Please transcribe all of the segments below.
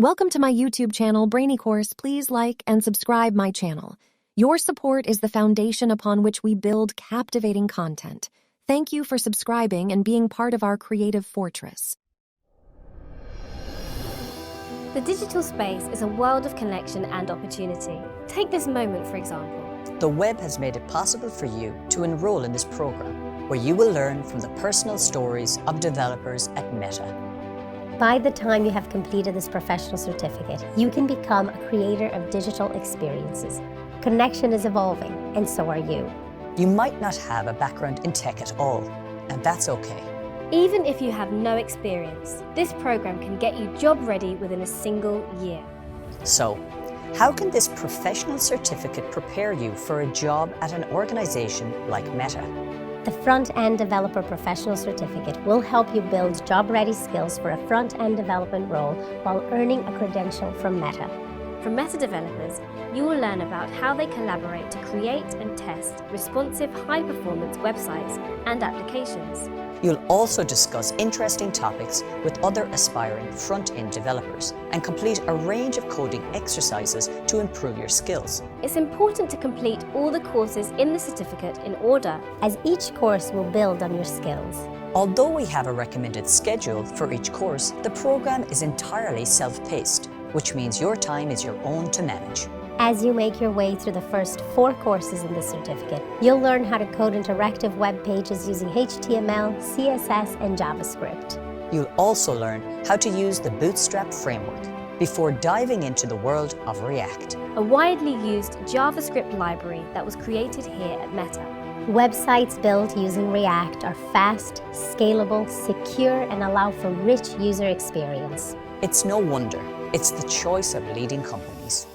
Welcome to my YouTube channel, Brainy Course. Please like and subscribe my channel. Your support is the foundation upon which we build captivating content. Thank you for subscribing and being part of our creative fortress. The digital space is a world of connection and opportunity. Take this moment, for example. The web has made it possible for you to enroll in this program, where you will learn from the personal stories of developers at Meta. By the time you have completed this professional certificate, you can become a creator of digital experiences. Connection is evolving, and so are you. You might not have a background in tech at all, and that's okay. Even if you have no experience, this program can get you job ready within a single year. So, how can this professional certificate prepare you for a job at an organization like Meta? The Front-End Developer Professional Certificate will help you build job-ready skills for a front-end development role while earning a credential from Meta. From Meta developers, you will learn about how they collaborate to create and test responsive, high-performance websites and applications. You'll also discuss interesting topics with other aspiring front-end developers and complete a range of coding exercises to improve your skills. It's important to complete all the courses in the certificate in order, as each course will build on your skills. Although we have a recommended schedule for each course, the program is entirely self-paced, which means your time is your own to manage. As you make your way through the first 4 courses in the certificate, you'll learn how to code interactive web pages using HTML, CSS, and JavaScript. You'll also learn how to use the Bootstrap framework before diving into the world of React, a widely used JavaScript library that was created here at Meta. Websites built using React are fast, scalable, secure, and allow for rich user experience. It's no wonder it's the choice of leading companies.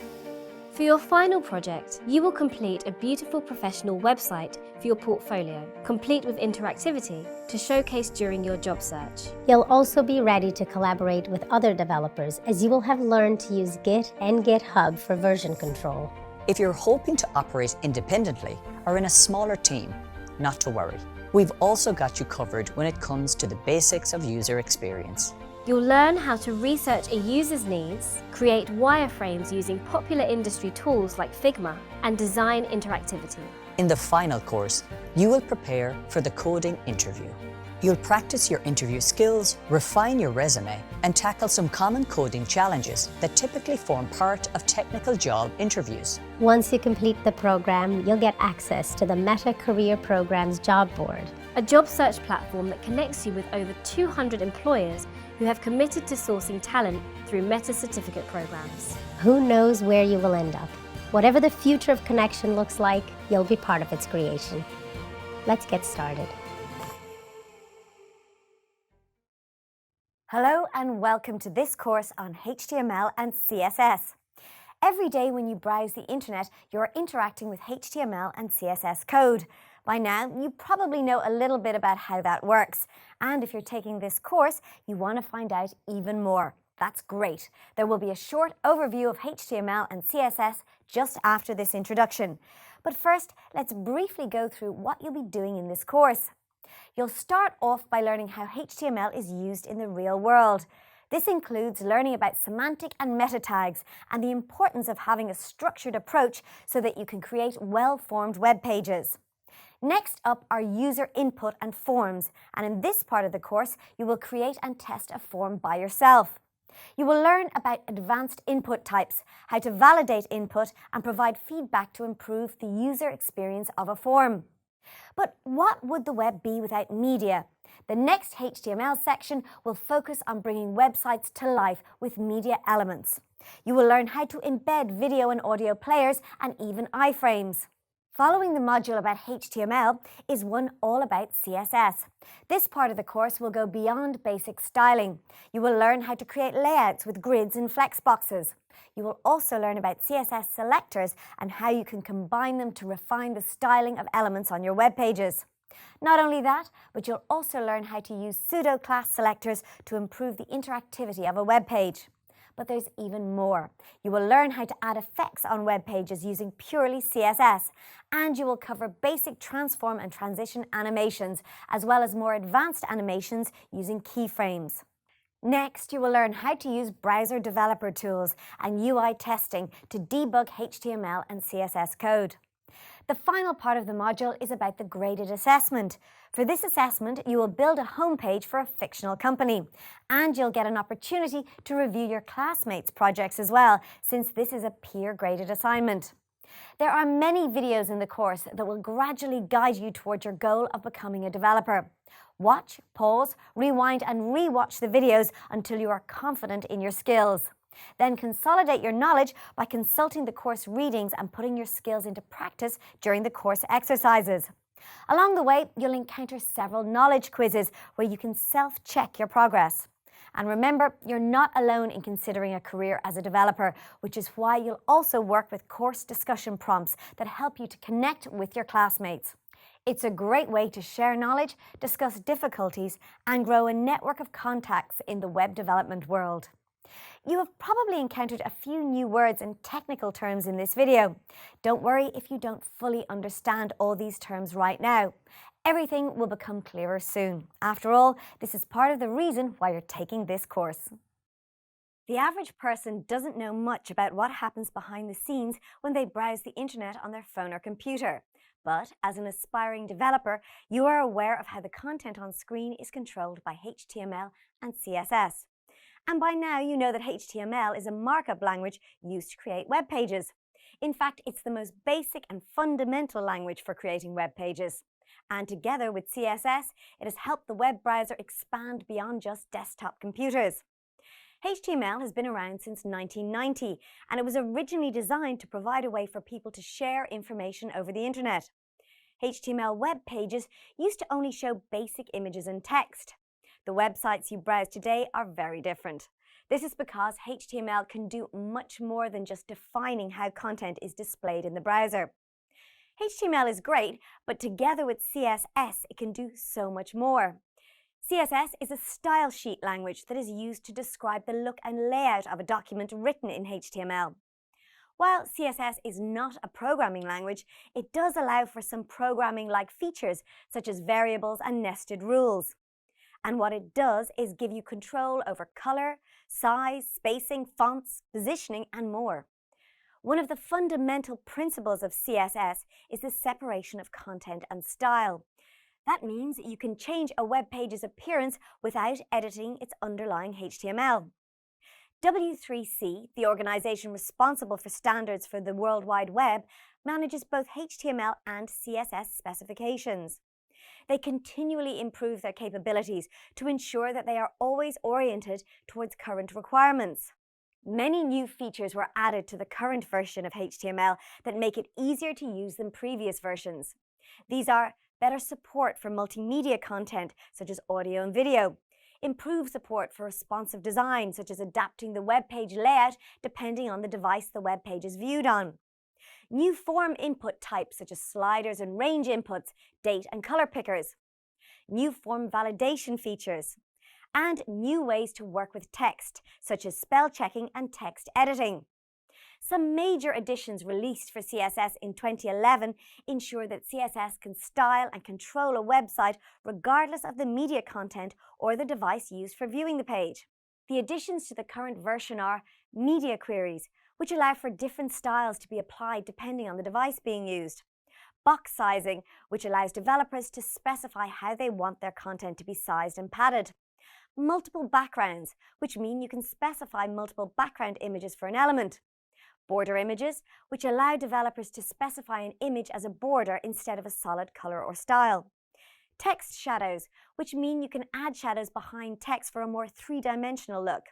For your final project, you will complete a beautiful professional website for your portfolio, complete with interactivity to showcase during your job search. You'll also be ready to collaborate with other developers, as you will have learned to use Git and GitHub for version control. If you're hoping to operate independently or in a smaller team, not to worry. We've also got you covered when it comes to the basics of user experience. You'll learn how to research a user's needs, create wireframes using popular industry tools like Figma, and design interactivity. In the final course, you will prepare for the coding interview. You'll practice your interview skills, refine your resume, and tackle some common coding challenges that typically form part of technical job interviews. Once you complete the program, you'll get access to the Meta Career Program's job board, a job search platform that connects you with over 200 employers who have committed to sourcing talent through Meta certificate programs. Who knows where you will end up? Whatever the future of connection looks like, you'll be part of its creation. Let's get started. Hello and welcome to this course on HTML and CSS. Every day when you browse the internet, you're interacting with HTML and CSS code. By now, you probably know a little bit about how that works. And if you're taking this course, you want to find out even more. That's great. There will be a short overview of HTML and CSS just after this introduction. But first, let's briefly go through what you'll be doing in this course. You'll start off by learning how HTML is used in the real world. This includes learning about semantic and meta tags and the importance of having a structured approach so that you can create well-formed web pages. Next up are user input and forms, and in this part of the course, you will create and test a form by yourself. You will learn about advanced input types, how to validate input and provide feedback to improve the user experience of a form. But what would the web be without media? The next HTML section will focus on bringing websites to life with media elements. You will learn how to embed video and audio players and even iframes. Following the module about HTML is one all about CSS. This part of the course will go beyond basic styling. You will learn how to create layouts with grids and flexboxes. You will also learn about CSS selectors and how you can combine them to refine the styling of elements on your web pages. Not only that, but you'll also learn how to use pseudo-class selectors to improve the interactivity of a web page. But there's even more. You will learn how to add effects on web pages using purely CSS, and you will cover basic transform and transition animations, as well as more advanced animations using keyframes. Next, you will learn how to use browser developer tools and UI testing to debug HTML and CSS code. The final part of the module is about the graded assessment. For this assessment, you will build a homepage for a fictional company, and you'll get an opportunity to review your classmates' projects as well, since this is a peer-graded assignment. There are many videos in the course that will gradually guide you towards your goal of becoming a developer. Watch, pause, rewind and re-watch the videos until you are confident in your skills. Then consolidate your knowledge by consulting the course readings and putting your skills into practice during the course exercises. Along the way, you'll encounter several knowledge quizzes where you can self-check your progress. And remember, you're not alone in considering a career as a developer, which is why you'll also work with course discussion prompts that help you to connect with your classmates. It's a great way to share knowledge, discuss difficulties, and grow a network of contacts in the web development world. You have probably encountered a few new words and technical terms in this video. Don't worry if you don't fully understand all these terms right now. Everything will become clearer soon. After all, this is part of the reason why you're taking this course. The average person doesn't know much about what happens behind the scenes when they browse the internet on their phone or computer. But as an aspiring developer, you are aware of how the content on screen is controlled by HTML and CSS. And by now you know that HTML is a markup language used to create web pages. In fact, it's the most basic and fundamental language for creating web pages. And together with CSS, it has helped the web browser expand beyond just desktop computers. HTML has been around since 1990, and it was originally designed to provide a way for people to share information over the internet. HTML web pages used to only show basic images and text. The websites you browse today are very different. This is because HTML can do much more than just defining how content is displayed in the browser. HTML is great, but together with CSS, it can do so much more. CSS is a style sheet language that is used to describe the look and layout of a document written in HTML. While CSS is not a programming language, it does allow for some programming-like features such as variables and nested rules. And what it does is give you control over color, size, spacing, fonts, positioning, and more. One of the fundamental principles of CSS is the separation of content and style. That means you can change a web page's appearance without editing its underlying HTML. W3C, the organization responsible for standards for the World Wide Web, manages both HTML and CSS specifications. They continually improve their capabilities to ensure that they are always oriented towards current requirements. Many new features were added to the current version of HTML that make it easier to use than previous versions. These are better support for multimedia content, such as audio and video, improved support for responsive design, such as adapting the web page layout depending on the device the web page is viewed on, new form input types such as sliders and range inputs, date and color pickers, new form validation features, and new ways to work with text, such as spell checking and text editing. Some major additions released for CSS in 2011 ensure that CSS can style and control a website regardless of the media content or the device used for viewing the page. The additions to the current version are media queries, which allow for different styles to be applied depending on the device being used. Box sizing, which allows developers to specify how they want their content to be sized and padded. Multiple backgrounds, which mean you can specify multiple background images for an element. Border images, which allow developers to specify an image as a border instead of a solid color or style. Text shadows, which mean you can add shadows behind text for a more three-dimensional look.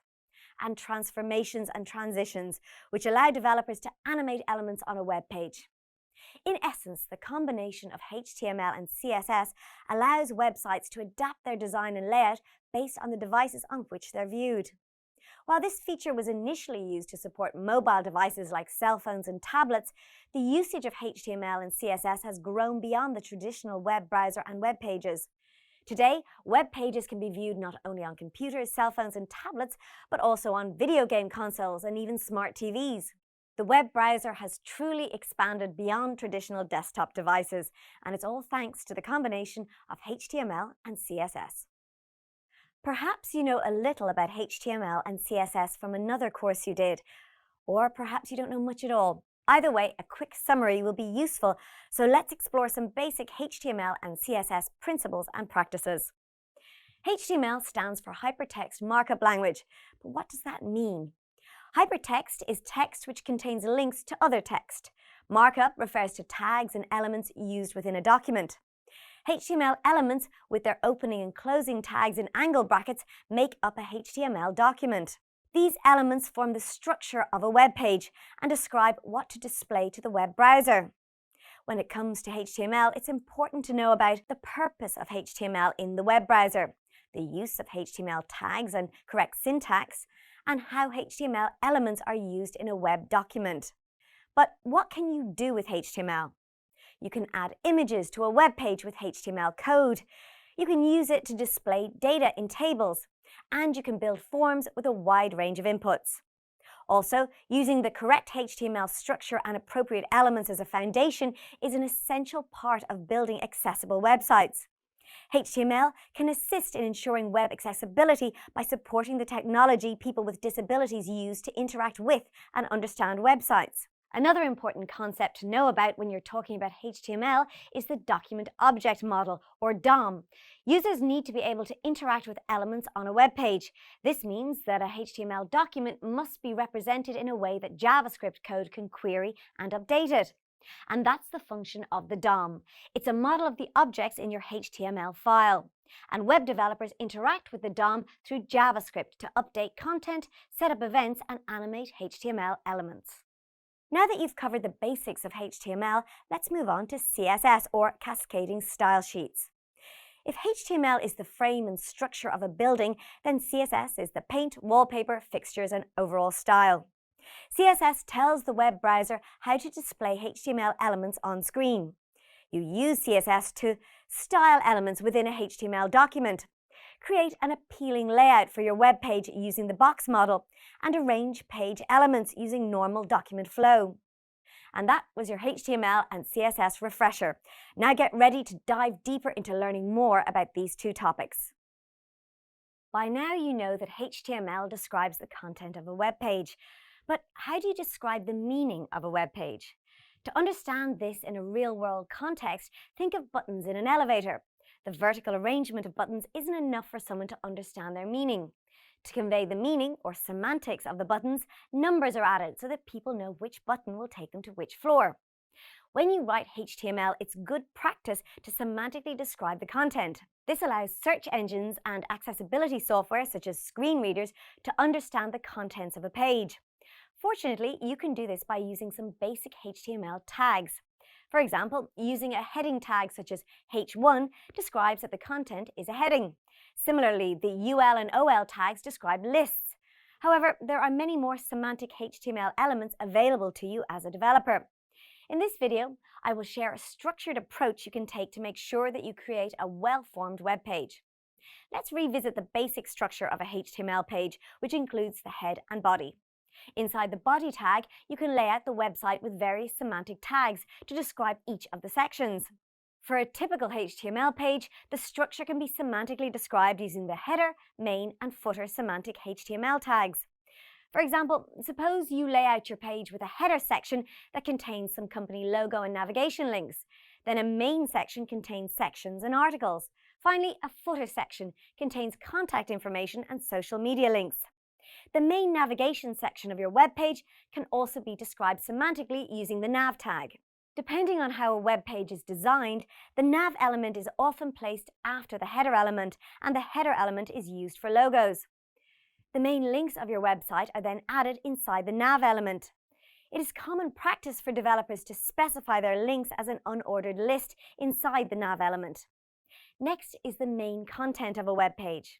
And transformations and transitions, which allow developers to animate elements on a web page. In essence, the combination of HTML and CSS allows websites to adapt their design and layout based on the devices on which they're viewed. While this feature was initially used to support mobile devices like cell phones and tablets, the usage of HTML and CSS has grown beyond the traditional web browser and web pages. Today, web pages can be viewed not only on computers, cell phones and tablets, but also on video game consoles and even smart TVs. The web browser has truly expanded beyond traditional desktop devices, and it's all thanks to the combination of HTML and CSS. Perhaps you know a little about HTML and CSS from another course you did, or perhaps you don't know much at all. Either way, a quick summary will be useful, so let's explore some basic HTML and CSS principles and practices. HTML stands for Hypertext Markup Language, but what does that mean? Hypertext is text which contains links to other text. Markup refers to tags and elements used within a document. HTML elements with their opening and closing tags and angle brackets make up a HTML document. These elements form the structure of a web page and describe what to display to the web browser. When it comes to HTML, it's important to know about the purpose of HTML in the web browser, the use of HTML tags and correct syntax, and how HTML elements are used in a web document. But what can you do with HTML? You can add images to a web page with HTML code. You can use it to display data in tables, and you can build forms with a wide range of inputs. Also, using the correct HTML structure and appropriate elements as a foundation is an essential part of building accessible websites. HTML can assist in ensuring web accessibility by supporting the technology people with disabilities use to interact with and understand websites. Another important concept to know about when you're talking about HTML is the Document Object Model, or DOM. Users need to be able to interact with elements on a web page. This means that a HTML document must be represented in a way that JavaScript code can query and update it. And that's the function of the DOM. It's a model of the objects in your HTML file. And web developers interact with the DOM through JavaScript to update content, set up events, and animate HTML elements. Now that you've covered the basics of HTML, let's move on to CSS, or cascading style sheets. If HTML is the frame and structure of a building, then CSS is the paint, wallpaper, fixtures, and overall style. CSS tells the web browser how to display HTML elements on screen. You use CSS to style elements within a HTML document, create an appealing layout for your web page using the box model, and arrange page elements using normal document flow. And that was your HTML and CSS refresher. Now get ready to dive deeper into learning more about these two topics. By now you know that HTML describes the content of a web page. But how do you describe the meaning of a web page? To understand this in a real-world context, think of buttons in an elevator. The vertical arrangement of buttons isn't enough for someone to understand their meaning. To convey the meaning, or semantics, of the buttons, numbers are added so that people know which button will take them to which floor. When you write HTML, it's good practice to semantically describe the content. This allows search engines and accessibility software, such as screen readers, to understand the contents of a page. Fortunately, you can do this by using some basic HTML tags. For example, using a heading tag such as H1 describes that the content is a heading. Similarly, the UL and OL tags describe lists. However, there are many more semantic HTML elements available to you as a developer. In this video, I will share a structured approach you can take to make sure that you create a well-formed web page. Let's revisit the basic structure of a HTML page, which includes the head and body. Inside the body tag, you can lay out the website with various semantic tags to describe each of the sections. For a typical HTML page, the structure can be semantically described using the header, main, and footer semantic HTML tags. For example, suppose you lay out your page with a header section that contains some company logo and navigation links. Then a main section contains sections and articles. Finally, a footer section contains contact information and social media links. The main navigation section of your web page can also be described semantically using the nav tag. Depending on how a web page is designed, the nav element is often placed after the header element, and the header element is used for logos. The main links of your website are then added inside the nav element. It is common practice for developers to specify their links as an unordered list inside the nav element. Next is the main content of a web page.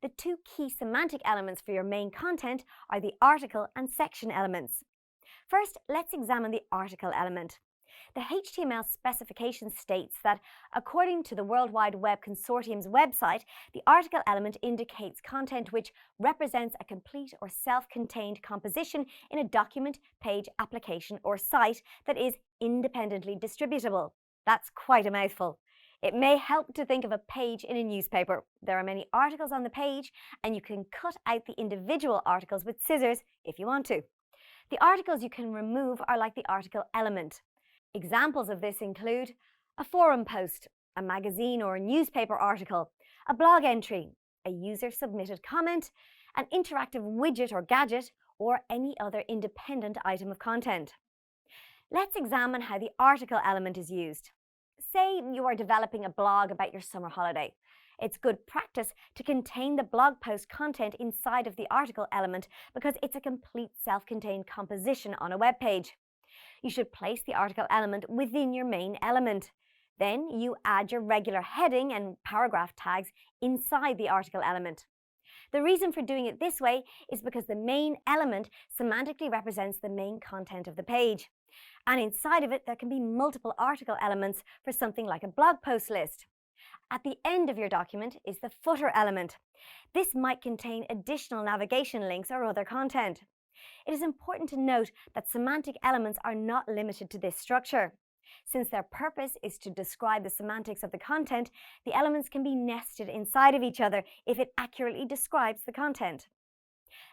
The two key semantic elements for your main content are the article and section elements. First, let's examine the article element. The HTML specification states that, according to the World Wide Web Consortium's website, the article element indicates content which represents a complete or self-contained composition in a document, page, application, or site that is independently distributable. That's quite a mouthful. It may help to think of a page in a newspaper. There are many articles on the page, and you can cut out the individual articles with scissors if you want to. The articles you can remove are like the article element. Examples of this include a forum post, a magazine or newspaper article, a blog entry, a user-submitted comment, an interactive widget or gadget, or any other independent item of content. Let's examine how the article element is used. Say you are developing a blog about your summer holiday. It's good practice to contain the blog post content inside of the article element because it's a complete self-contained composition on a web page. You should place the article element within your main element. Then you add your regular heading and paragraph tags inside the article element. The reason for doing it this way is because the main element semantically represents the main content of the page. And inside of it, there can be multiple article elements for something like a blog post list. At the end of your document is the footer element. This might contain additional navigation links or other content. It is important to note that semantic elements are not limited to this structure. Since their purpose is to describe the semantics of the content, the elements can be nested inside of each other if it accurately describes the content.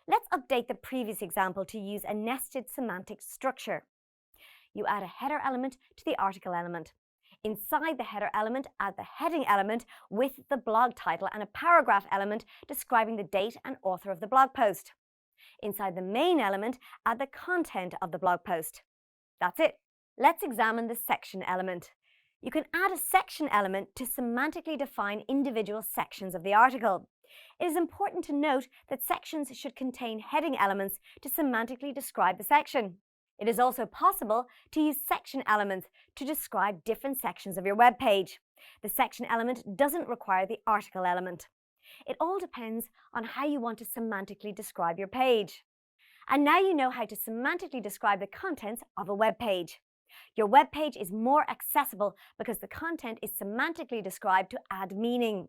Let's update the previous example to use a nested semantic structure. You add a header element to the article element. Inside the header element, add the heading element with the blog title and a paragraph element describing the date and author of the blog post. Inside the main element, add the content of the blog post. That's it. Let's examine the section element. You can add a section element to semantically define individual sections of the article. It is important to note that sections should contain heading elements to semantically describe the section. It is also possible to use section elements to describe different sections of your web page. The section element doesn't require the article element. It all depends on how you want to semantically describe your page. And now you know how to semantically describe the contents of a web page. Your web page is more accessible because the content is semantically described to add meaning.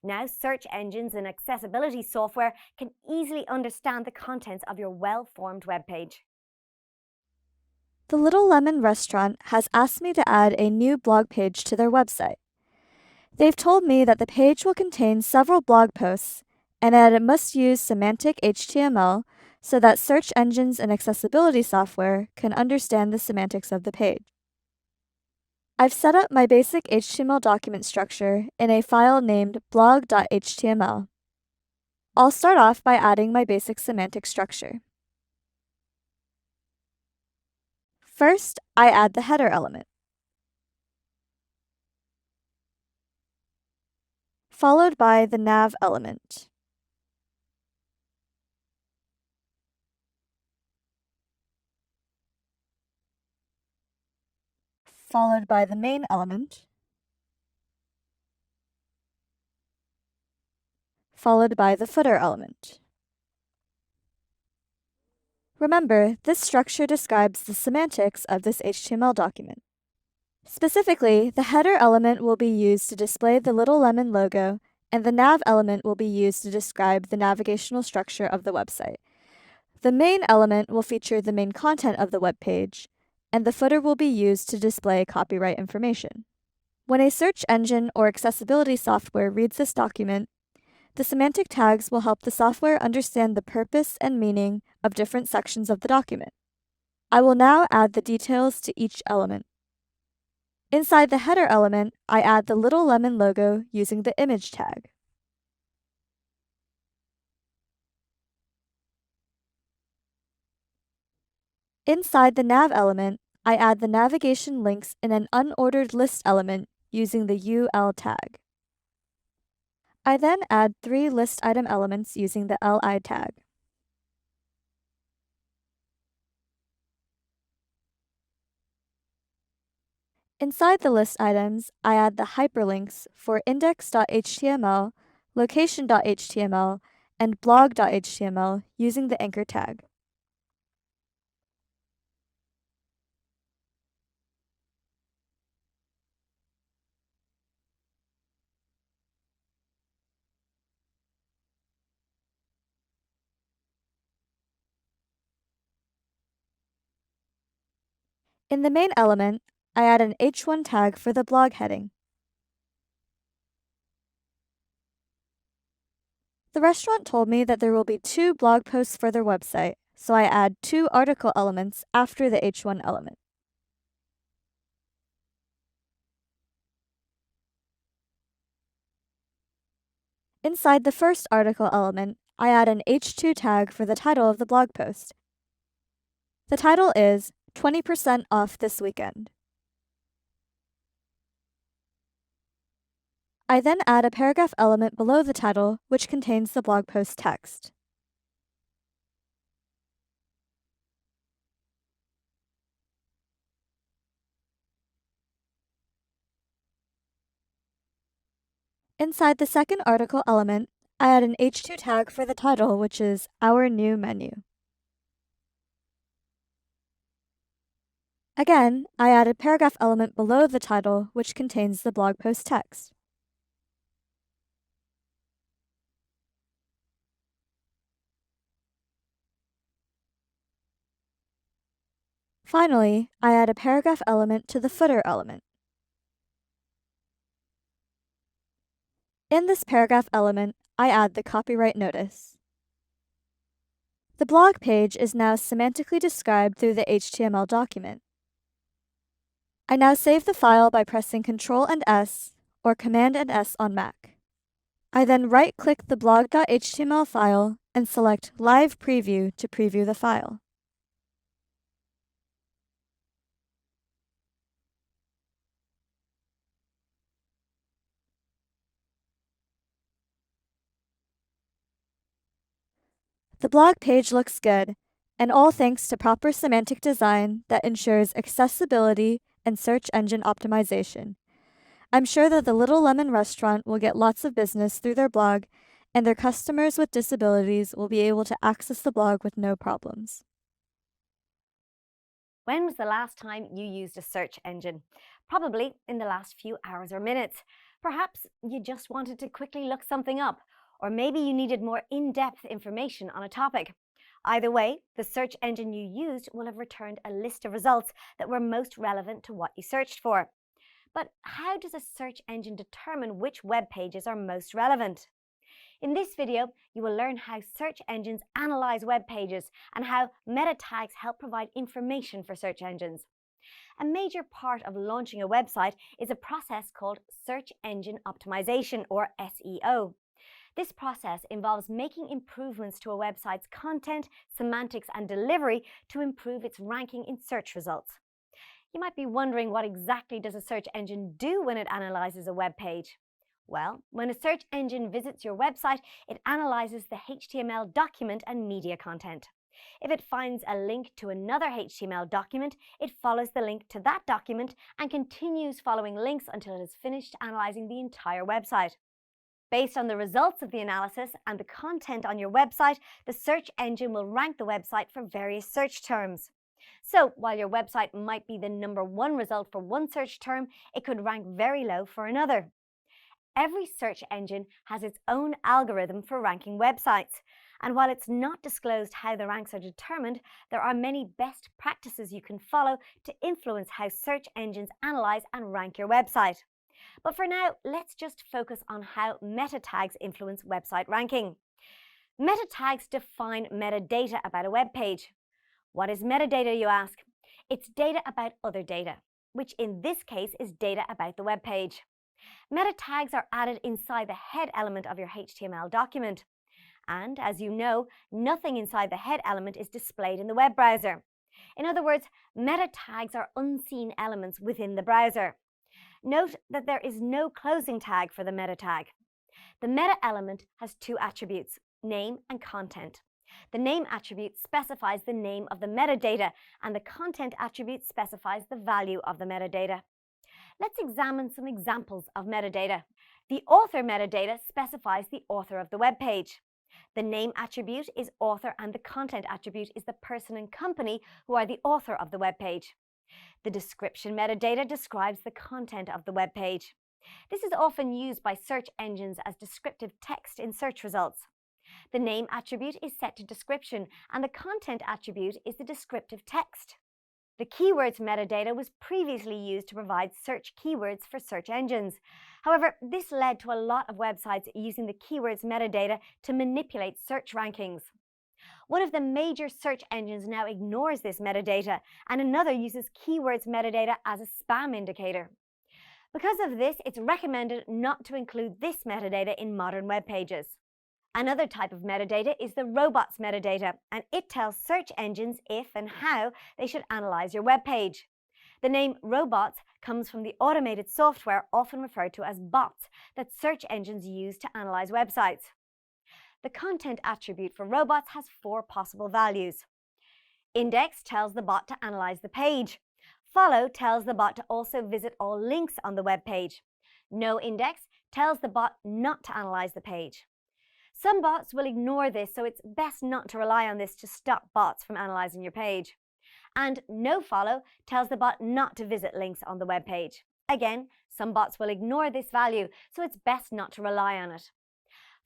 Now search engines and accessibility software can easily understand the contents of your well-formed web page. The Little Lemon restaurant has asked me to add a new blog page to their website. They've told me that the page will contain several blog posts and that it must use semantic HTML so that search engines and accessibility software can understand the semantics of the page. I've set up my basic HTML document structure in a file named blog.html. I'll start off by adding my basic semantic structure. First, I add the header element, followed by the nav element, followed by the main element, followed by the footer element. Remember, this structure describes the semantics of this HTML document. Specifically, the header element will be used to display the Little Lemon logo, and the nav element will be used to describe the navigational structure of the website. The main element will feature the main content of the web page, and the footer will be used to display copyright information. When a search engine or accessibility software reads this document, the semantic tags will help the software understand the purpose and meaning of different sections of the document. I will now add the details to each element. Inside the header element, I add the Little Lemon logo using the image tag. Inside the nav element, I add the navigation links in an unordered list element using the UL tag. I then add 3 list item elements using the LI tag. Inside the list items, I add the hyperlinks for index.html, location.html, and blog.html using the anchor tag. In the main element, I add an h1 tag for the blog heading. The restaurant told me that there will be 2 blog posts for their website, so I add 2 article elements after the H1 element. Inside the first article element, I add an H2 tag for the title of the blog post. The title is 20% off this weekend. I then add a paragraph element below the title, which contains the blog post text. Inside the second article element, I add an H2 tag for the title, which is Our New Menu. Again, I add a paragraph element below the title, which contains the blog post text. Finally, I add a paragraph element to the footer element. In this paragraph element, I add the copyright notice. The blog page is now semantically described through the HTML document. I now save the file by pressing Ctrl and S or Command and S on Mac. I then right-click the blog.html file and select Live Preview to preview the file. The blog page looks good, and all thanks to proper semantic design that ensures accessibility and search engine optimization. I'm sure that the Little Lemon restaurant will get lots of business through their blog, and their customers with disabilities will be able to access the blog with no problems. When was the last time you used a search engine? Probably in the last few hours or minutes. Perhaps you just wanted to quickly look something up, or maybe you needed more in-depth information on a topic. Either way, the search engine you used will have returned a list of results that were most relevant to what you searched for. But how does a search engine determine which web pages are most relevant? In this video, you will learn how search engines analyze web pages and how meta tags help provide information for search engines. A major part of launching a website is a process called search engine optimization, or SEO. This process involves making improvements to a website's content, semantics, and delivery to improve its ranking in search results. You might be wondering, what exactly does a search engine do when it analyzes a web page? Well, when a search engine visits your website, it analyzes the HTML document and media content. If it finds a link to another HTML document, it follows the link to that document and continues following links until it has finished analyzing the entire website. Based on the results of the analysis and the content on your website, the search engine will rank the website for various search terms. So, while your website might be the #1 result for one search term, it could rank very low for another. Every search engine has its own algorithm for ranking websites, and while it's not disclosed how the ranks are determined, there are many best practices you can follow to influence how search engines analyze and rank your website. But for now, let's just focus on how meta tags influence website ranking. Meta tags define metadata about a web page. What is metadata, you ask? It's data about other data, which in this case is data about the web page. Meta tags are added inside the head element of your HTML document. And as you know, nothing inside the head element is displayed in the web browser. In other words, meta tags are unseen elements within the browser. Note that there is no closing tag for the meta tag. The meta element has 2 attributes, name and content. The name attribute specifies the name of the metadata, and the content attribute specifies the value of the metadata. Let's examine some examples of metadata. The author metadata specifies the author of the web page. The name attribute is author, and the content attribute is the person and company who are the author of the web page. The description metadata describes the content of the web page. This is often used by search engines as descriptive text in search results. The name attribute is set to description, and the content attribute is the descriptive text. The keywords metadata was previously used to provide search keywords for search engines. However, this led to a lot of websites using the keywords metadata to manipulate search rankings. One of the major search engines now ignores this metadata, and another uses keywords metadata as a spam indicator. Because of this, it's recommended not to include this metadata in modern web pages. Another type of metadata is the robots metadata, and it tells search engines if and how they should analyze your web page. The name robots comes from the automated software, often referred to as bots, that search engines use to analyze websites. The content attribute for robots has 4 possible values. Index tells the bot to analyze the page. Follow tells the bot to also visit all links on the web page. No index tells the bot not to analyze the page. Some bots will ignore this, so it's best not to rely on this to stop bots from analyzing your page. And no follow tells the bot not to visit links on the web page. Again, some bots will ignore this value, so it's best not to rely on it.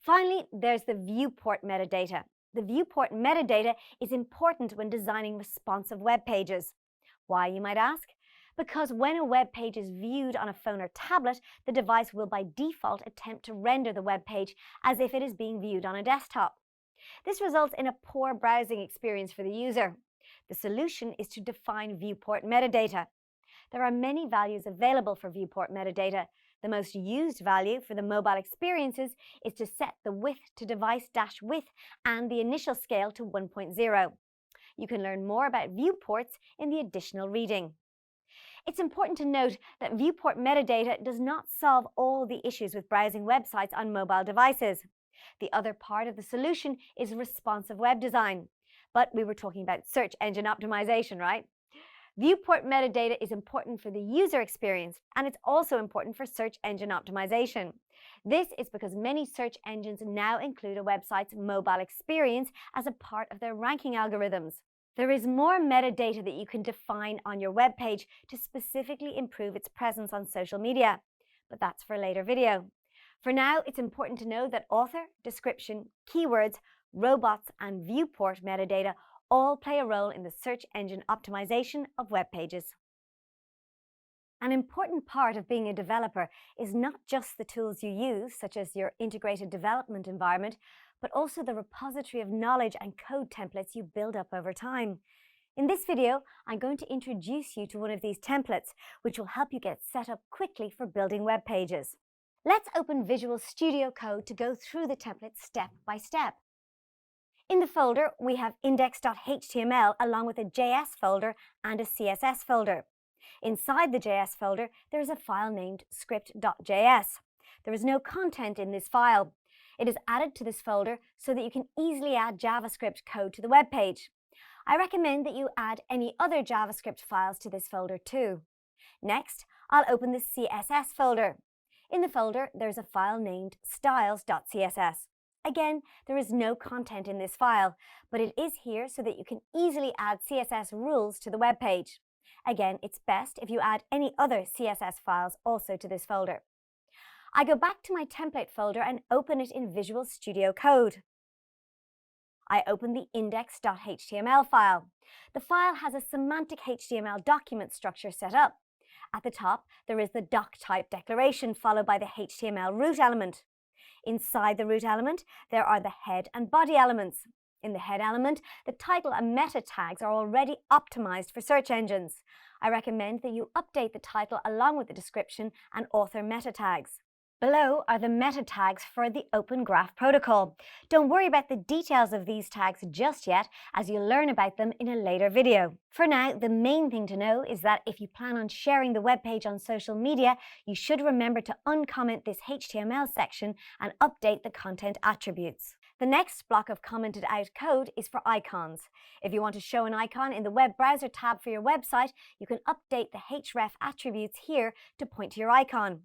Finally, there's the viewport metadata. The viewport metadata is important when designing responsive web pages. Why, you might ask? Because when a web page is viewed on a phone or tablet, the device will by default attempt to render the web page as if it is being viewed on a desktop. This results in a poor browsing experience for the user. The solution is to define viewport metadata. There are many values available for viewport metadata. The most used value for the mobile experiences is to set the width to device-width and the initial scale to 1.0. You can learn more about viewports in the additional reading. It's important to note that viewport metadata does not solve all the issues with browsing websites on mobile devices. The other part of the solution is responsive web design. But we were talking about search engine optimization, right? Viewport metadata is important for the user experience, and it's also important for search engine optimization. This is because many search engines now include a website's mobile experience as a part of their ranking algorithms. There is more metadata that you can define on your web page to specifically improve its presence on social media, but that's for a later video. For now, it's important to know that author, description, keywords, robots, and viewport metadata all play a role in the search engine optimization of web pages. An important part of being a developer is not just the tools you use, such as your integrated development environment, but also the repository of knowledge and code templates you build up over time. In this video, I'm going to introduce you to one of these templates, which will help you get set up quickly for building web pages. Let's open Visual Studio Code to go through the template step by step. In the folder, we have index.html along with a JS folder and a CSS folder. Inside the JS folder, there is a file named script.js. There is no content in this file. It is added to this folder so that you can easily add JavaScript code to the web page. I recommend that you add any other JavaScript files to this folder too. Next, I'll open the CSS folder. In the folder, there's a file named styles.css. Again, there is no content in this file, but it is here so that you can easily add CSS rules to the web page. Again, it's best if you add any other CSS files also to this folder. I go back to my template folder and open it in Visual Studio Code. I open the index.html file. The file has a semantic HTML document structure set up. At the top, there is the doc type declaration followed by the HTML root element. Inside the root element, there are the head and body elements. In the head element, the title and meta tags are already optimized for search engines. I recommend that you update the title along with the description and author meta tags. Below are the meta tags for the Open Graph protocol. Don't worry about the details of these tags just yet, as you'll learn about them in a later video. For now, the main thing to know is that if you plan on sharing the web page on social media, you should remember to uncomment this HTML section and update the content attributes. The next block of commented out code is for icons. If you want to show an icon in the web browser tab for your website, you can update the href attributes here to point to your icon.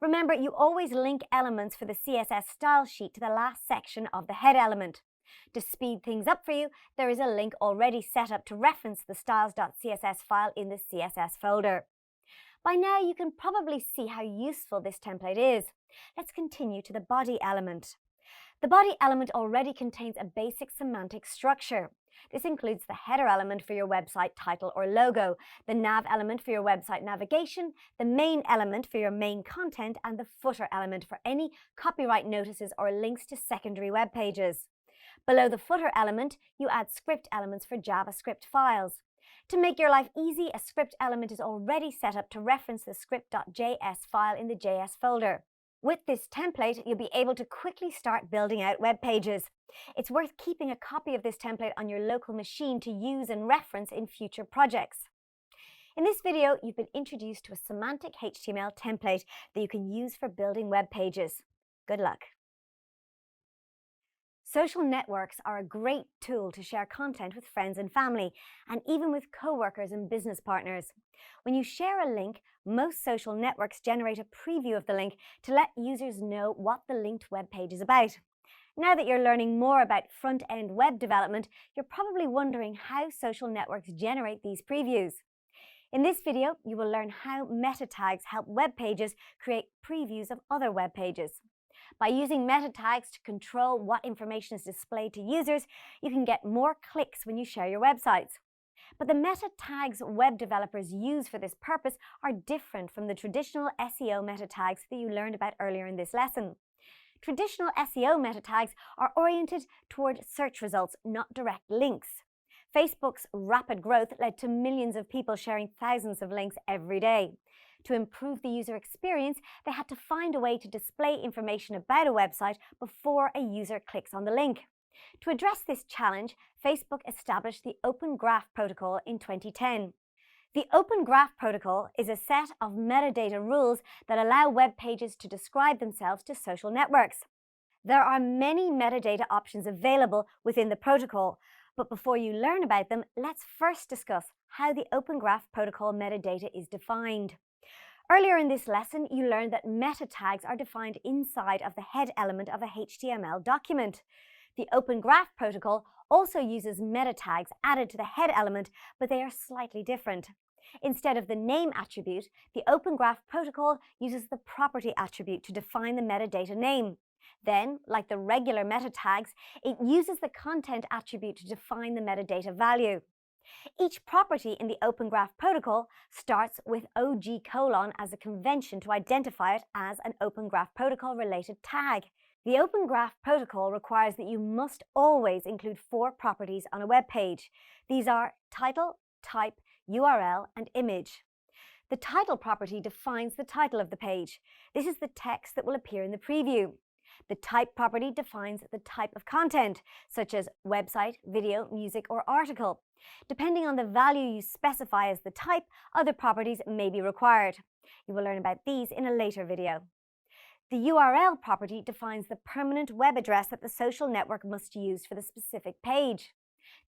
Remember, you always link elements for the CSS style sheet to the last section of the head element. To speed things up for you, there is a link already set up to reference the styles.css file in the CSS folder. By now, you can probably see how useful this template is. Let's continue to the body element. The body element already contains a basic semantic structure. This includes the header element for your website title or logo, the nav element for your website navigation, the main element for your main content, and the footer element for any copyright notices or links to secondary web pages. Below the footer element, you add script elements for JavaScript files. To make your life easy, a script element is already set up to reference the script.js file in the JS folder. With this template, you'll be able to quickly start building out web pages. It's worth keeping a copy of this template on your local machine to use and reference in future projects. In this video, you've been introduced to a semantic HTML template that you can use for building web pages. Good luck. Social networks are a great tool to share content with friends and family, and even with co-workers and business partners. When you share a link, most social networks generate a preview of the link to let users know what the linked web page is about. Now that you're learning more about front-end web development, you're probably wondering how social networks generate these previews. In this video, you will learn how meta tags help web pages create previews of other web pages. By using meta tags to control what information is displayed to users, you can get more clicks when you share your websites. But the meta tags web developers use for this purpose are different from the traditional SEO meta tags that you learned about earlier in this lesson. Traditional SEO meta tags are oriented toward search results, not direct links. Facebook's rapid growth led to millions of people sharing thousands of links every day. To improve the user experience, they had to find a way to display information about a website before a user clicks on the link. To address this challenge, Facebook established the Open Graph Protocol in 2010. The Open Graph Protocol is a set of metadata rules that allow web pages to describe themselves to social networks. There are many metadata options available within the protocol, but before you learn about them, let's first discuss how the Open Graph Protocol metadata is defined. Earlier in this lesson, you learned that meta tags are defined inside of the head element of a HTML document. The Open Graph Protocol also uses meta tags added to the head element, but they are slightly different. Instead of the name attribute, the Open Graph Protocol uses the property attribute to define the metadata name. Then, like the regular meta tags, it uses the content attribute to define the metadata value. Each property in the Open Graph Protocol starts with OG: as a convention to identify it as an Open Graph Protocol related tag. The Open Graph Protocol requires that you must always include 4 properties on a web page. These are title, type, URL, and image. The title property defines the title of the page. This is the text that will appear in the preview. The type property defines the type of content, such as website, video, music, or article. Depending on the value you specify as the type, other properties may be required. You will learn about these in a later video. The URL property defines the permanent web address that the social network must use for the specific page.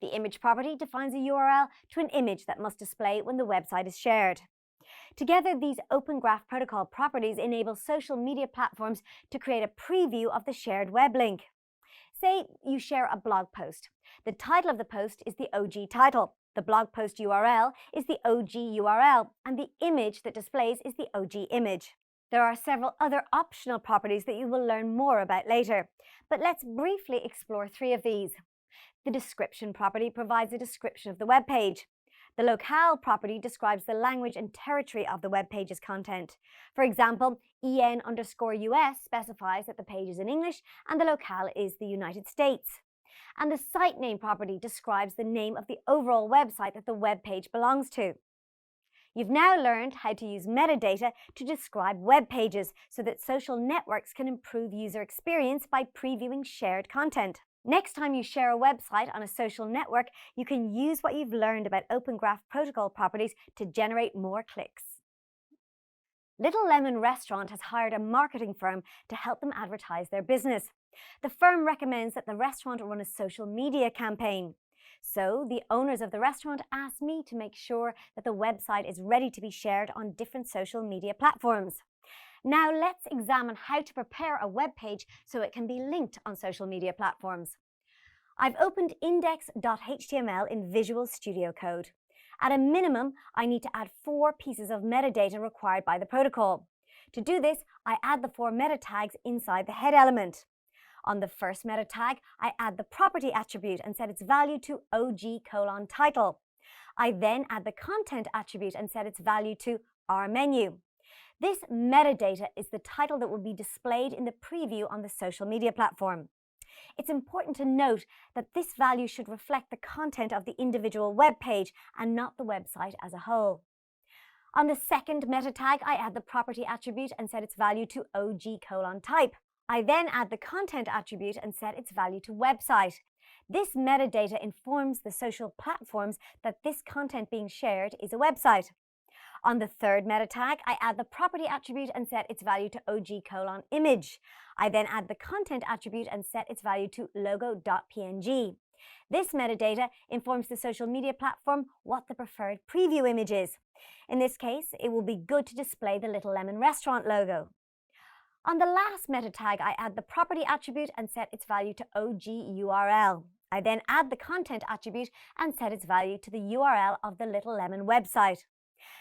The image property defines a URL to an image that must display when the website is shared. Together, these Open Graph Protocol properties enable social media platforms to create a preview of the shared web link. Say you share a blog post. The title of the post is the OG title. The blog post URL is the OG URL, and the image that displays is the OG image. There are several other optional properties that you will learn more about later, but let's briefly explore 3 of these. The description property provides a description of the web page. The locale property describes the language and territory of the web page's content. For example, EN_US specifies that the page is in English and the locale is the United States. And the site name property describes the name of the overall website that the web page belongs to. You've now learned how to use metadata to describe web pages so that social networks can improve user experience by previewing shared content. Next time you share a website on a social network, you can use what you've learned about Open Graph Protocol properties to generate more clicks. Little Lemon Restaurant has hired a marketing firm to help them advertise their business. The firm recommends that the restaurant run a social media campaign. So the owners of the restaurant asked me to make sure that the website is ready to be shared on different social media platforms. Now let's examine how to prepare a web page so it can be linked on social media platforms. I've opened index.html in Visual Studio Code. At a minimum, I need to add 4 pieces of metadata required by the protocol. To do this, I add the 4 meta tags inside the head element. On the first meta tag, I add the property attribute and set its value to OG:title. I then add the content attribute and set its value to our menu. This metadata is the title that will be displayed in the preview on the social media platform. It's important to note that this value should reflect the content of the individual web page and not the website as a whole. On the second meta tag, I add the property attribute and set its value to OG:type. I then add the content attribute and set its value to website. This metadata informs the social platforms that this content being shared is a website. On the third meta tag, I add the property attribute and set its value to OG:image. I then add the content attribute and set its value to logo.png. This metadata informs the social media platform what the preferred preview image is. In this case, it will be good to display the Little Lemon restaurant logo. On the last meta tag, I add the property attribute and set its value to OG:URL. I then add the content attribute and set its value to the URL of the Little Lemon website.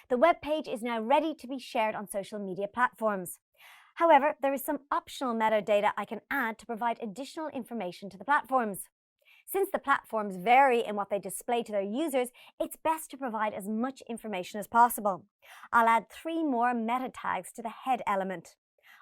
The web page is now ready to be shared on social media platforms. However, there is some optional metadata I can add to provide additional information to the platforms. Since the platforms vary in what they display to their users, it's best to provide as much information as possible. I'll add 3 more meta tags to the head element.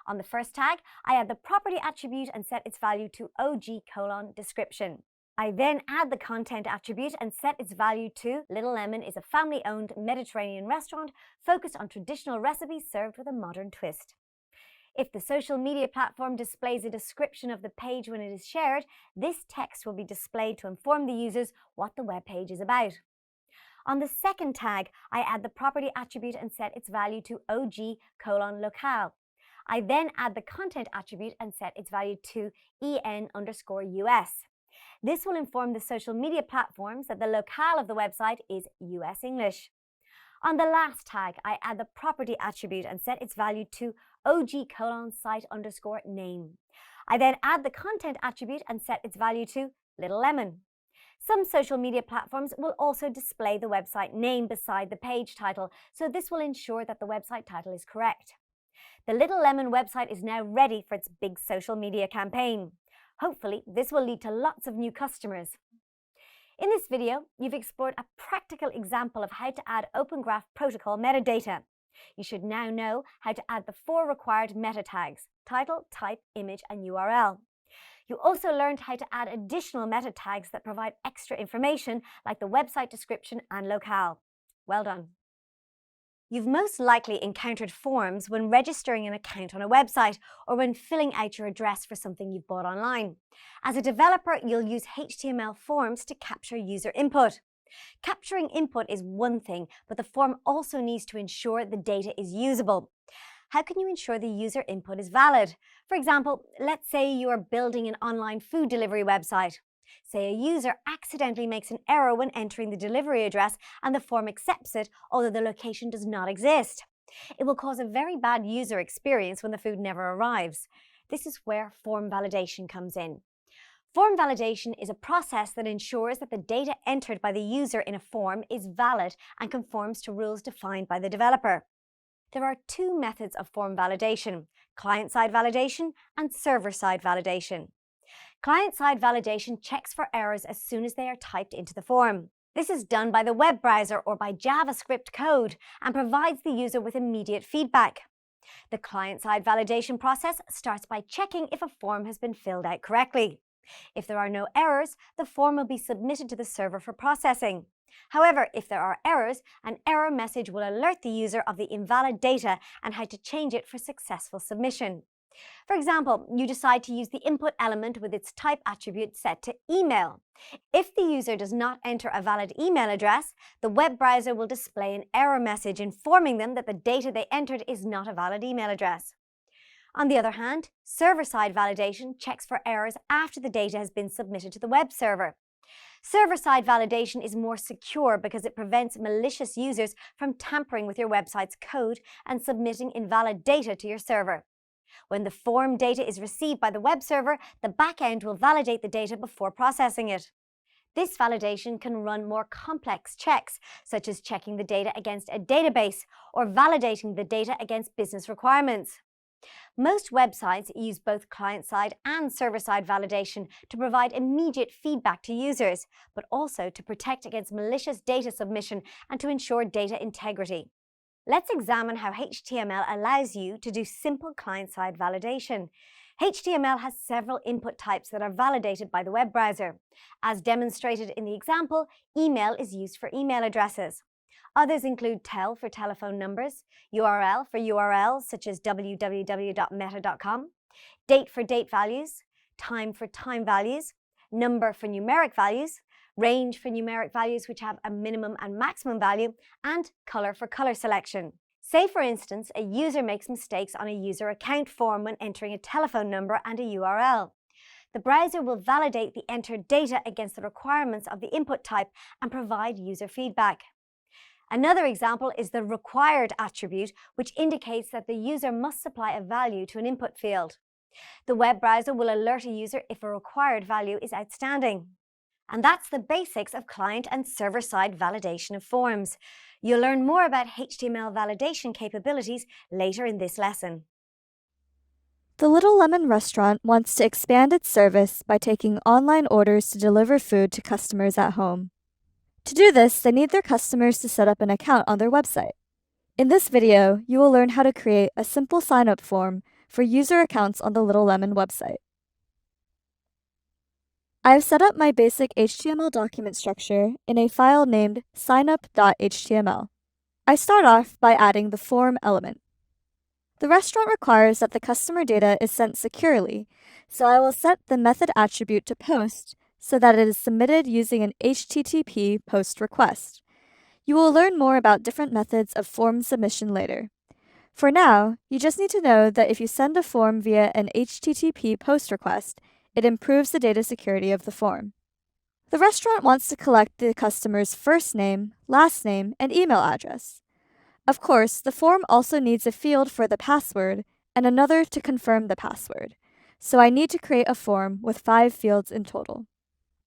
On the first tag, I add the property attribute and set its value to OG:description. I then add the content attribute and set its value to Little Lemon is a family-owned Mediterranean restaurant focused on traditional recipes served with a modern twist. If the social media platform displays a description of the page when it is shared, this text will be displayed to inform the users what the web page is about. On the second tag, I add the property attribute and set its value to OG:locale. I then add the content attribute and set its value to EN_US. This will inform the social media platforms that the locale of the website is US English. On the last tag, I add the property attribute and set its value to OG:site_name. I then add the content attribute and set its value to Little Lemon. Some social media platforms will also display the website name beside the page title, so this will ensure that the website title is correct. The Little Lemon website is now ready for its big social media campaign. Hopefully, this will lead to lots of new customers. In this video, you've explored a practical example of how to add Open Graph Protocol metadata. You should now know how to add the 4 required meta tags: title, type, image, and URL. You also learned how to add additional meta tags that provide extra information like the website description and locale. Well done. You've most likely encountered forms when registering an account on a website or when filling out your address for something you've bought online. As a developer, you'll use HTML forms to capture user input. Capturing input is one thing, but the form also needs to ensure the data is usable. How can you ensure the user input is valid? For example, let's say you are building an online food delivery website. Say a user accidentally makes an error when entering the delivery address and the form accepts it, although the location does not exist. It will cause a very bad user experience when the food never arrives. This is where form validation comes in. Form validation is a process that ensures that the data entered by the user in a form is valid and conforms to rules defined by the developer. There are 2 methods of form validation: client-side validation and server-side validation. Client-side validation checks for errors as soon as they are typed into the form. This is done by the web browser or by JavaScript code and provides the user with immediate feedback. The client-side validation process starts by checking if a form has been filled out correctly. If there are no errors, the form will be submitted to the server for processing. However, if there are errors, an error message will alert the user of the invalid data and how to change it for successful submission. For example, you decide to use the input element with its type attribute set to email. If the user does not enter a valid email address, the web browser will display an error message informing them that the data they entered is not a valid email address. On the other hand, server-side validation checks for errors after the data has been submitted to the web server. Server-side validation is more secure because it prevents malicious users from tampering with your website's code and submitting invalid data to your server. When the form data is received by the web server, the backend will validate the data before processing it. This validation can run more complex checks, such as checking the data against a database or validating the data against business requirements. Most websites use both client-side and server-side validation to provide immediate feedback to users, but also to protect against malicious data submission and to ensure data integrity. Let's examine how HTML allows you to do simple client-side validation. HTML has several input types that are validated by the web browser. As demonstrated in the example, email is used for email addresses. Others include tel for telephone numbers, URL for URLs such as www.meta.com, date for date values, time for time values, number for numeric values, range for numeric values which have a minimum and maximum value, and color for color selection. Say, for instance, a user makes mistakes on a user account form when entering a telephone number and a URL. The browser will validate the entered data against the requirements of the input type and provide user feedback. Another example is the required attribute, which indicates that the user must supply a value to an input field. The web browser will alert a user if a required value is outstanding. And that's the basics of client and server-side validation of forms. You'll learn more about HTML validation capabilities later in this lesson. The Little Lemon restaurant wants to expand its service by taking online orders to deliver food to customers at home. To do this, they need their customers to set up an account on their website. In this video, you will learn how to create a simple sign-up form for user accounts on the Little Lemon website. I have set up my basic HTML document structure in a file named signup.html. I start off by adding the form element. The restaurant requires that the customer data is sent securely, so I will set the method attribute to post so that it is submitted using an HTTP post request. You will learn more about different methods of form submission later. For now, you just need to know that if you send a form via an HTTP post request, it improves the data security of the form. The restaurant wants to collect the customer's first name, last name, and email address. Of course, the form also needs a field for the password and another to confirm the password, so I need to create a form with 5 fields in total.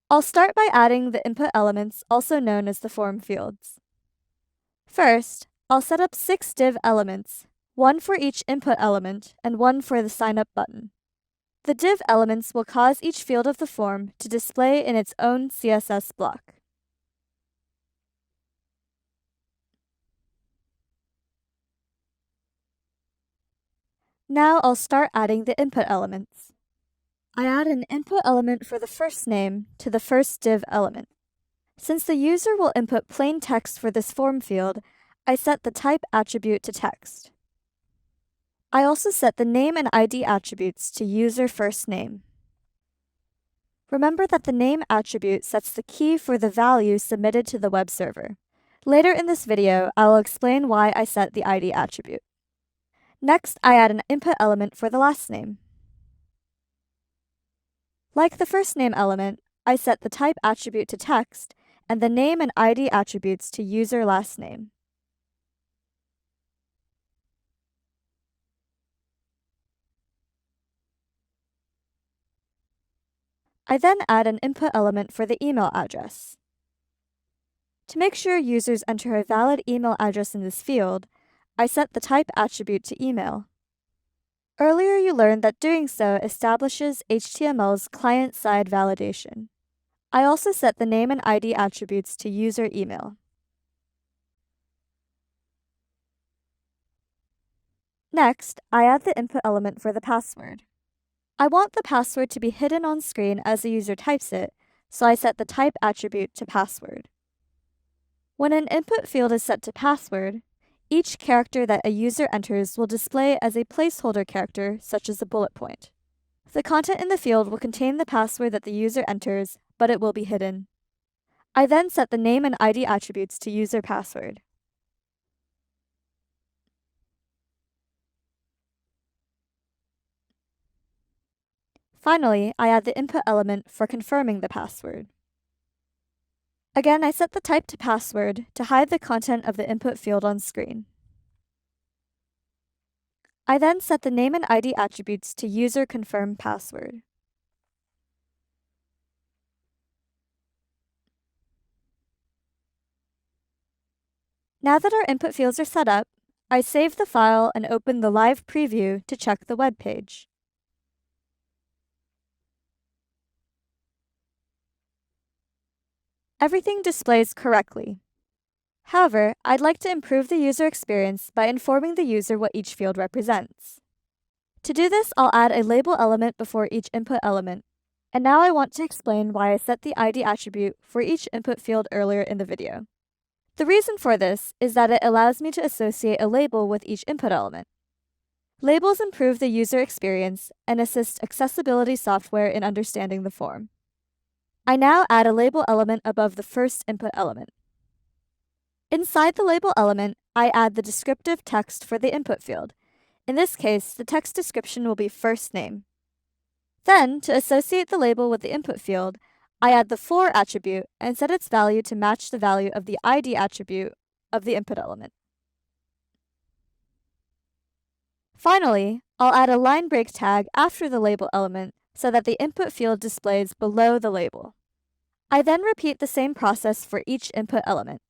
I'll start by adding the input elements, also known as the form fields. First, I'll set up 6 div elements, 1 for each input element and 1 for the sign up button. The div elements will cause each field of the form to display in its own CSS block. Now I'll start adding the input elements. I add an input element for the first name to the first div element. Since the user will input plain text for this form field, I set the type attribute to text. I also set the name and ID attributes to user first name. Remember that the name attribute sets the key for the value submitted to the web server. Later in this video, I will explain why I set the ID attribute. Next, I add an input element for the last name. Like the first name element, I set the type attribute to text and the name and ID attributes to user last name. I then add an input element for the email address. To make sure users enter a valid email address in this field, I set the type attribute to email. Earlier you learned that doing so establishes HTML's client-side validation. I also set the name and ID attributes to user email. Next, I add the input element for the password. I want the password to be hidden on screen as the user types it, so I set the type attribute to password. When an input field is set to password, each character that a user enters will display as a placeholder character, such as a bullet point. The content in the field will contain the password that the user enters, but it will be hidden. I then set the name and ID attributes to user password. Finally, I add the input element for confirming the password. Again, I set the type to password to hide the content of the input field on screen. I then set the name and ID attributes to user confirm password. Now that our input fields are set up, I save the file and open the live preview to check the web page. Everything displays correctly. However, I'd like to improve the user experience by informing the user what each field represents. To do this, I'll add a label element before each input element. And now I want to explain why I set the ID attribute for each input field earlier in the video. The reason for this is that it allows me to associate a label with each input element. Labels improve the user experience and assist accessibility software in understanding the form. I now add a label element above the first input element. Inside the label element, I add the descriptive text for the input field. In this case, the text description will be first name. Then, to associate the label with the input field, I add the for attribute and set its value to match the value of the ID attribute of the input element. Finally, I'll add a line break tag after the label element so that the input field displays below the label. I then repeat the same process for each input element.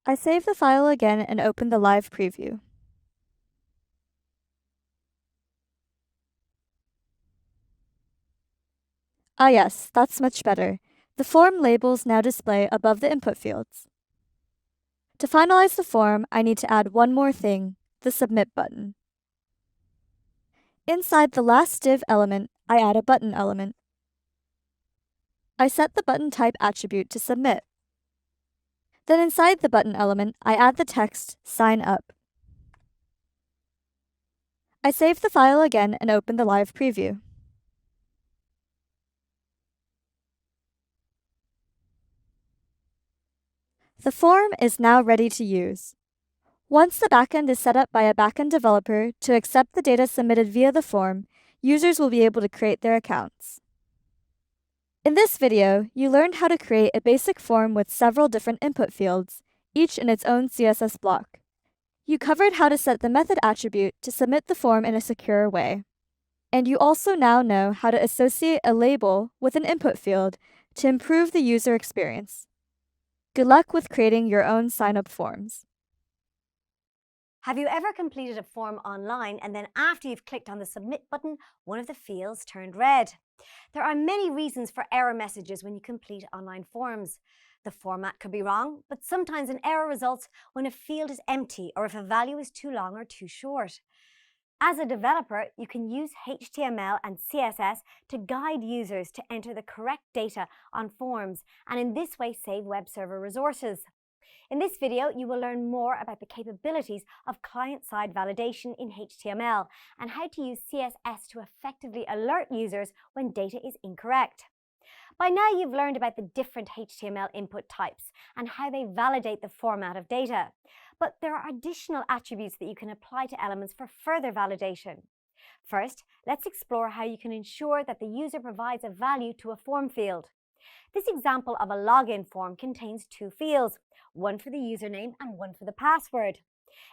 I save the file again and open the live preview. Ah yes, that's much better. The form labels now display above the input fields. To finalize the form, I need to add one more thing, the submit button. Inside the last div element, I add a button element. I set the button type attribute to submit. Then inside the button element, I add the text sign up. I save the file again and open the live preview. The form is now ready to use. Once the backend is set up by a backend developer to accept the data submitted via the form, users will be able to create their accounts. In this video, you learned how to create a basic form with several different input fields, each in its own CSS block. You covered how to set the method attribute to submit the form in a secure way. And you also now know how to associate a label with an input field to improve the user experience. Good luck with creating your own sign-up forms. Have you ever completed a form online and then after you've clicked on the submit button, one of the fields turned red? There are many reasons for error messages when you complete online forms. The format could be wrong, but sometimes an error results when a field is empty or if a value is too long or too short. As a developer, you can use HTML and CSS to guide users to enter the correct data on forms and in this way save web server resources. In this video, you will learn more about the capabilities of client-side validation in HTML and how to use CSS to effectively alert users when data is incorrect. By now, you've learned about the different HTML input types and how they validate the format of data. But there are additional attributes that you can apply to elements for further validation. First, let's explore how you can ensure that the user provides a value to a form field. This example of a login form contains two fields, one for the username and one for the password.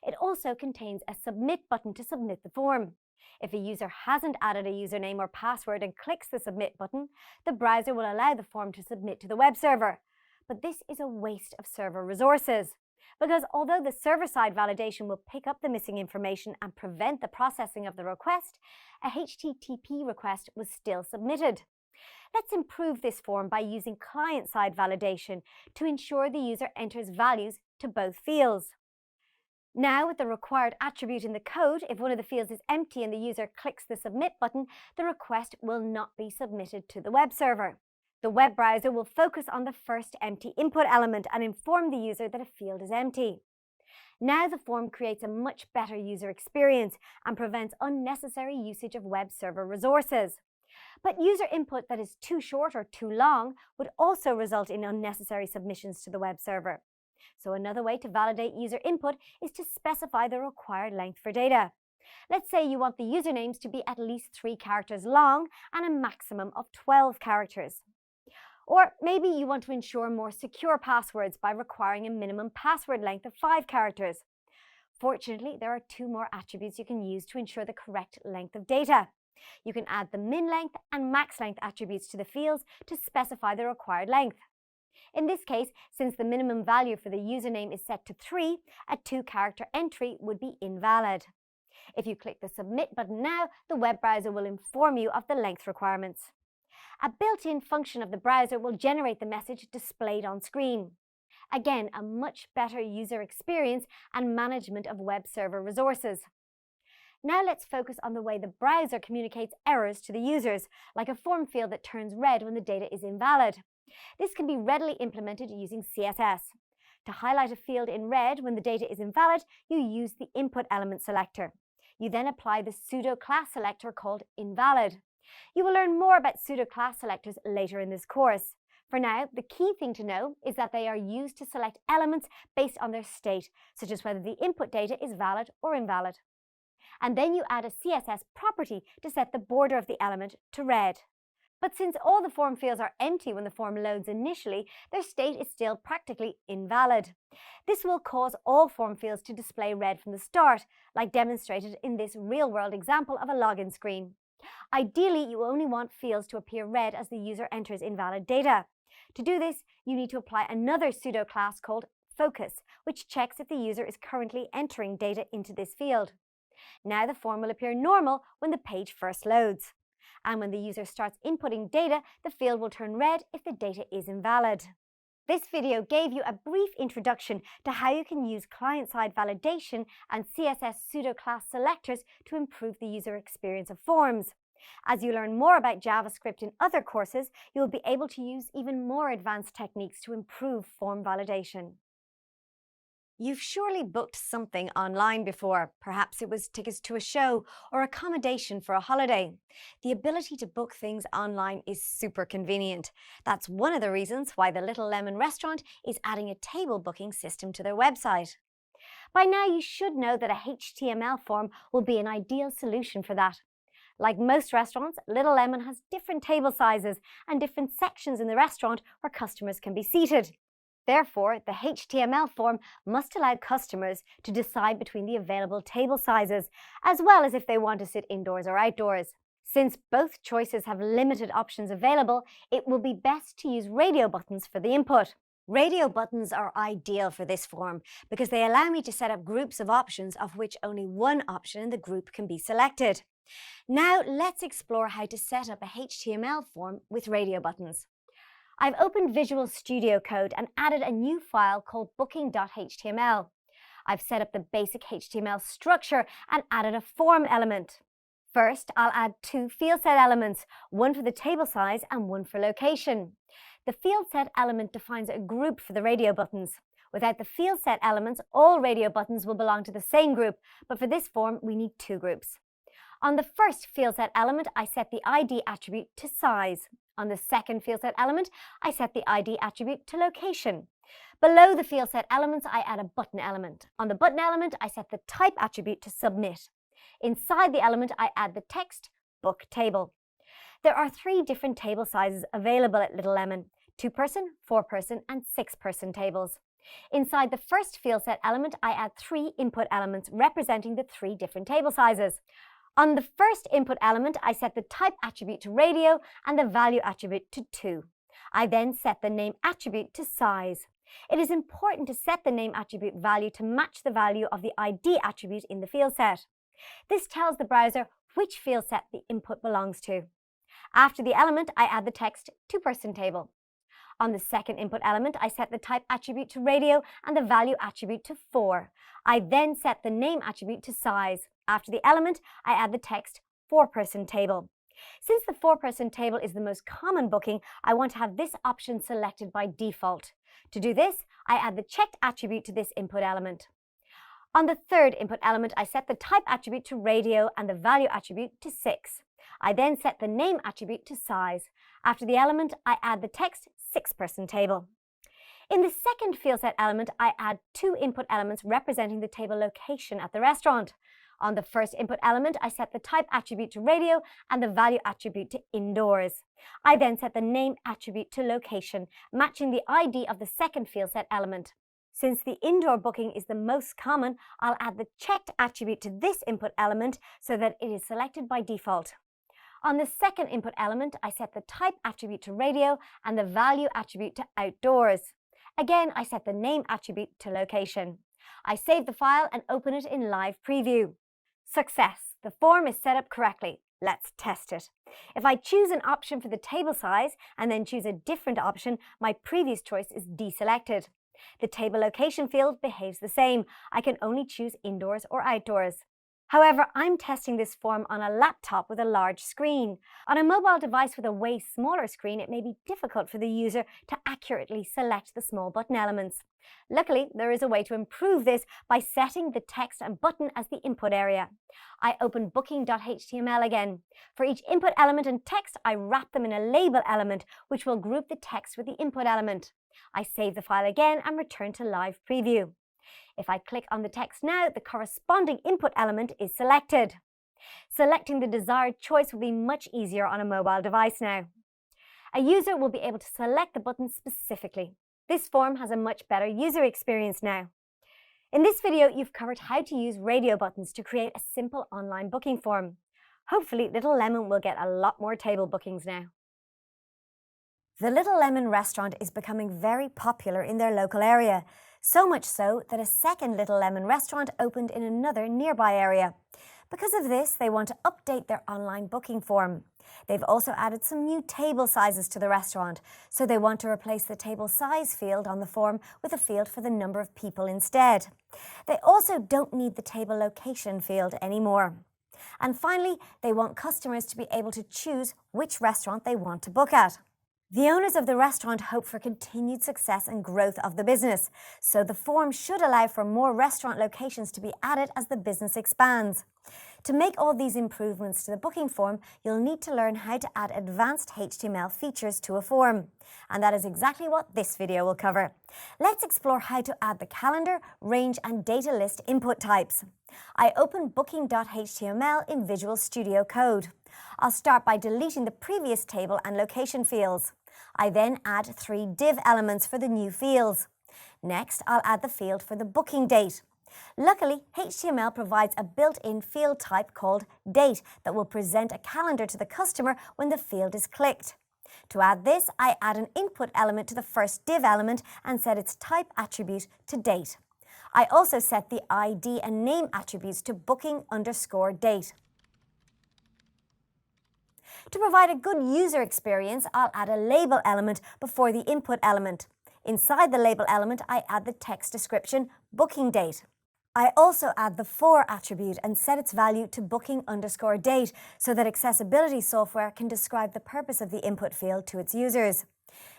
It also contains a submit button to submit the form. If a user hasn't added a username or password and clicks the submit button, the browser will allow the form to submit to the web server. But this is a waste of server resources. Because although the server-side validation will pick up the missing information and prevent the processing of the request, a HTTP request was still submitted. Let's improve this form by using client-side validation to ensure the user enters values to both fields. Now, with the required attribute in the code, if one of the fields is empty and the user clicks the Submit button, the request will not be submitted to the web server. The web browser will focus on the first empty input element and inform the user that a field is empty. Now the form creates a much better user experience and prevents unnecessary usage of web server resources. But user input that is too short or too long would also result in unnecessary submissions to the web server. So another way to validate user input is to specify the required length for data. Let's say you want the usernames to be at least 3 characters long and a maximum of 12 characters. Or maybe you want to ensure more secure passwords by requiring a minimum password length of 5 characters. Fortunately, there are 2 more attributes you can use to ensure the correct length of data. You can add the min length and max length attributes to the fields to specify the required length. In this case, since the minimum value for the username is set to 3, a 2-character entry would be invalid. If you click the Submit button now, the web browser will inform you of the length requirements. A built-in function of the browser will generate the message displayed on screen. Again, a much better user experience and management of web server resources. Now let's focus on the way the browser communicates errors to the users, like a form field that turns red when the data is invalid. This can be readily implemented using CSS. To highlight a field in red when the data is invalid, you use the input element selector. You then apply the pseudo class selector called invalid. You will learn more about pseudo class selectors later in this course. For now, the key thing to know is that they are used to select elements based on their state, such as whether the input data is valid or invalid. And then you add a CSS property to set the border of the element to red. But since all the form fields are empty when the form loads initially, their state is still practically invalid. This will cause all form fields to display red from the start, like demonstrated in this real-world example of a login screen. Ideally, you only want fields to appear red as the user enters invalid data. To do this, you need to apply another pseudo class called focus, which checks if the user is currently entering data into this field. Now the form will appear normal when the page first loads. And when the user starts inputting data, the field will turn red if the data is invalid. This video gave you a brief introduction to how you can use client-side validation and CSS pseudo-class selectors to improve the user experience of forms. As you learn more about JavaScript in other courses, you will be able to use even more advanced techniques to improve form validation. You've surely booked something online before. Perhaps it was tickets to a show or accommodation for a holiday. The ability to book things online is super convenient. That's one of the reasons why the Little Lemon restaurant is adding a table booking system to their website. By now you should know that a HTML form will be an ideal solution for that. Like most restaurants, Little Lemon has different table sizes and different sections in the restaurant where customers can be seated. Therefore, the HTML form must allow customers to decide between the available table sizes, as well as if they want to sit indoors or outdoors. Since both choices have limited options available, it will be best to use radio buttons for the input. Radio buttons are ideal for this form because they allow me to set up groups of options of which only one option in the group can be selected. Now let's explore how to set up a HTML form with radio buttons. I've opened Visual Studio Code and added a new file called booking.html. I've set up the basic HTML structure and added a form element. First, I'll add 2 field set elements, one for the table size and one for location. The field set element defines a group for the radio buttons. Without the field set elements, all radio buttons will belong to the same group, but for this form, we need 2 groups. On the first field set element, I set the ID attribute to size. On the second field set element, I set the ID attribute to location. Below the field set elements, I add a button element. On the button element, I set the type attribute to submit. Inside the element, I add the text book table. There are 3 different table sizes available at Little Lemon: 2-person, 4-person, and 6-person tables. Inside the first field set element, I add 3 input elements representing the 3 different table sizes. On the first input element, I set the type attribute to radio and the value attribute to 2. I then set the name attribute to size. It is important to set the name attribute value to match the value of the ID attribute in the field set. This tells the browser which field set the input belongs to. After the element, I add the text to person table. On the second input element, I set the type attribute to radio and the value attribute to 4. I then set the name attribute to size. After the element, I add the text for person table. Since the for-person table is the most common booking, I want to have this option selected by default. To do this, I add the checked attribute to this input element. On the third input element, I set the type attribute to radio and the value attribute to 6. I then set the name attribute to size. After the element, I add the text 6-person table. In the second field set element, I add 2 input elements representing the table location at the restaurant. On the first input element, I set the type attribute to radio and the value attribute to indoors. I then set the name attribute to location, matching the ID of the second field set element. Since the indoor booking is the most common, I'll add the checked attribute to this input element so that it is selected by default. On the second input element, I set the type attribute to radio and the value attribute to outdoors. Again, I set the name attribute to location. I save the file and open it in live preview. Success! The form is set up correctly. Let's test it. If I choose an option for the table size and then choose a different option, my previous choice is deselected. The table location field behaves the same. I can only choose indoors or outdoors. However, I'm testing this form on a laptop with a large screen. On a mobile device with a way smaller screen, it may be difficult for the user to accurately select the small button elements. Luckily, there is a way to improve this by setting the text and button as the input area. I open booking.html again. For each input element and text, I wrap them in a label element, which will group the text with the input element. I save the file again and return to live preview. If I click on the text now, the corresponding input element is selected. Selecting the desired choice will be much easier on a mobile device now. A user will be able to select the button specifically. This form has a much better user experience now. In this video, you've covered how to use radio buttons to create a simple online booking form. Hopefully, Little Lemon will get a lot more table bookings now. The Little Lemon restaurant is becoming very popular in their local area. So much so that a second Little Lemon restaurant opened in another nearby area. Because of this, they want to update their online booking form. They've also added some new table sizes to the restaurant, so they want to replace the table size field on the form with a field for the number of people instead. They also don't need the table location field anymore. And finally, they want customers to be able to choose which restaurant they want to book at. The owners of the restaurant hope for continued success and growth of the business, so the form should allow for more restaurant locations to be added as the business expands. To make all these improvements to the booking form, you'll need to learn how to add advanced HTML features to a form. And that is exactly what this video will cover. Let's explore how to add the calendar, range and data list input types. I open booking.html in Visual Studio Code. I'll start by deleting the previous table and location fields. I then add 3 div elements for the new fields. Next, I'll add the field for the booking date. Luckily, HTML provides a built-in field type called date that will present a calendar to the customer when the field is clicked. To add this, I add an input element to the first div element and set its type attribute to date. I also set the ID and name attributes to booking_date. To provide a good user experience, I'll add a label element before the input element. Inside the label element, I add the text description, booking date. I also add the for attribute and set its value to booking_date so that accessibility software can describe the purpose of the input field to its users.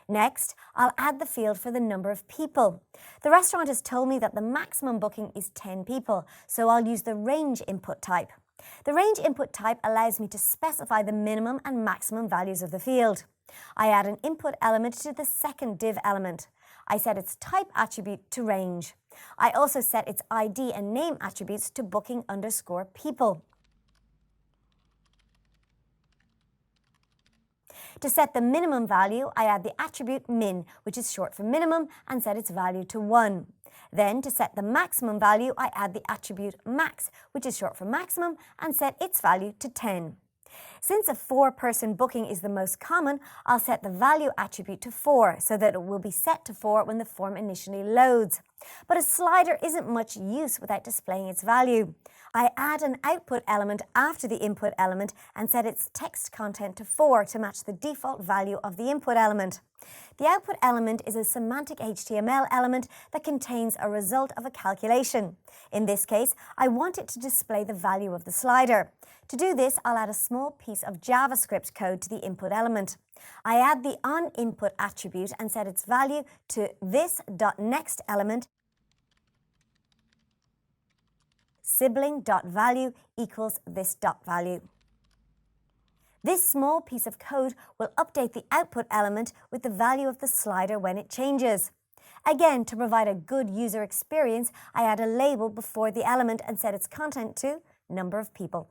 Next, I'll add the field for the number of people. The restaurant has told me that the maximum booking is 10 people, so I'll use the range input type. The range input type allows me to specify the minimum and maximum values of the field. I add an input element to the second div element. I set its type attribute to range. I also set its ID and name attributes to booking_people. To set the minimum value, I add the attribute min, which is short for minimum, and set its value to 1. Then, to set the maximum value, I add the attribute max, which is short for maximum, and set its value to 10. Since a 4-person booking is the most common, I'll set the value attribute to 4 so that it will be set to 4 when the form initially loads. But a slider isn't much use without displaying its value. I add an output element after the input element and set its text content to 4 to match the default value of the input element. The output element is a semantic HTML element that contains a result of a calculation. In this case, I want it to display the value of the slider. To do this, I'll add a small piece of JavaScript code to the input element. I add the onInput attribute and set its value to this.nextElement sibling.value equals this.value. This small piece of code will update the output element with the value of the slider when it changes. Again, to provide a good user experience, I add a label before the element and set its content to number of people.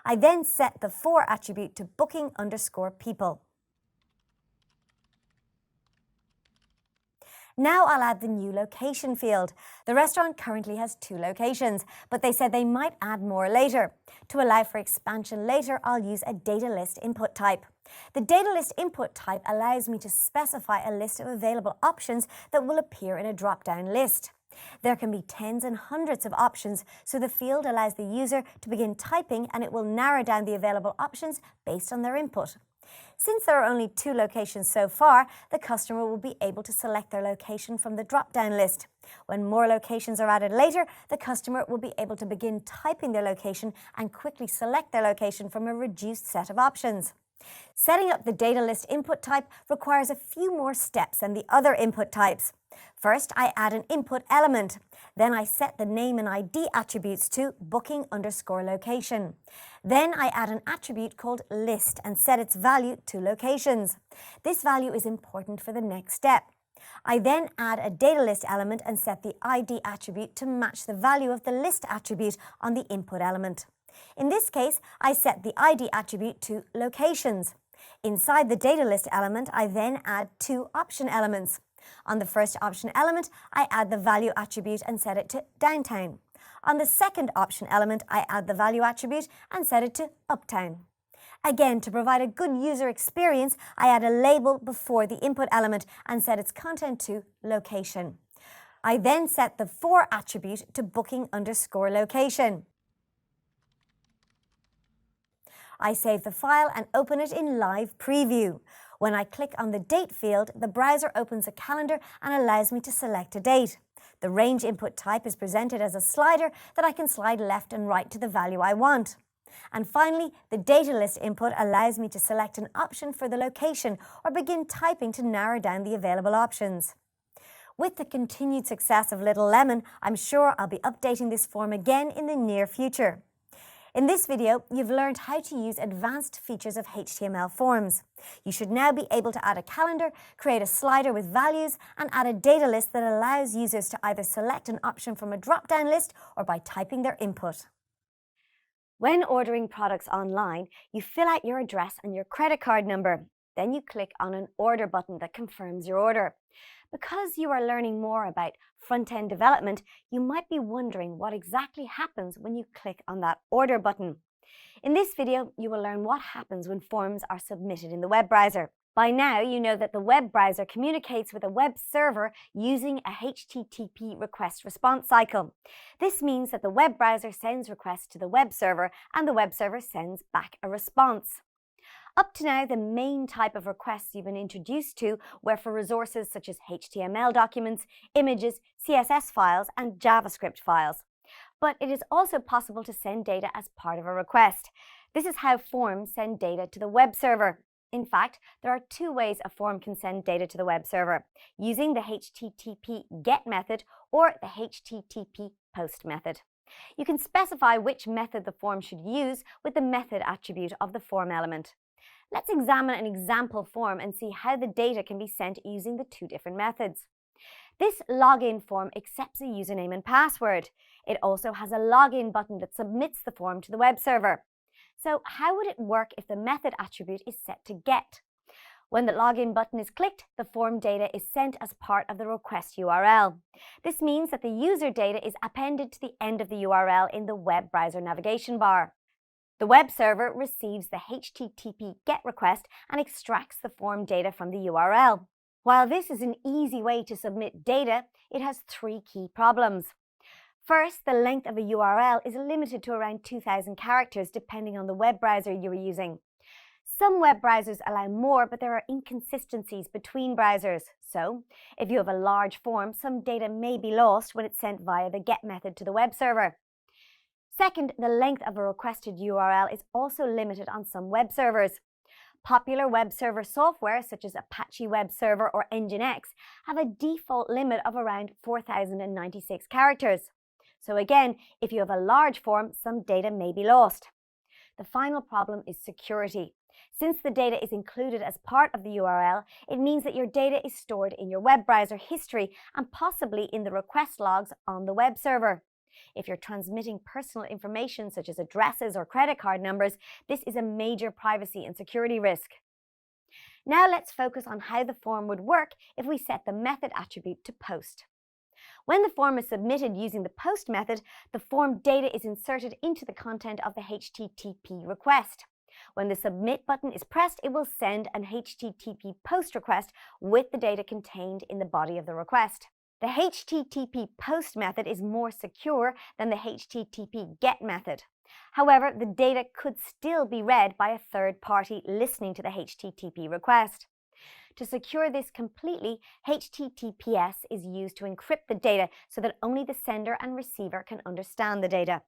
I then set the for attribute to booking_people. Now I'll add the new location field. The restaurant currently has 2 locations, but they said they might add more later. To allow for expansion later, I'll use a data list input type. The data list input type allows me to specify a list of available options that will appear in a drop-down list. There can be tens and hundreds of options, so the field allows the user to begin typing and it will narrow down the available options based on their input. Since there are only 2 locations so far, the customer will be able to select their location from the drop-down list. When more locations are added later, the customer will be able to begin typing their location and quickly select their location from a reduced set of options. Setting up the data list input type requires a few more steps than the other input types. First, I add an input element. Then I set the name and ID attributes to booking_location. Then I add an attribute called list and set its value to locations. This value is important for the next step. I then add a data list element and set the ID attribute to match the value of the list attribute on the input element. In this case, I set the ID attribute to locations. Inside the data list element, I then add 2 option elements. On the first option element, I add the value attribute and set it to downtown. On the second option element, I add the value attribute and set it to uptown. Again, to provide a good user experience, I add a label before the input element and set its content to location. I then set the for attribute to booking_location. I save the file and open it in live preview. When I click on the date field, the browser opens a calendar and allows me to select a date. The range input type is presented as a slider that I can slide left and right to the value I want. And finally, the data list input allows me to select an option for the location or begin typing to narrow down the available options. With the continued success of Little Lemon, I'm sure I'll be updating this form again in the near future. In this video, you've learned how to use advanced features of HTML forms. You should now be able to add a calendar, create a slider with values, and add a data list that allows users to either select an option from a drop-down list or by typing their input. When ordering products online, you fill out your address and your credit card number. Then you click on an order button that confirms your order. Because you are learning more about front-end development, you might be wondering what exactly happens when you click on that order button. In this video, you will learn what happens when forms are submitted in the web browser. By now, you know that the web browser communicates with a web server using a HTTP request-response cycle. This means that the web browser sends requests to the web server and the web server sends back a response. Up to now, the main type of requests you've been introduced to were for resources such as HTML documents, images, CSS files, and JavaScript files. But it is also possible to send data as part of a request. This is how forms send data to the web server. In fact, there are 2 ways a form can send data to the web server, using the HTTP GET method or the HTTP POST method. You can specify which method the form should use with the method attribute of the form element. Let's examine an example form and see how the data can be sent using the 2 different methods. This login form accepts a username and password. It also has a login button that submits the form to the web server. So how would it work if the method attribute is set to GET? When the login button is clicked, the form data is sent as part of the request URL. This means that the user data is appended to the end of the URL in the web browser navigation bar. The web server receives the HTTP GET request and extracts the form data from the URL. While this is an easy way to submit data, it has 3 key problems. First, the length of a URL is limited to around 2,000 characters depending on the web browser you are using. Some web browsers allow more, but there are inconsistencies between browsers. So, if you have a large form, some data may be lost when it's sent via the GET method to the web server. Second, the length of a requested URL is also limited on some web servers. Popular web server software such as Apache Web Server or Nginx have a default limit of around 4,096 characters. So again, if you have a large form, some data may be lost. The final problem is security. Since the data is included as part of the URL, it means that your data is stored in your web browser history and possibly in the request logs on the web server. If you're transmitting personal information such as addresses or credit card numbers, this is a major privacy and security risk. Now let's focus on how the form would work if we set the method attribute to post. When the form is submitted using the post method, the form data is inserted into the content of the HTTP request. When the submit button is pressed, it will send an HTTP post request with the data contained in the body of the request. The HTTP post method is more secure than the HTTP get method. However, the data could still be read by a third party listening to the HTTP request. To secure this completely, HTTPS is used to encrypt the data so that only the sender and receiver can understand the data.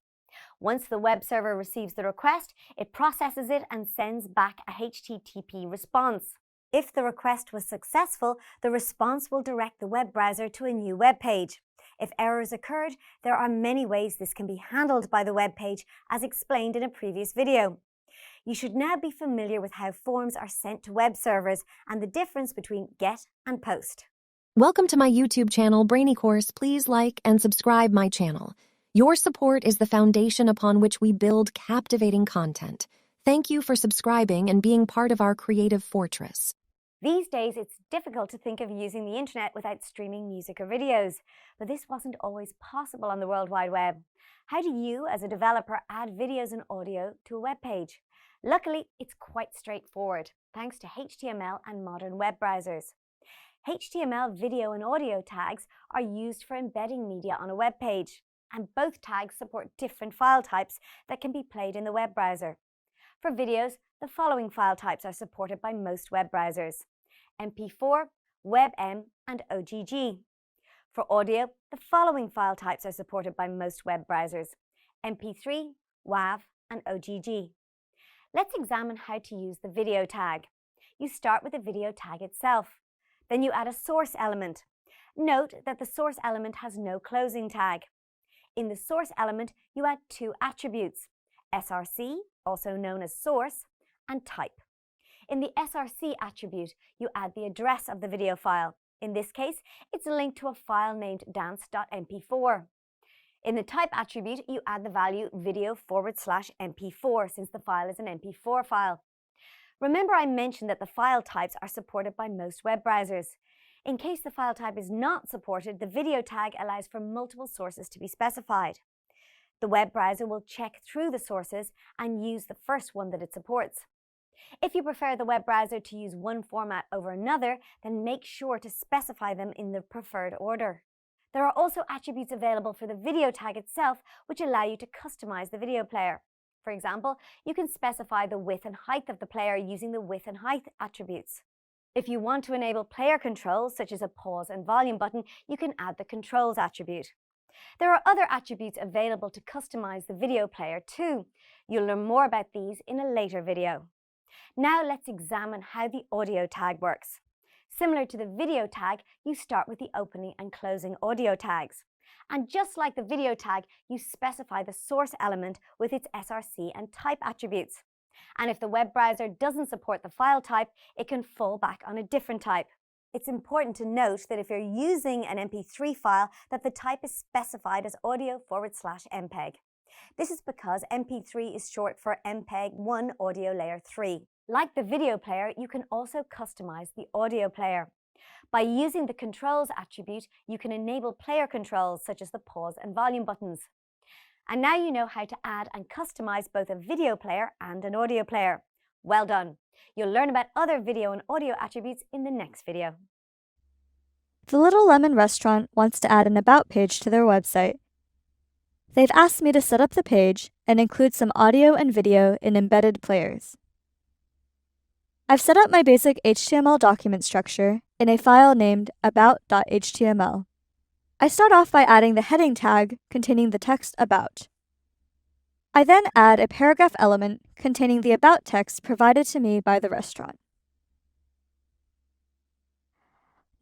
Once the web server receives the request, it processes it and sends back a HTTP response. If the request was successful, the response will direct the web browser to a new web page. If errors occurred, there are many ways this can be handled by the web page, as explained in a previous video. You should now be familiar with how forms are sent to web servers and the difference between GET and POST. Welcome to my YouTube channel, Brainy Course. Please like and subscribe my channel. Your support is the foundation upon which we build captivating content. Thank you for subscribing and being part of our creative fortress. These days, it's difficult to think of using the internet without streaming music or videos, but this wasn't always possible on the World Wide Web. How do you, as a developer, add videos and audio to a web page? Luckily, it's quite straightforward, thanks to HTML and modern web browsers. HTML video and audio tags are used for embedding media on a web page, and both tags support different file types that can be played in the web browser. For videos, the following file types are supported by most web browsers: MP4, WebM, and OGG. For audio, the following file types are supported by most web browsers: MP3, WAV, and OGG. Let's examine how to use the video tag. You start with the video tag itself. Then you add a source element. Note that the source element has no closing tag. In the source element, you add two attributes: src, also known as source, and type. In the src attribute, you add the address of the video file. In this case, it's linked to a file named dance.mp4. In the type attribute, you add the value video/mp4 since the file is an mp4 file. Remember I mentioned that the file types are supported by most web browsers. In case the file type is not supported, the video tag allows for multiple sources to be specified. The web browser will check through the sources and use the first one that it supports. If you prefer the web browser to use one format over another, then make sure to specify them in the preferred order. There are also attributes available for the video tag itself, which allow you to customize the video player. For example, you can specify the width and height of the player using the width and height attributes. If you want to enable player controls, such as a pause and volume button, you can add the controls attribute. There are other attributes available to customize the video player too. You'll learn more about these in a later video. Now let's examine how the audio tag works. Similar to the video tag, you start with the opening and closing audio tags. And just like the video tag, you specify the source element with its src and type attributes. And if the web browser doesn't support the file type, it can fall back on a different type. It's important to note that if you're using an MP3 file, that the type is specified as audio/MPEG. This is because MP3 is short for MPEG-1 Audio Layer 3. Like the video player, you can also customize the audio player. By using the controls attribute, you can enable player controls such as the pause and volume buttons. And now you know how to add and customize both a video player and an audio player. Well done! You'll learn about other video and audio attributes in the next video. The Little Lemon restaurant wants to add an About page to their website. They've asked me to set up the page and include some audio and video in embedded players. I've set up my basic HTML document structure in a file named about.html. I start off by adding the heading tag containing the text about. I then add a paragraph element containing the about text provided to me by the restaurant.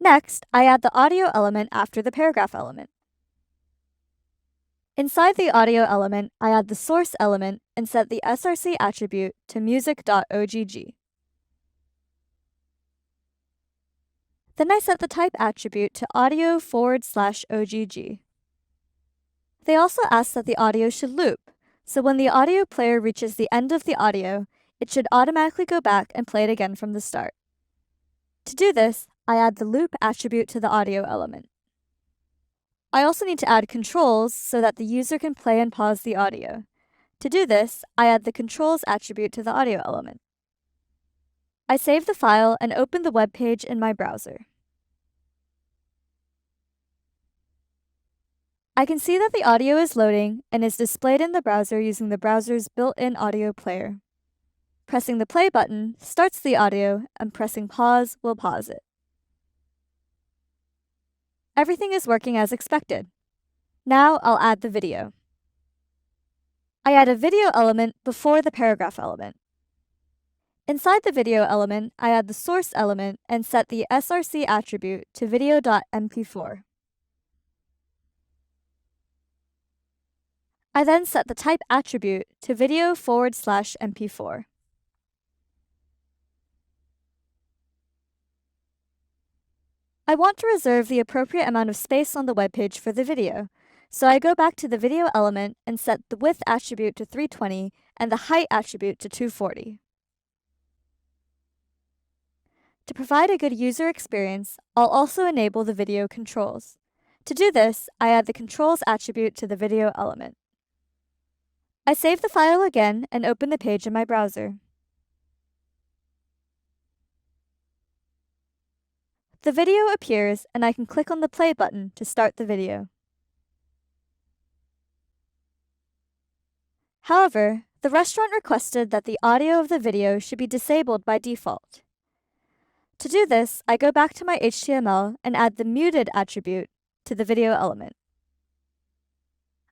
Next, I add the audio element after the paragraph element. Inside the audio element, I add the source element and set the src attribute to music.ogg. Then I set the type attribute to audio/OGG. They also ask that the audio should loop, so when the audio player reaches the end of the audio, it should automatically go back and play it again from the start. To do this, I add the loop attribute to the audio element. I also need to add controls so that the user can play and pause the audio. To do this, I add the controls attribute to the audio element. I save the file and open the web page in my browser. I can see that the audio is loading and is displayed in the browser using the browser's built-in audio player. Pressing the play button starts the audio, and pressing pause will pause it. Everything is working as expected. Now I'll add the video. I add a video element before the paragraph element. Inside the video element, I add the source element and set the src attribute to video.mp4. I then set the type attribute to video/mp4. I want to reserve the appropriate amount of space on the web page for the video, so I go back to the video element and set the width attribute to 320 and the height attribute to 240. To provide a good user experience, I'll also enable the video controls. To do this, I add the controls attribute to the video element. I save the file again and open the page in my browser. The video appears and I can click on the play button to start the video. However, the restaurant requested that the audio of the video should be disabled by default. To do this, I go back to my HTML and add the muted attribute to the video element.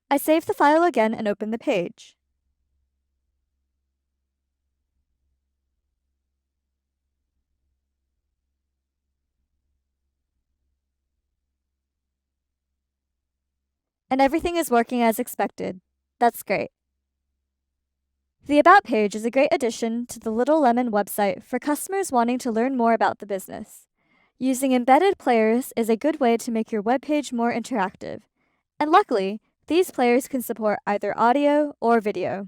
I save the file again and open the page. And everything is working as expected. That's great. The About page is a great addition to the Little Lemon website for customers wanting to learn more about the business. Using embedded players is a good way to make your web page more interactive. And luckily, these players can support either audio or video.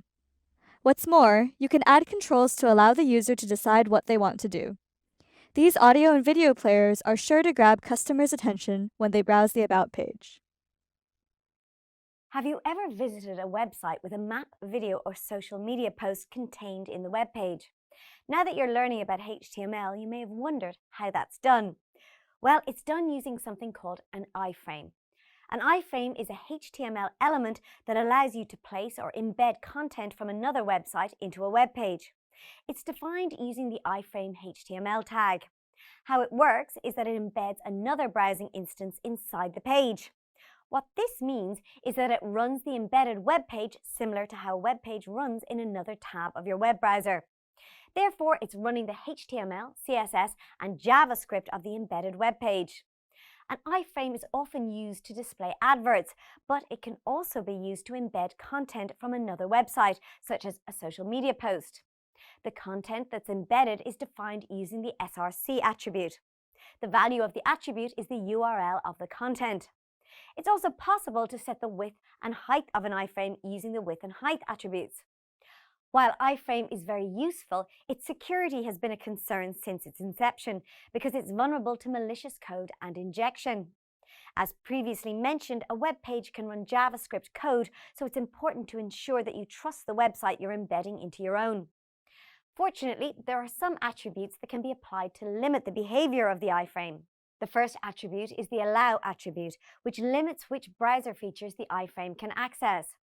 What's more, you can add controls to allow the user to decide what they want to do. These audio and video players are sure to grab customers' attention when they browse the About page. Have you ever visited a website with a map, video, or social media post contained in the web page? Now that you're learning about HTML, you may have wondered how that's done. Well, it's done using something called an iframe. An iframe is a HTML element that allows you to place or embed content from another website into a web page. It's defined using the iframe HTML tag. How it works is that it embeds another browsing instance inside the page. What this means is that it runs the embedded web page similar to how a web page runs in another tab of your web browser. Therefore, it's running the HTML, CSS, and JavaScript of the embedded web page. An iframe is often used to display adverts, but it can also be used to embed content from another website, such as a social media post. The content that's embedded is defined using the src attribute. The value of the attribute is the URL of the content. It's also possible to set the width and height of an iframe using the width and height attributes. While iframe is very useful, its security has been a concern since its inception because it's vulnerable to malicious code and injection. As previously mentioned, a web page can run JavaScript code, so it's important to ensure that you trust the website you're embedding into your own. Fortunately, there are some attributes that can be applied to limit the behavior of the iframe. The first attribute is the allow attribute, which limits which browser features the iframe can access.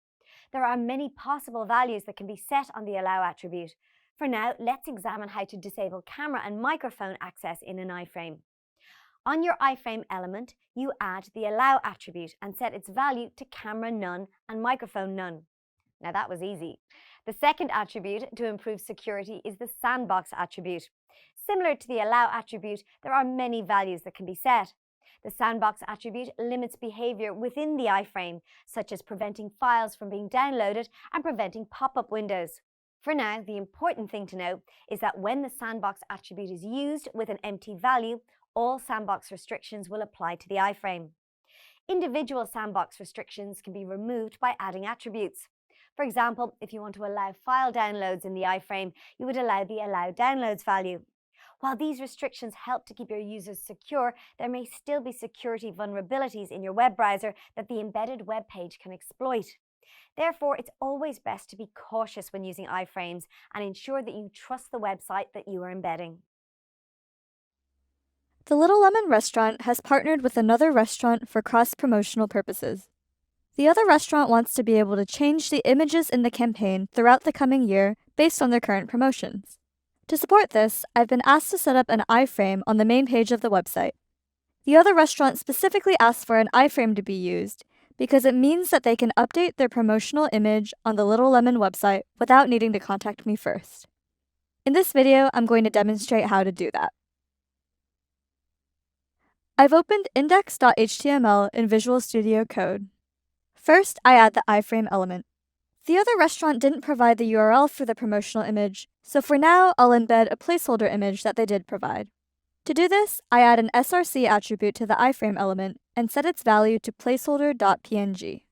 There are many possible values that can be set on the allow attribute. For now, let's examine how to disable camera and microphone access in an iframe. On your iframe element, you add the allow attribute and set its value to camera none and microphone none. Now that was easy. The second attribute to improve security is the sandbox attribute. Similar to the allow attribute, there are many values that can be set. The sandbox attribute limits behavior within the iframe, such as preventing files from being downloaded and preventing pop-up windows. For now, the important thing to know is that when the sandbox attribute is used with an empty value, all sandbox restrictions will apply to the iframe. Individual sandbox restrictions can be removed by adding attributes. For example, if you want to allow file downloads in the iframe, you would allow the allow downloads value. While these restrictions help to keep your users secure, there may still be security vulnerabilities in your web browser that the embedded web page can exploit. Therefore, it's always best to be cautious when using iframes and ensure that you trust the website that you are embedding. The Little Lemon restaurant has partnered with another restaurant for cross-promotional purposes. The other restaurant wants to be able to change the images in the campaign throughout the coming year based on their current promotions. To support this, I've been asked to set up an iframe on the main page of the website. The other restaurant specifically asked for an iframe to be used because it means that they can update their promotional image on the Little Lemon website without needing to contact me first. In this video, I'm going to demonstrate how to do that. I've opened index.html in Visual Studio Code. First, I add the iframe element. The other restaurant didn't provide the URL for the promotional image, so for now, I'll embed a placeholder image that they did provide. To do this, I add an src attribute to the iframe element and set its value to placeholder.png.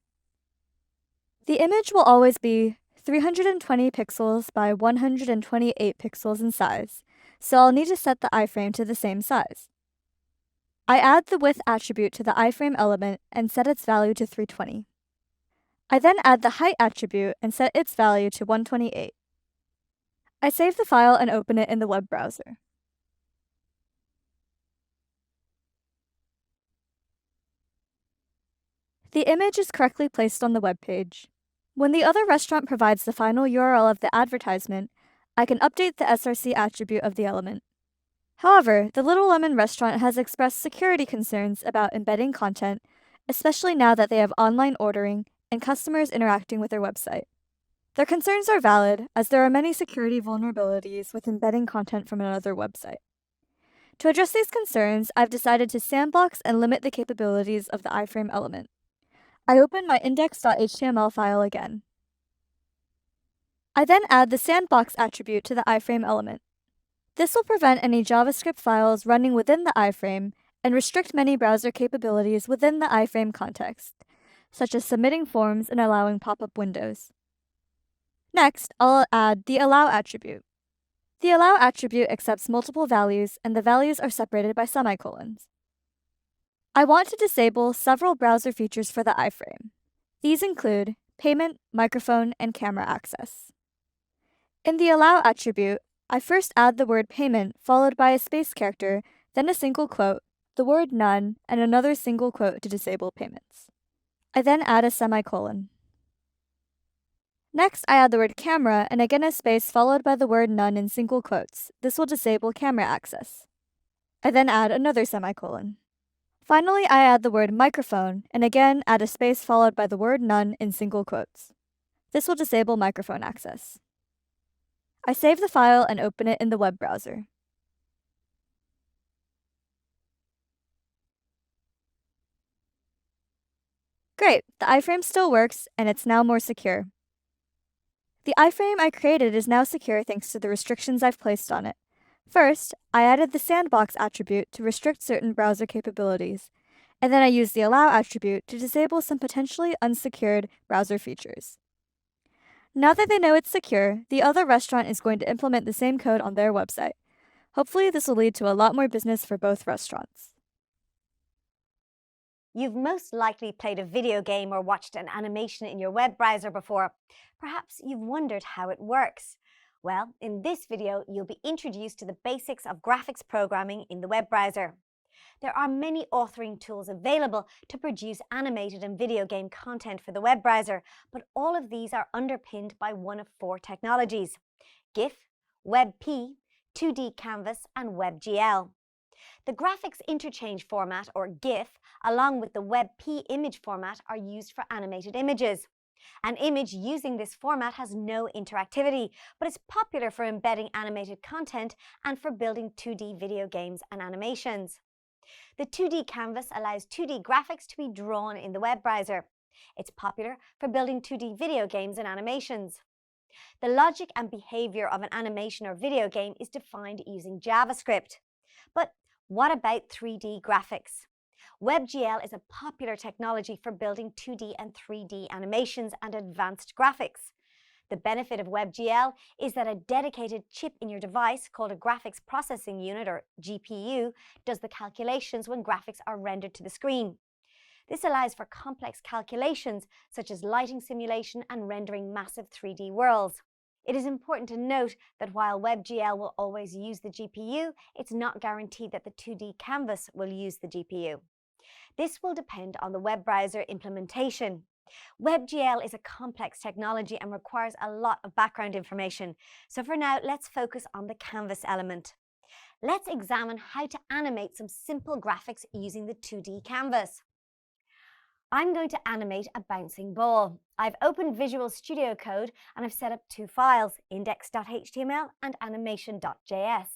The image will always be 320 pixels by 128 pixels in size, so I'll need to set the iframe to the same size. I add the width attribute to the iframe element and set its value to 320. I then add the height attribute and set its value to 128. I save the file and open it in the web browser. The image is correctly placed on the web page. When the other restaurant provides the final URL of the advertisement, I can update the src attribute of the element. However, the Little Lemon restaurant has expressed security concerns about embedding content, especially now that they have online ordering and customers interacting with their website. Their concerns are valid, as there are many security vulnerabilities with embedding content from another website. To address these concerns, I've decided to sandbox and limit the capabilities of the iframe element. I open my index.html file again. I then add the sandbox attribute to the iframe element. This will prevent any JavaScript files running within the iframe and restrict many browser capabilities within the iframe context, such as submitting forms and allowing pop-up windows. Next, I'll add the allow attribute. The allow attribute accepts multiple values, and the values are separated by semicolons. I want to disable several browser features for the iframe. These include payment, microphone, and camera access. In the allow attribute, I first add the word payment followed by a space character, then a single quote, the word none, and another single quote to disable payments. I then add a semicolon. Next, I add the word camera and again a space followed by the word none in single quotes. This will disable camera access. I then add another semicolon. Finally, I add the word microphone and again add a space followed by the word none in single quotes. This will disable microphone access. I save the file and open it in the web browser. Great, the iframe still works and it's now more secure. The iframe I created is now secure thanks to the restrictions I've placed on it. First, I added the sandbox attribute to restrict certain browser capabilities, and then I used the allow attribute to disable some potentially unsecured browser features. Now that they know it's secure, the other restaurant is going to implement the same code on their website. Hopefully, this will lead to a lot more business for both restaurants. You've most likely played a video game or watched an animation in your web browser before. Perhaps you've wondered how it works. Well, in this video, you'll be introduced to the basics of graphics programming in the web browser. There are many authoring tools available to produce animated and video game content for the web browser, but all of these are underpinned by one of four technologies: GIF, WebP, 2D Canvas, and WebGL. The graphics interchange format, or GIF, along with the WebP image format are used for animated images. An image using this format has no interactivity, but is popular for embedding animated content and for building 2D video games and animations. The 2D canvas allows 2D graphics to be drawn in the web browser. It's popular for building 2D video games and animations. The logic and behavior of an animation or video game is defined using JavaScript. But what about 3D graphics? WebGL is a popular technology for building 2D and 3D animations and advanced graphics. The benefit of WebGL is that a dedicated chip in your device, called a graphics processing unit, or GPU, does the calculations when graphics are rendered to the screen. This allows for complex calculations such as lighting simulation and rendering massive 3D worlds. It is important to note that while WebGL will always use the GPU, it's not guaranteed that the 2D canvas will use the GPU. This will depend on the web browser implementation. WebGL is a complex technology and requires a lot of background information. So for now, let's focus on the canvas element. Let's examine how to animate some simple graphics using the 2D canvas. I'm going to animate a bouncing ball. I've opened Visual Studio Code and I've set up two files, index.html and animation.js.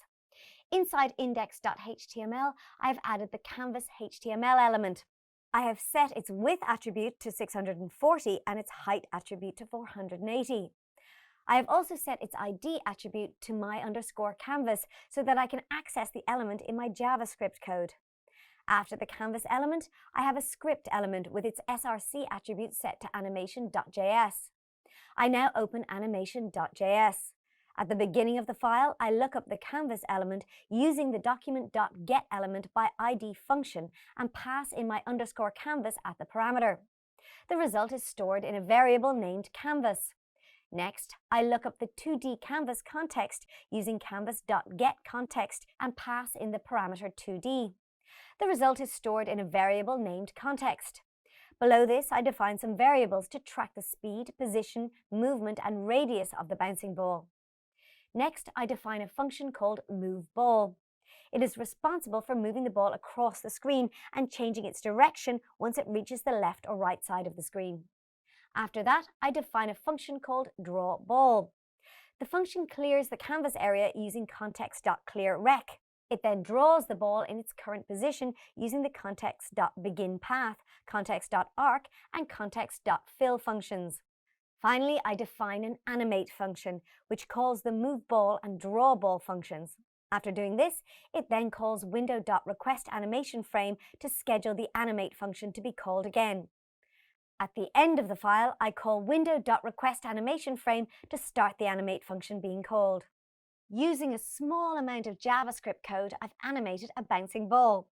Inside index.html, I've added the canvas HTML element. I have set its width attribute to 640 and its height attribute to 480. I have also set its ID attribute to my_canvas so that I can access the element in my JavaScript code. After the canvas element, I have a script element with its src attribute set to animation.js. I now open animation.js. At the beginning of the file, I look up the canvas element using the document.getElementById function and pass in my _canvas at the parameter. The result is stored in a variable named canvas. Next, I look up the 2D canvas context using canvas.getContext and pass in the parameter 2D. The result is stored in a variable named context. Below this, I define some variables to track the speed, position, movement, and radius of the bouncing ball. Next, I define a function called moveBall. It is responsible for moving the ball across the screen and changing its direction once it reaches the left or right side of the screen. After that, I define a function called drawBall. The function clears the canvas area using context.clearRec. It then draws the ball in its current position using the context.beginPath, context.arc, and context.fill functions. Finally, I define an animate function, which calls the moveBall and drawBall functions. After doing this, it then calls window.requestAnimationFrame to schedule the animate function to be called again. At the end of the file, I call window.requestAnimationFrame to start the animate function being called. Using a small amount of JavaScript code, I've animated a bouncing ball.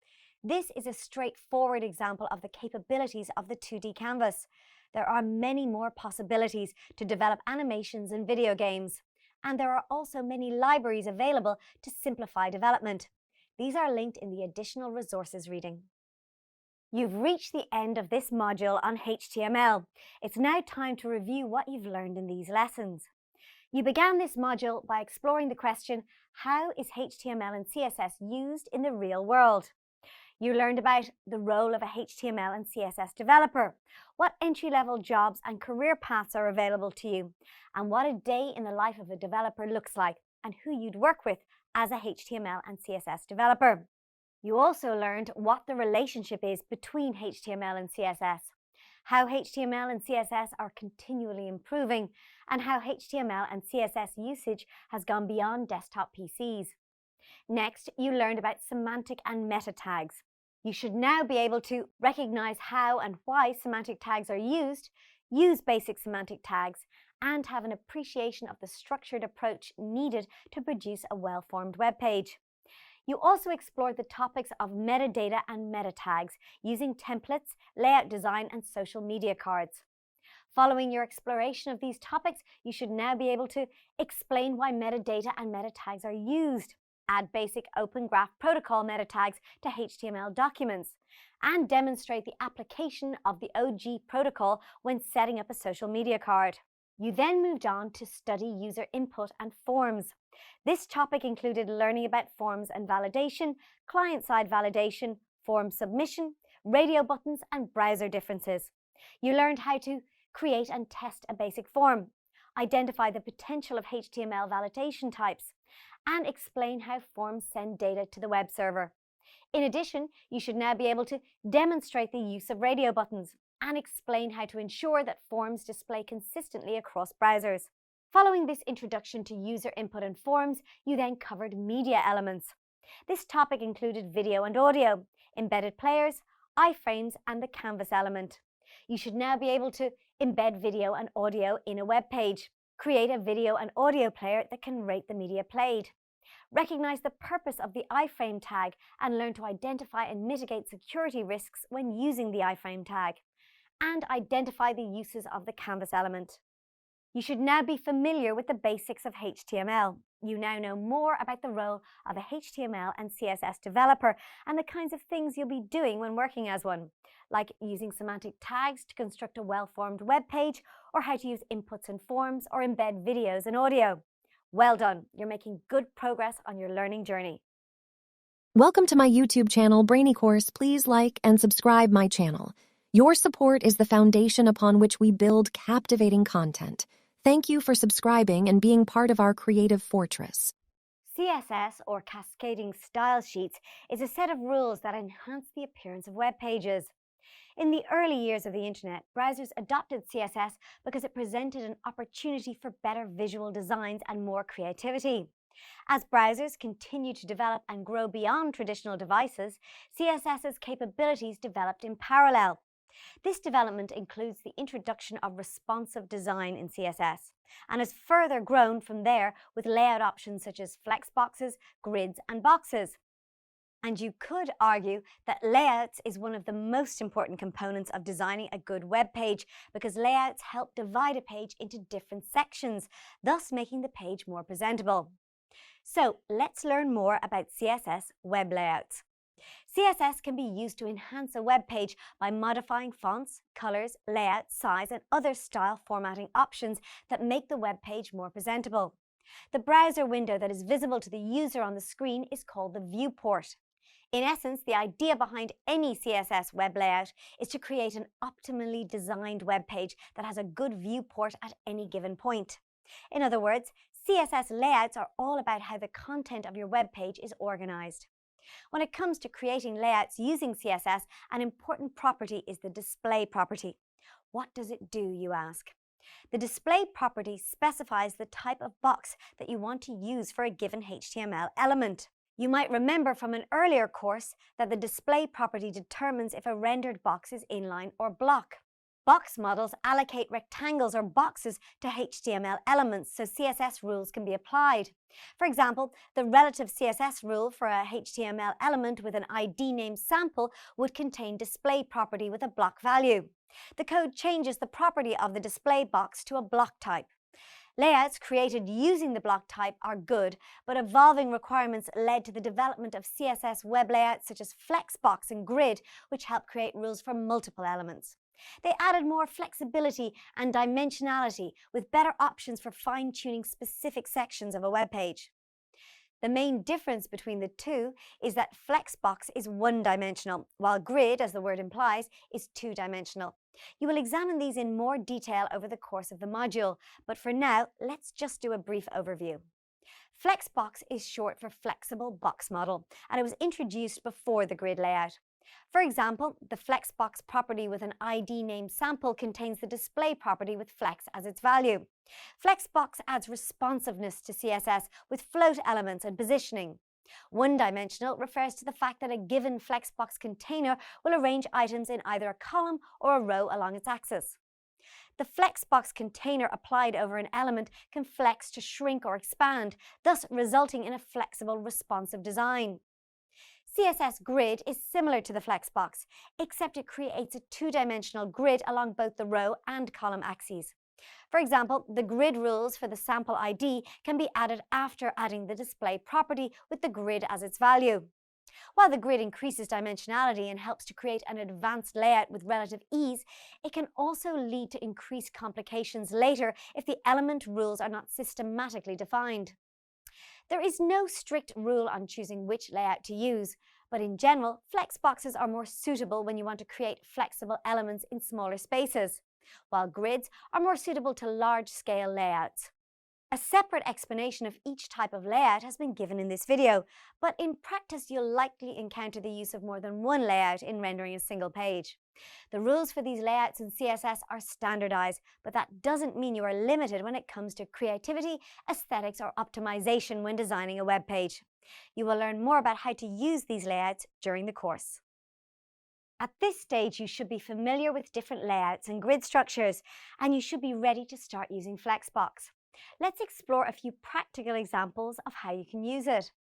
This is a straightforward example of the capabilities of the 2D canvas. There are many more possibilities to develop animations in video games, and there are also many libraries available to simplify development. These are linked in the additional resources reading. You've reached the end of this module on HTML. It's now time to review what you've learned in these lessons. You began this module by exploring the question, how is HTML and CSS used in the real world? You learned about the role of a HTML and CSS developer, what entry-level jobs and career paths are available to you, and what a day in the life of a developer looks like, and who you'd work with as a HTML and CSS developer. You also learned what the relationship is between HTML and CSS, how HTML and CSS are continually improving, and how HTML and CSS usage has gone beyond desktop PCs. Next, you learned about semantic and meta tags. You should now be able to recognize how and why semantic tags are used, use basic semantic tags, and have an appreciation of the structured approach needed to produce a well-formed web page. You also explored the topics of metadata and meta tags using templates, layout design, and social media cards. Following your exploration of these topics, you should now be able to explain why metadata and meta tags are used, add basic Open Graph Protocol meta tags to HTML documents, and demonstrate the application of the OG protocol when setting up a social media card. You then moved on to study user input and forms. This topic included learning about forms and validation, client-side validation, form submission, radio buttons, and browser differences. You learned how to create and test a basic form, identify the potential of HTML validation types, and explain how forms send data to the web server. In addition, you should now be able to demonstrate the use of radio buttons and explain how to ensure that forms display consistently across browsers. Following this introduction to user input and forms, you then covered media elements. This topic included video and audio, embedded players, iframes, and the canvas element. You should now be able to embed video and audio in a web page, create a video and audio player that can rate the media played, recognize the purpose of the iframe tag and learn to identify and mitigate security risks when using the iframe tag, and identify the uses of the canvas element. You should now be familiar with the basics of HTML. You now know more about the role of a HTML and CSS developer and the kinds of things you'll be doing when working as one, like using semantic tags to construct a well-formed web page, or how to use inputs and forms or embed videos and audio. Well done, you're making good progress on your learning journey. Welcome to my YouTube channel, Brainy Course. Please like and subscribe my channel. Your support is the foundation upon which we build captivating content. Thank you for subscribing and being part of our creative fortress. CSS, or cascading style sheets, is a set of rules that enhance the appearance of web pages. In the early years of the internet, browsers adopted CSS because it presented an opportunity for better visual designs and more creativity. As browsers continue to develop and grow beyond traditional devices, CSS's capabilities developed in parallel. This development includes the introduction of responsive design in CSS and has further grown from there with layout options such as flexboxes, grids, and boxes. And you could argue that layouts is one of the most important components of designing a good web page, because layouts help divide a page into different sections, thus making the page more presentable. So let's learn more about CSS web layouts. CSS can be used to enhance a web page by modifying fonts, colors, layout, size, and other style formatting options that make the web page more presentable. The browser window that is visible to the user on the screen is called the viewport. In essence, the idea behind any CSS web layout is to create an optimally designed web page that has a good viewport at any given point. In other words, CSS layouts are all about how the content of your web page is organized. When it comes to creating layouts using CSS, an important property is the display property. What does it do, you ask? The display property specifies the type of box that you want to use for a given HTML element. You might remember from an earlier course that the display property determines if a rendered box is inline or block. Box models allocate rectangles or boxes to HTML elements so CSS rules can be applied. For example, the relative CSS rule for a HTML element with an ID named sample would contain display property with a block value. The code changes the property of the display box to a block type. Layouts created using the block type are good, but evolving requirements led to the development of CSS web layouts such as Flexbox and Grid, which help create rules for multiple elements. They added more flexibility and dimensionality with better options for fine-tuning specific sections of a web page. The main difference between the two is that Flexbox is one-dimensional, while Grid, as the word implies, is two-dimensional. You will examine these in more detail over the course of the module, but for now, let's just do a brief overview. Flexbox is short for Flexible Box Model, and it was introduced before the Grid layout. For example, the Flexbox property with an ID named sample contains the display property with flex as its value. Flexbox adds responsiveness to CSS with float elements and positioning. One-dimensional refers to the fact that a given Flexbox container will arrange items in either a column or a row along its axis. The Flexbox container applied over an element can flex to shrink or expand, thus resulting in a flexible, responsive design. CSS Grid is similar to the Flexbox, except it creates a two-dimensional grid along both the row and column axes. For example, the grid rules for the sample ID can be added after adding the display property with the grid as its value. While the grid increases dimensionality and helps to create an advanced layout with relative ease, it can also lead to increased complications later if the element rules are not systematically defined. There is no strict rule on choosing which layout to use, but in general, flex boxes are more suitable when you want to create flexible elements in smaller spaces, while grids are more suitable to large-scale layouts. A separate explanation of each type of layout has been given in this video, but in practice you'll likely encounter the use of more than one layout in rendering a single page. The rules for these layouts in CSS are standardized, but that doesn't mean you are limited when it comes to creativity, aesthetics, or optimization when designing a web page. You will learn more about how to use these layouts during the course. At this stage, you should be familiar with different layouts and grid structures, and you should be ready to start using Flexbox. Let's explore a few practical examples of how you can use it.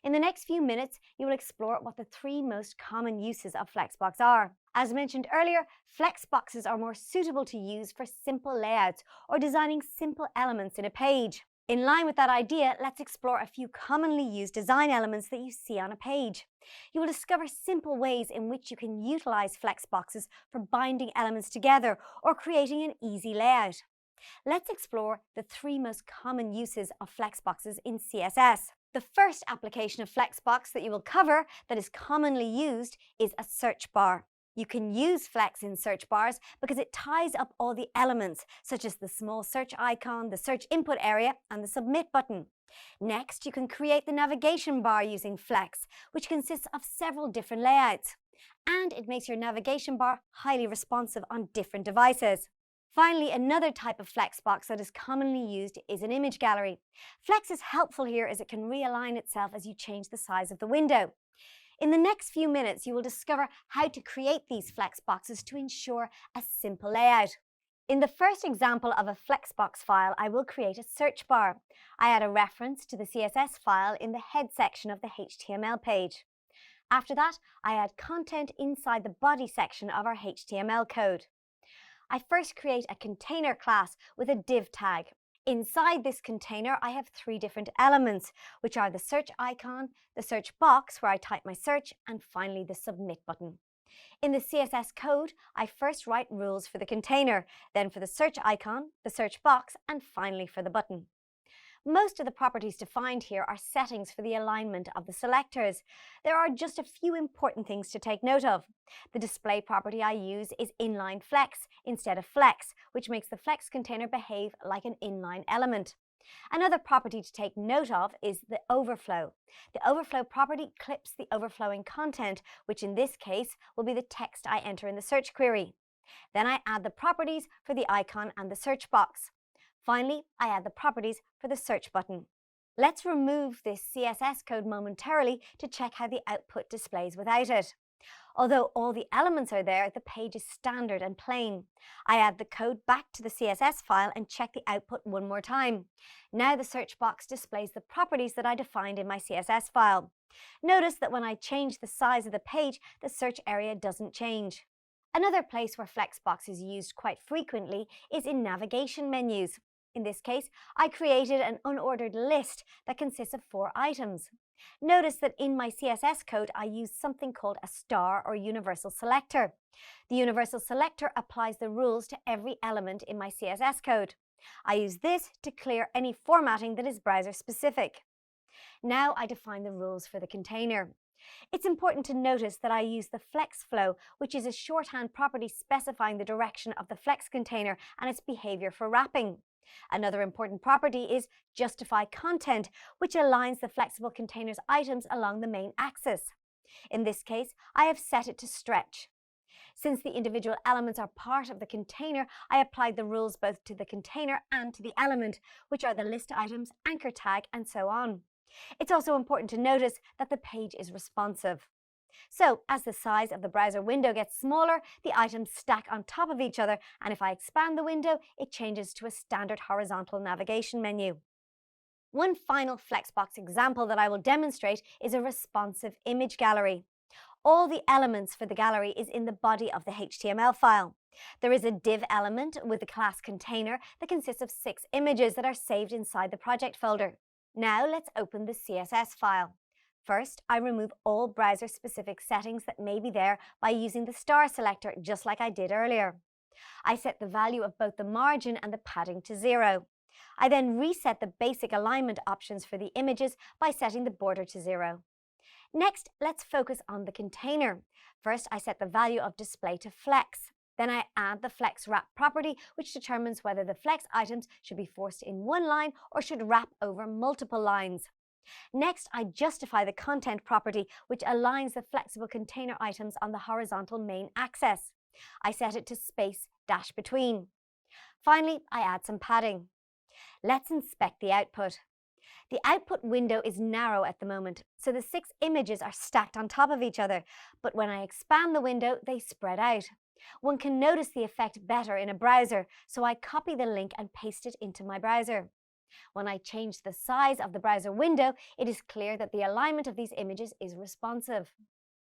In the next few minutes, you will explore what the 3 most common uses of Flexbox are. As mentioned earlier, Flexboxes are more suitable to use for simple layouts or designing simple elements in a page. In line with that idea, let's explore a few commonly used design elements that you see on a page. You will discover simple ways in which you can utilize Flexboxes for binding elements together or creating an easy layout. Let's explore the 3 most common uses of Flexboxes in CSS. The first application of Flexbox that you will cover that is commonly used is a search bar. You can use Flex in search bars because it ties up all the elements, such as the small search icon, the search input area, and the submit button. Next, you can create the navigation bar using Flex, which consists of several different layouts. And it makes your navigation bar highly responsive on different devices. Finally, another type of Flexbox that is commonly used is an image gallery. Flex is helpful here as it can realign itself as you change the size of the window. In the next few minutes, you will discover how to create these Flexboxes to ensure a simple layout. In the first example of a Flexbox file, I will create a search bar. I add a reference to the CSS file in the head section of the HTML page. After that, I add content inside the body section of our HTML code. I first create a container class with a div tag. Inside this container, I have 3 different elements, which are the search icon, the search box where I type my search, and finally the submit button. In the CSS code, I first write rules for the container, then for the search icon, the search box, and finally for the button. Most of the properties defined here are settings for the alignment of the selectors. There are just a few important things to take note of. The display property I use is inline flex instead of flex, which makes the flex container behave like an inline element. Another property to take note of is the overflow. The overflow property clips the overflowing content, which in this case will be the text I enter in the search query. Then I add the properties for the icon and the search box. Finally, I add the properties for the search button. Let's remove this CSS code momentarily to check how the output displays without it. Although all the elements are there, the page is standard and plain. I add the code back to the CSS file and check the output one more time. Now the search box displays the properties that I defined in my CSS file. Notice that when I change the size of the page, the search area doesn't change. Another place where Flexbox is used quite frequently is in navigation menus. In this case, I created an unordered list that consists of 4 items. Notice that in my CSS code, I use something called a star or universal selector. The universal selector applies the rules to every element in my CSS code. I use this to clear any formatting that is browser specific. Now I define the rules for the container. It's important to notice that I use the flex flow, which is a shorthand property specifying the direction of the flex container and its behavior for wrapping. Another important property is justify content, which aligns the flexible container's items along the main axis. In this case, I have set it to stretch. Since the individual elements are part of the container, I applied the rules both to the container and to the element, which are the list items, anchor tag, and so on. It's also important to notice that the page is responsive. So, as the size of the browser window gets smaller, the items stack on top of each other, and if I expand the window, it changes to a standard horizontal navigation menu. One final Flexbox example that I will demonstrate is a responsive image gallery. All the elements for the gallery is in the body of the HTML file. There is a div element with a class container that consists of 6 images that are saved inside the project folder. Now let's open the CSS file. First, I remove all browser-specific settings that may be there by using the star selector, just like I did earlier. I set the value of both the margin and the padding to 0. I then reset the basic alignment options for the images by setting the border to 0. Next, let's focus on the container. First, I set the value of display to flex. Then I add the flex wrap property, which determines whether the flex items should be forced in one line or should wrap over multiple lines. Next, I justify the content property, which aligns the flexible container items on the horizontal main axis. I set it to space dash between. Finally, I add some padding. Let's inspect the output. The output window is narrow at the moment, so the 6 images are stacked on top of each other, but when I expand the window, they spread out. One can notice the effect better in a browser, so I copy the link and paste it into my browser. When I change the size of the browser window, it is clear that the alignment of these images is responsive.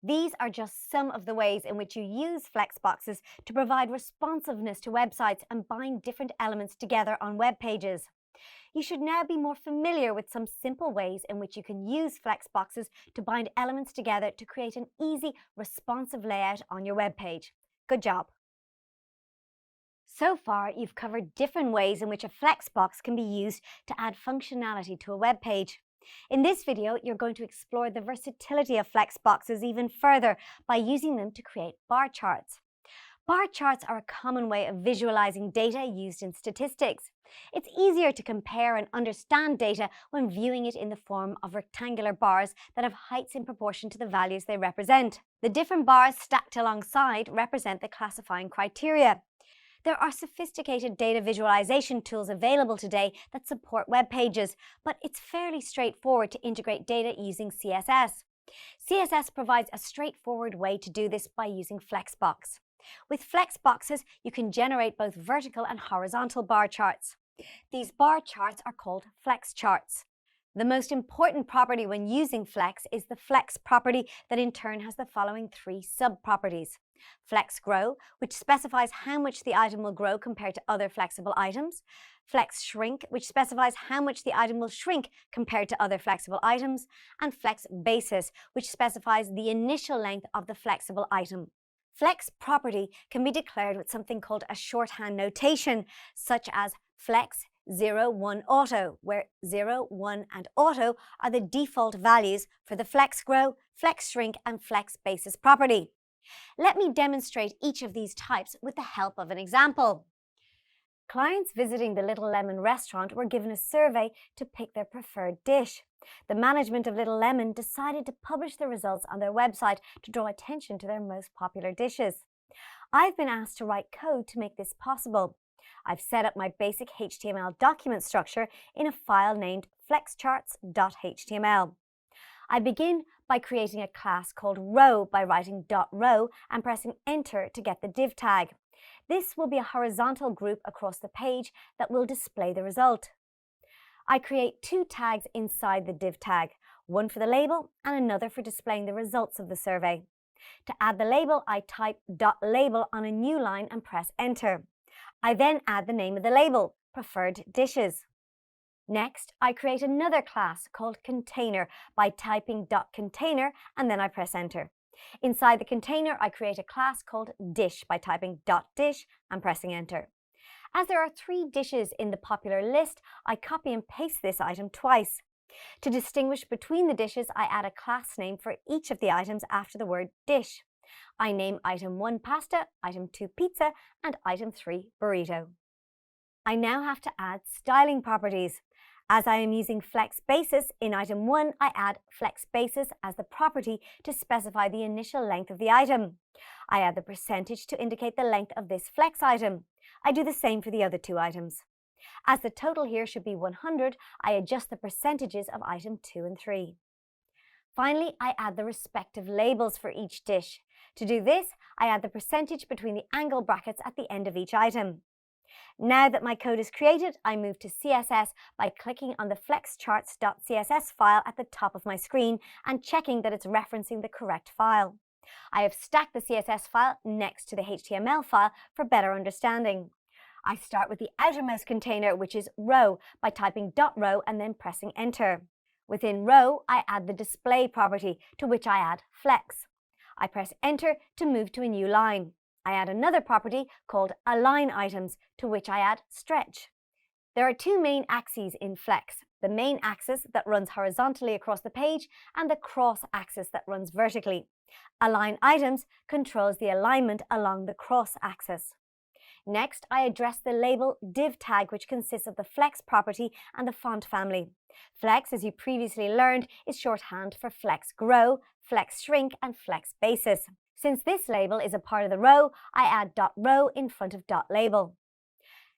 These are just some of the ways in which you use flexboxes to provide responsiveness to websites and bind different elements together on web pages. You should now be more familiar with some simple ways in which you can use flexboxes to bind elements together to create an easy, responsive layout on your web page. Good job! So far, you've covered different ways in which a flexbox can be used to add functionality to a web page. In this video, you're going to explore the versatility of flexboxes even further by using them to create bar charts. Bar charts are a common way of visualizing data used in statistics. It's easier to compare and understand data when viewing it in the form of rectangular bars that have heights in proportion to the values they represent. The different bars stacked alongside represent the classifying criteria. There are sophisticated data visualization tools available today that support web pages, but it's fairly straightforward to integrate data using CSS. CSS provides a straightforward way to do this by using Flexbox. With Flexboxes, you can generate both vertical and horizontal bar charts. These bar charts are called flex charts. The most important property when using Flex is the Flex property that in turn has the following 3 sub-properties. Flex Grow, which specifies how much the item will grow compared to other flexible items. Flex Shrink, which specifies how much the item will shrink compared to other flexible items. And Flex Basis, which specifies the initial length of the flexible item. Flex property can be declared with something called a shorthand notation, such as flex 0, 1, auto, where 0, 1 and auto are the default values for the flex grow, flex shrink and flex basis property. Let me demonstrate each of these types with the help of an example. Clients visiting the Little Lemon restaurant were given a survey to pick their preferred dish. The management of Little Lemon decided to publish the results on their website to draw attention to their most popular dishes. I've been asked to write code to make this possible. I've set up my basic HTML document structure in a file named flexcharts.html. I begin by creating a class called row by writing .row and pressing enter to get the div tag. This will be a horizontal group across the page that will display the result. I create 2 tags inside the div tag, one for the label and another for displaying the results of the survey. To add the label, I type .label on a new line and press enter. I then add the name of the label, preferred dishes. Next, I create another class called container by typing .container and then I press enter. Inside the container, I create a class called dish by typing .dish and pressing enter. As there are 3 dishes in the popular list, I copy and paste this item twice. To distinguish between the dishes, I add a class name for each of the items after the word dish. I name item 1 pasta, item 2 pizza, and item 3 burrito. I now have to add styling properties. As I am using flex basis, in item 1 I add flex basis as the property to specify the initial length of the item. I add the percentage to indicate the length of this flex item. I do the same for the other 2 items. As the total here should be 100, I adjust the percentages of item 2 and 3. Finally, I add the respective labels for each dish. To do this, I add the percentage between the angle brackets at the end of each item. Now that my code is created, I move to CSS by clicking on the flexcharts.css file at the top of my screen and checking that it's referencing the correct file. I have stacked the CSS file next to the HTML file for better understanding. I start with the outermost container, which is row, by typing .row and then pressing enter. Within row, I add the display property, to which I add flex. I press enter to move to a new line. I add another property called align items, to which I add stretch. There are two main axes in flex, the main axis that runs horizontally across the page and the cross axis that runs vertically. Align items controls the alignment along the cross axis. Next, I address the label div tag, which consists of the flex property and the font family. Flex, as you previously learned, is shorthand for flex grow, flex shrink, and flex basis. Since this label is a part of the row, I add .row in front of .label.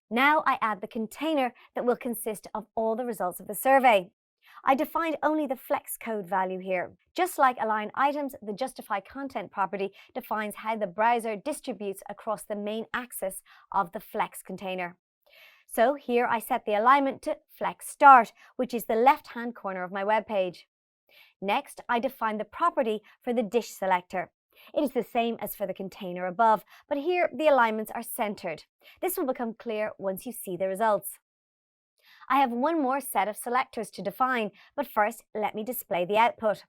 Now I add the container that will consist of all the results of the survey. I defined only the flex code value here. Just like align items, the justify content property defines how the browser distributes across the main axis of the flex container. So here I set the alignment to flex start, which is the left-hand corner of my web page. Next, I define the property for the dish selector. It is the same as for the container above, but here the alignments are centered. This will become clear once you see the results. I have one more set of selectors to define, but first let me display the output.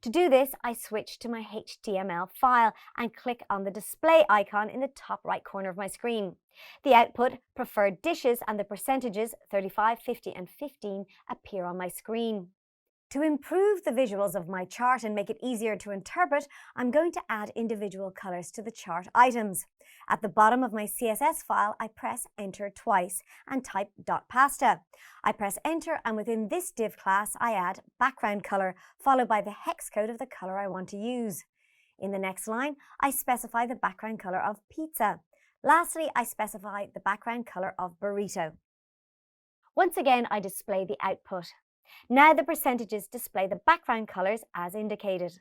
To do this, I switch to my HTML file and click on the display icon in the top right corner of my screen. The output, preferred dishes, and the percentages 35, 50, and 15 appear on my screen. To improve the visuals of my chart and make it easier to interpret, I'm going to add individual colors to the chart items. At the bottom of my CSS file, I press enter twice and type .pasta. I press enter, and within this div class, I add background color, followed by the hex code of the color I want to use. In the next line, I specify the background color of pizza. Lastly, I specify the background color of burrito. Once again, I display the output. Now the percentages display the background colors as indicated.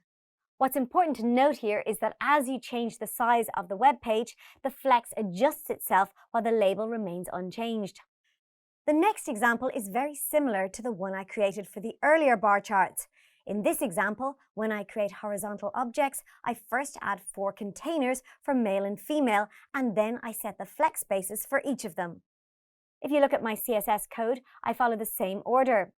What's important to note here is that as you change the size of the web page, the flex adjusts itself while the label remains unchanged. The next example is very similar to the one I created for the earlier bar charts. In this example, when I create horizontal objects, I first add 4 containers for male and female, and then I set the flex spaces for each of them. If you look at my CSS code, I follow the same order.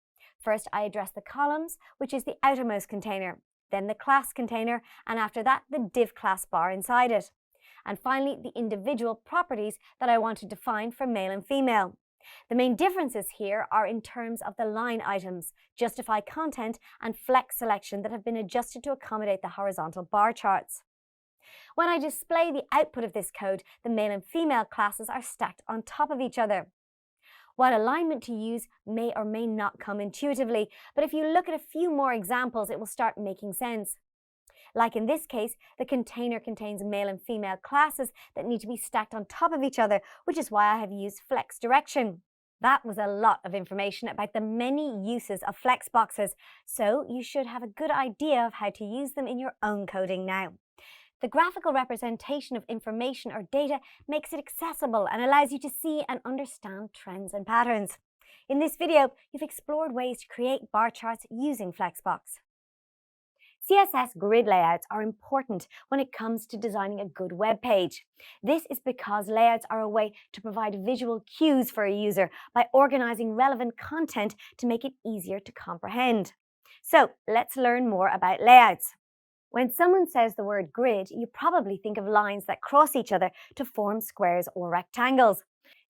First, I address the columns, which is the outermost container, then the class container, and after that, the div class bar inside it. And finally, the individual properties that I want to define for male and female. The main differences here are in terms of the line items, justify content, and flex selection that have been adjusted to accommodate the horizontal bar charts. When I display the output of this code, the male and female classes are stacked on top of each other. What alignment to use may or may not come intuitively, but if you look at a few more examples, it will start making sense. Like in this case, the container contains male and female classes that need to be stacked on top of each other, which is why I have used flex direction. That was a lot of information about the many uses of flex boxes, so you should have a good idea of how to use them in your own coding now. The graphical representation of information or data makes it accessible and allows you to see and understand trends and patterns. In this video, you've explored ways to create bar charts using Flexbox. CSS grid layouts are important when it comes to designing a good web page. This is because layouts are a way to provide visual cues for a user by organizing relevant content to make it easier to comprehend. So let's learn more about layouts. When someone says the word grid, you probably think of lines that cross each other to form squares or rectangles.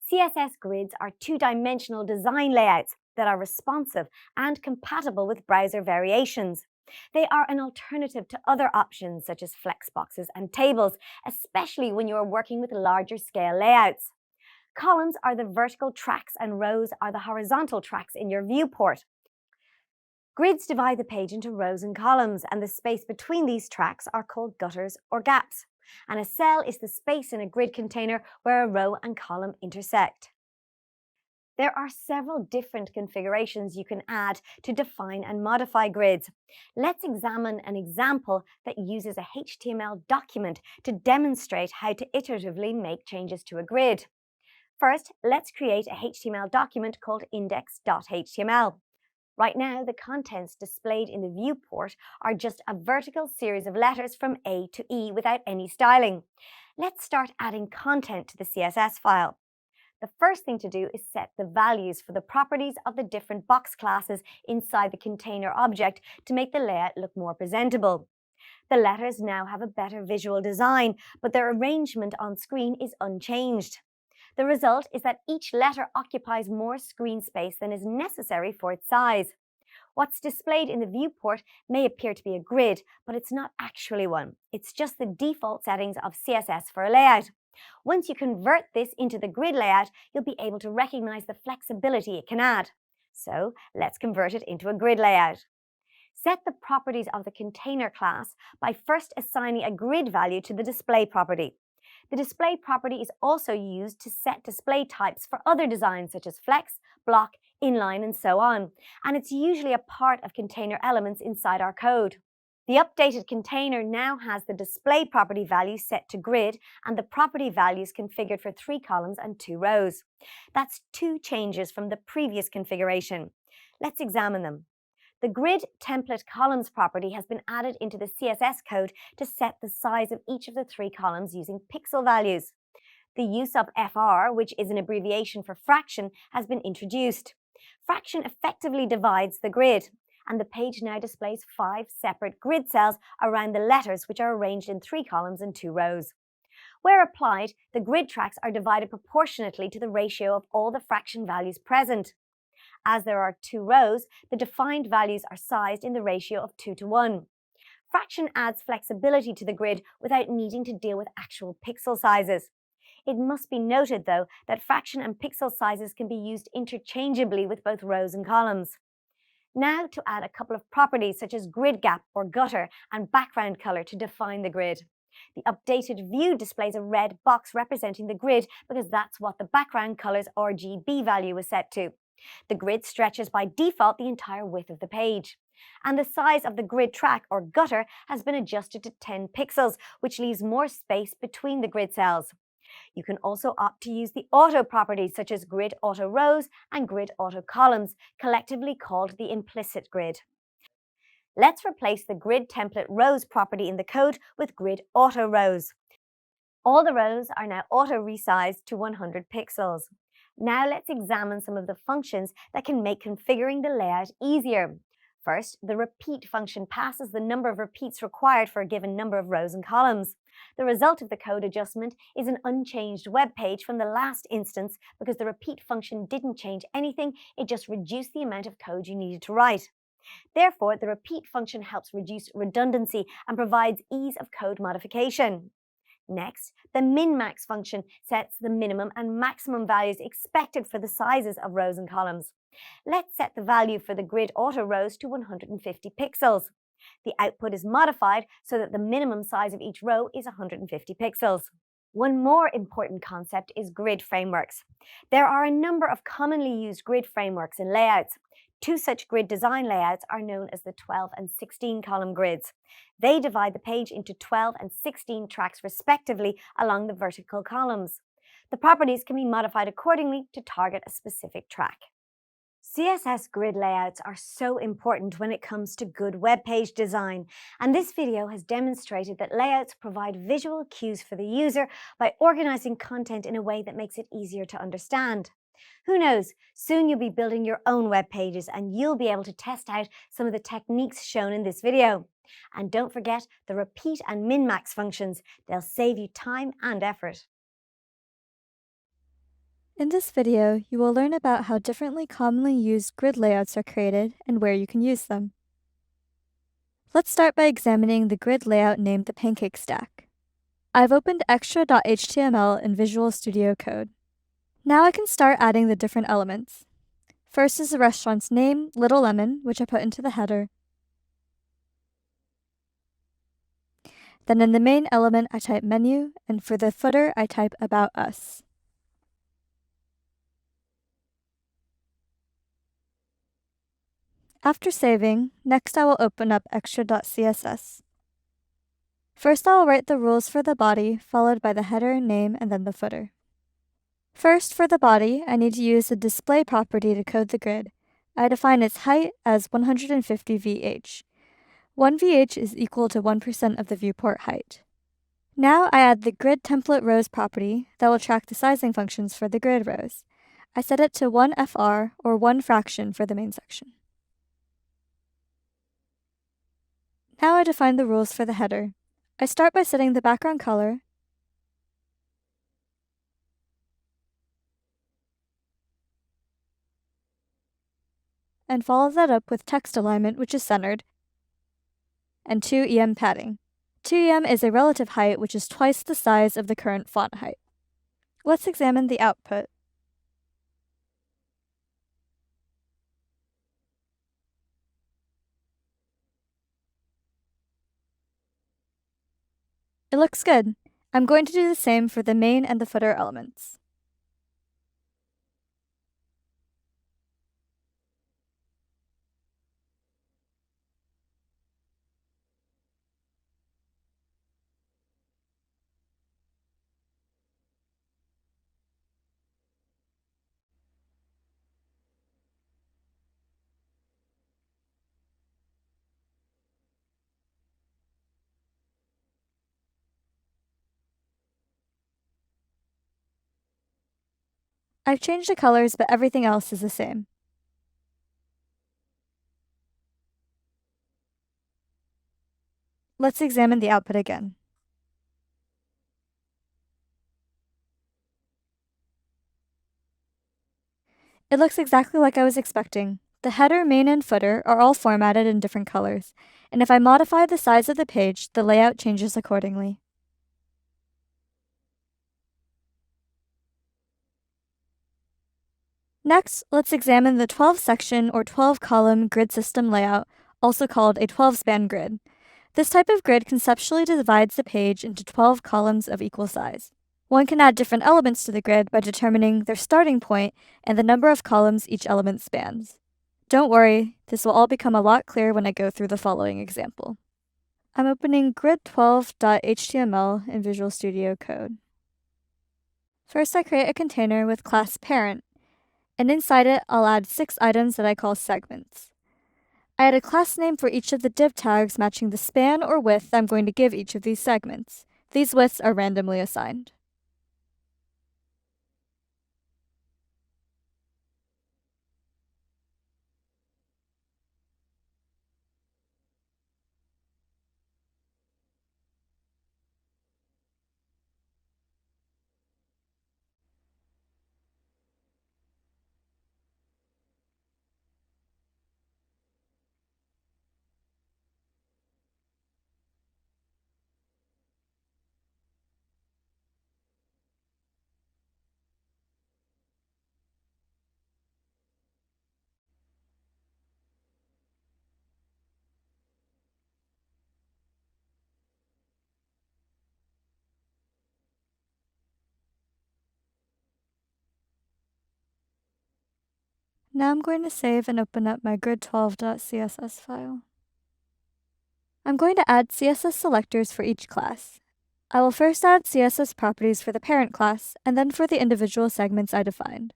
CSS grids are two-dimensional design layouts that are responsive and compatible with browser variations. They are an alternative to other options such as flexboxes and tables, especially when you are working with larger scale layouts. Columns are the vertical tracks and rows are the horizontal tracks in your viewport. Grids divide the page into rows and columns, and the space between these tracks are called gutters or gaps. And a cell is the space in a grid container where a row and column intersect. There are several different configurations you can add to define and modify grids. Let's examine an example that uses a HTML document to demonstrate how to iteratively make changes to a grid. First, let's create a HTML document called index.html. Right now, the contents displayed in the viewport are just a vertical series of letters from A to E without any styling. Let's start adding content to the CSS file. The first thing to do is set the values for the properties of the different box classes inside the container object to make the layout look more presentable. The letters now have a better visual design, but their arrangement on screen is unchanged. The result is that each letter occupies more screen space than is necessary for its size. What's displayed in the viewport may appear to be a grid, but it's not actually one. It's just the default settings of CSS for a layout. Once you convert this into the grid layout, you'll be able to recognize the flexibility it can add. So let's convert it into a grid layout. Set the properties of the container class by first assigning a grid value to the display property. The display property is also used to set display types for other designs such as flex, block, inline, and so on, and it's usually a part of container elements inside our code. The updated container now has the display property value set to grid and the property values configured for 3 columns and 2 rows. That's 2 changes from the previous configuration. Let's examine them. The grid template columns property has been added into the CSS code to set the size of each of the 3 columns using pixel values. The use of FR, which is an abbreviation for fraction, has been introduced. Fraction effectively divides the grid, and the page now displays 5 separate grid cells around the letters, which are arranged in 3 columns and 2 rows. Where applied, the grid tracks are divided proportionately to the ratio of all the fraction values present. As there are 2 rows, the defined values are sized in the ratio of 2 to 1. Fraction adds flexibility to the grid without needing to deal with actual pixel sizes. It must be noted, though, that fraction and pixel sizes can be used interchangeably with both rows and columns. Now to add a couple of properties such as grid gap or gutter and background color to define the grid. The updated view displays a red box representing the grid because that's what the background color's RGB value was set to. The grid stretches by default the entire width of the page. And the size of the grid track or gutter has been adjusted to 10 pixels, which leaves more space between the grid cells. You can also opt to use the auto properties such as grid auto rows and grid auto columns, collectively called the implicit grid. Let's replace the grid template rows property in the code with grid auto rows. All the rows are now auto resized to 100 pixels. Now let's examine some of the functions that can make configuring the layout easier. First, the repeat function passes the number of repeats required for a given number of rows and columns. The result of the code adjustment is an unchanged web page from the last instance because the repeat function didn't change anything, it just reduced the amount of code you needed to write. Therefore, the repeat function helps reduce redundancy and provides ease of code modification. Next, the min-max function sets the minimum and maximum values expected for the sizes of rows and columns. Let's set the value for the grid auto rows to 150 pixels. The output is modified so that the minimum size of each row is 150 pixels. One more important concept is grid frameworks. There are a number of commonly used grid frameworks in layouts. 2 such grid design layouts are known as the 12 and 16 column grids. They divide the page into 12 and 16 tracks respectively along the vertical columns. The properties can be modified accordingly to target a specific track. CSS grid layouts are so important when it comes to good web page design, and this video has demonstrated that layouts provide visual cues for the user by organizing content in a way that makes it easier to understand. Who knows, soon you'll be building your own web pages and you'll be able to test out some of the techniques shown in this video. And don't forget the repeat and min-max functions. They'll save you time and effort. In this video, you will learn about how differently commonly used grid layouts are created and where you can use them. Let's start by examining the grid layout named the Pancake Stack. I've opened extra.html in Visual Studio Code. Now I can start adding the different elements. First is the restaurant's name, Little Lemon, which I put into the header. Then in the main element, I type menu, and for the footer, I type About Us. After saving, next I will open up extra.css. First I will write the rules for the body, followed by the header, name, and then the footer. First, for the body, I need to use the display property to code the grid. I define its height as 150 VH. 1 VH is equal to 1% of the viewport height. Now I add the grid template rows property that will track the sizing functions for the grid rows. I set it to 1 FR, or 1 fraction, for the main section. Now I define the rules for the header. I start by setting the background color, and follow that up with text alignment, which is centered, and 2 EM padding. 2 EM is a relative height, which is twice the size of the current font height. Let's examine the output. It looks good. I'm going to do the same for the main and the footer elements. I've changed the colors, but everything else is the same. Let's examine the output again. It looks exactly like I was expecting. The header, main, and footer are all formatted in different colors, and if I modify the size of the page, the layout changes accordingly. Next, let's examine the 12-section or 12-column grid system layout, also called a 12-span grid. This type of grid conceptually divides the page into 12 columns of equal size. One can add different elements to the grid by determining their starting point and the number of columns each element spans. Don't worry, this will all become a lot clearer when I go through the following example. I'm opening grid12.html in Visual Studio Code. First, I create a container with class parent, and inside it, I'll add 6 items that I call segments. I add a class name for each of the div tags matching the span or width I'm going to give each of these segments. These widths are randomly assigned. Now I'm going to save and open up my grid12.css file. I'm going to add CSS selectors for each class. I will first add CSS properties for the parent class, and then for the individual segments I defined.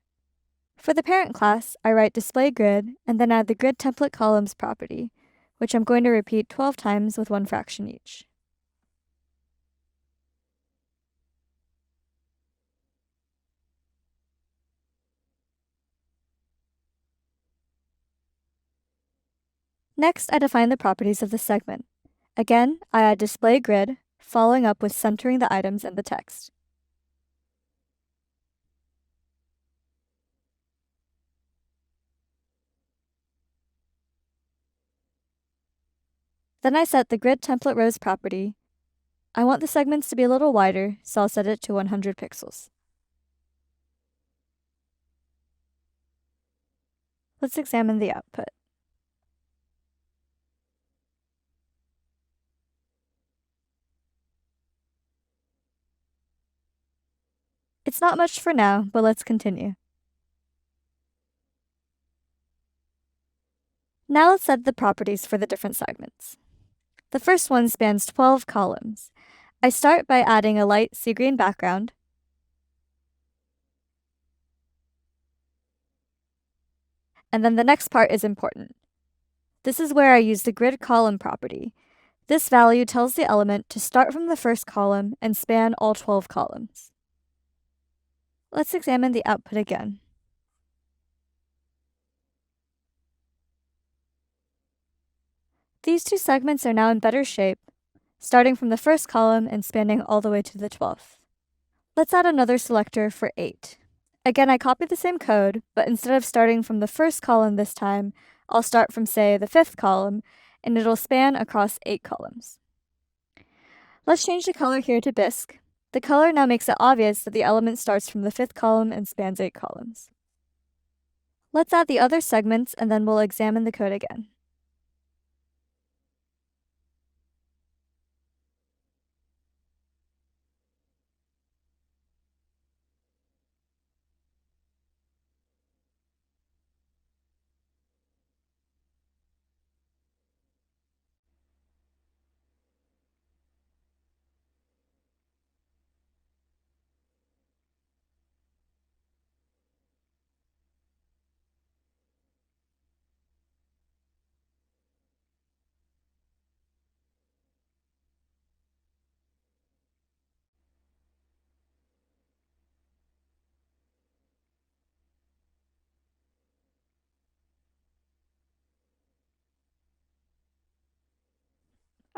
For the parent class, I write display grid, and then add the grid template columns property, which I'm going to repeat 12 times with 1 fraction each. Next, I define the properties of the segment. Again, I add display grid, following up with centering the items in the text. Then I set the grid template rows property. I want the segments to be a little wider, so I'll set it to 100 pixels. Let's examine the output. It's not much for now, but let's continue. Now let's set the properties for the different segments. The first one spans 12 columns. I start by adding a light sea green background, And then the next part is important. This is where I use the grid column property. This value tells the element to start from the first column and span all 12 columns. Let's examine the output again. These two segments are now in better shape, starting from the first column and spanning all the way to the 12th. Let's add another selector for 8. Again, I copied the same code, but instead of starting from the first column this time, I'll start from, say, the 5th column, and it'll span across 8 columns. Let's change the color here to bisque. The color now makes it obvious that the element starts from the 5th column and spans 8 columns. Let's add the other segments, and then we'll examine the code again.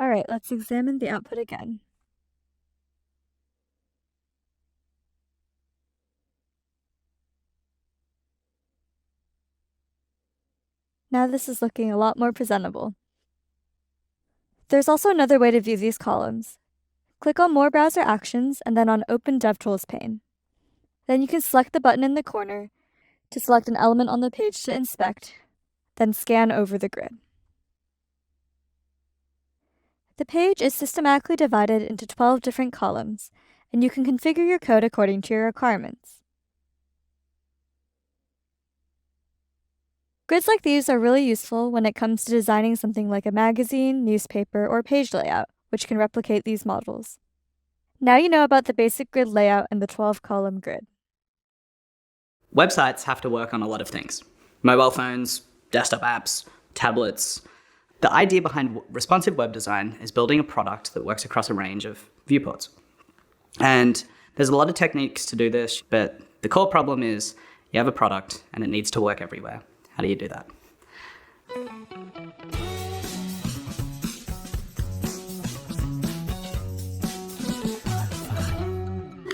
Alright, let's examine the output again. Now this is looking a lot more presentable. There's also another way to view these columns. Click on More Browser Actions and then on Open DevTools pane. Then you can select the button in the corner to select an element on the page to inspect, then scan over the grid. The page is systematically divided into 12 different columns, and you can configure your code according to your requirements. Grids like these are really useful when it comes to designing something like a magazine, newspaper, or page layout, which can replicate these models. Now you know about the basic grid layout and the 12-column grid. Websites have to work on a lot of things. Mobile phones, desktop apps, tablets. The idea behind responsive web design is building a product that works across a range of viewports. And there's a lot of techniques to do this, but the core problem is you have a product and it needs to work everywhere. How do you do that?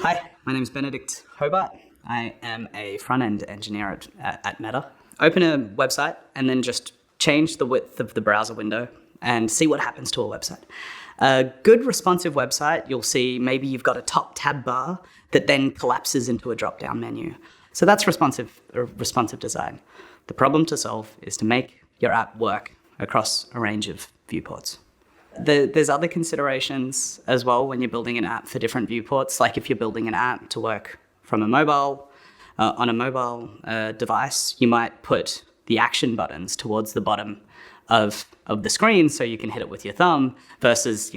Hi, my name is Benedict Hobart. I am a front-end engineer at Meta. Open a website and then just change the width of the browser window and see what happens to a website. A good responsive website, you'll see maybe you've got a top tab bar that then collapses into a drop-down menu. So that's responsive design. The problem to solve is to make your app work across a range of viewports. There's other considerations as well when you're building an app for different viewports, like if you're building an app to work from a mobile, on a mobile device, you might put the action buttons towards the bottom of the screen so you can hit it with your thumb versus,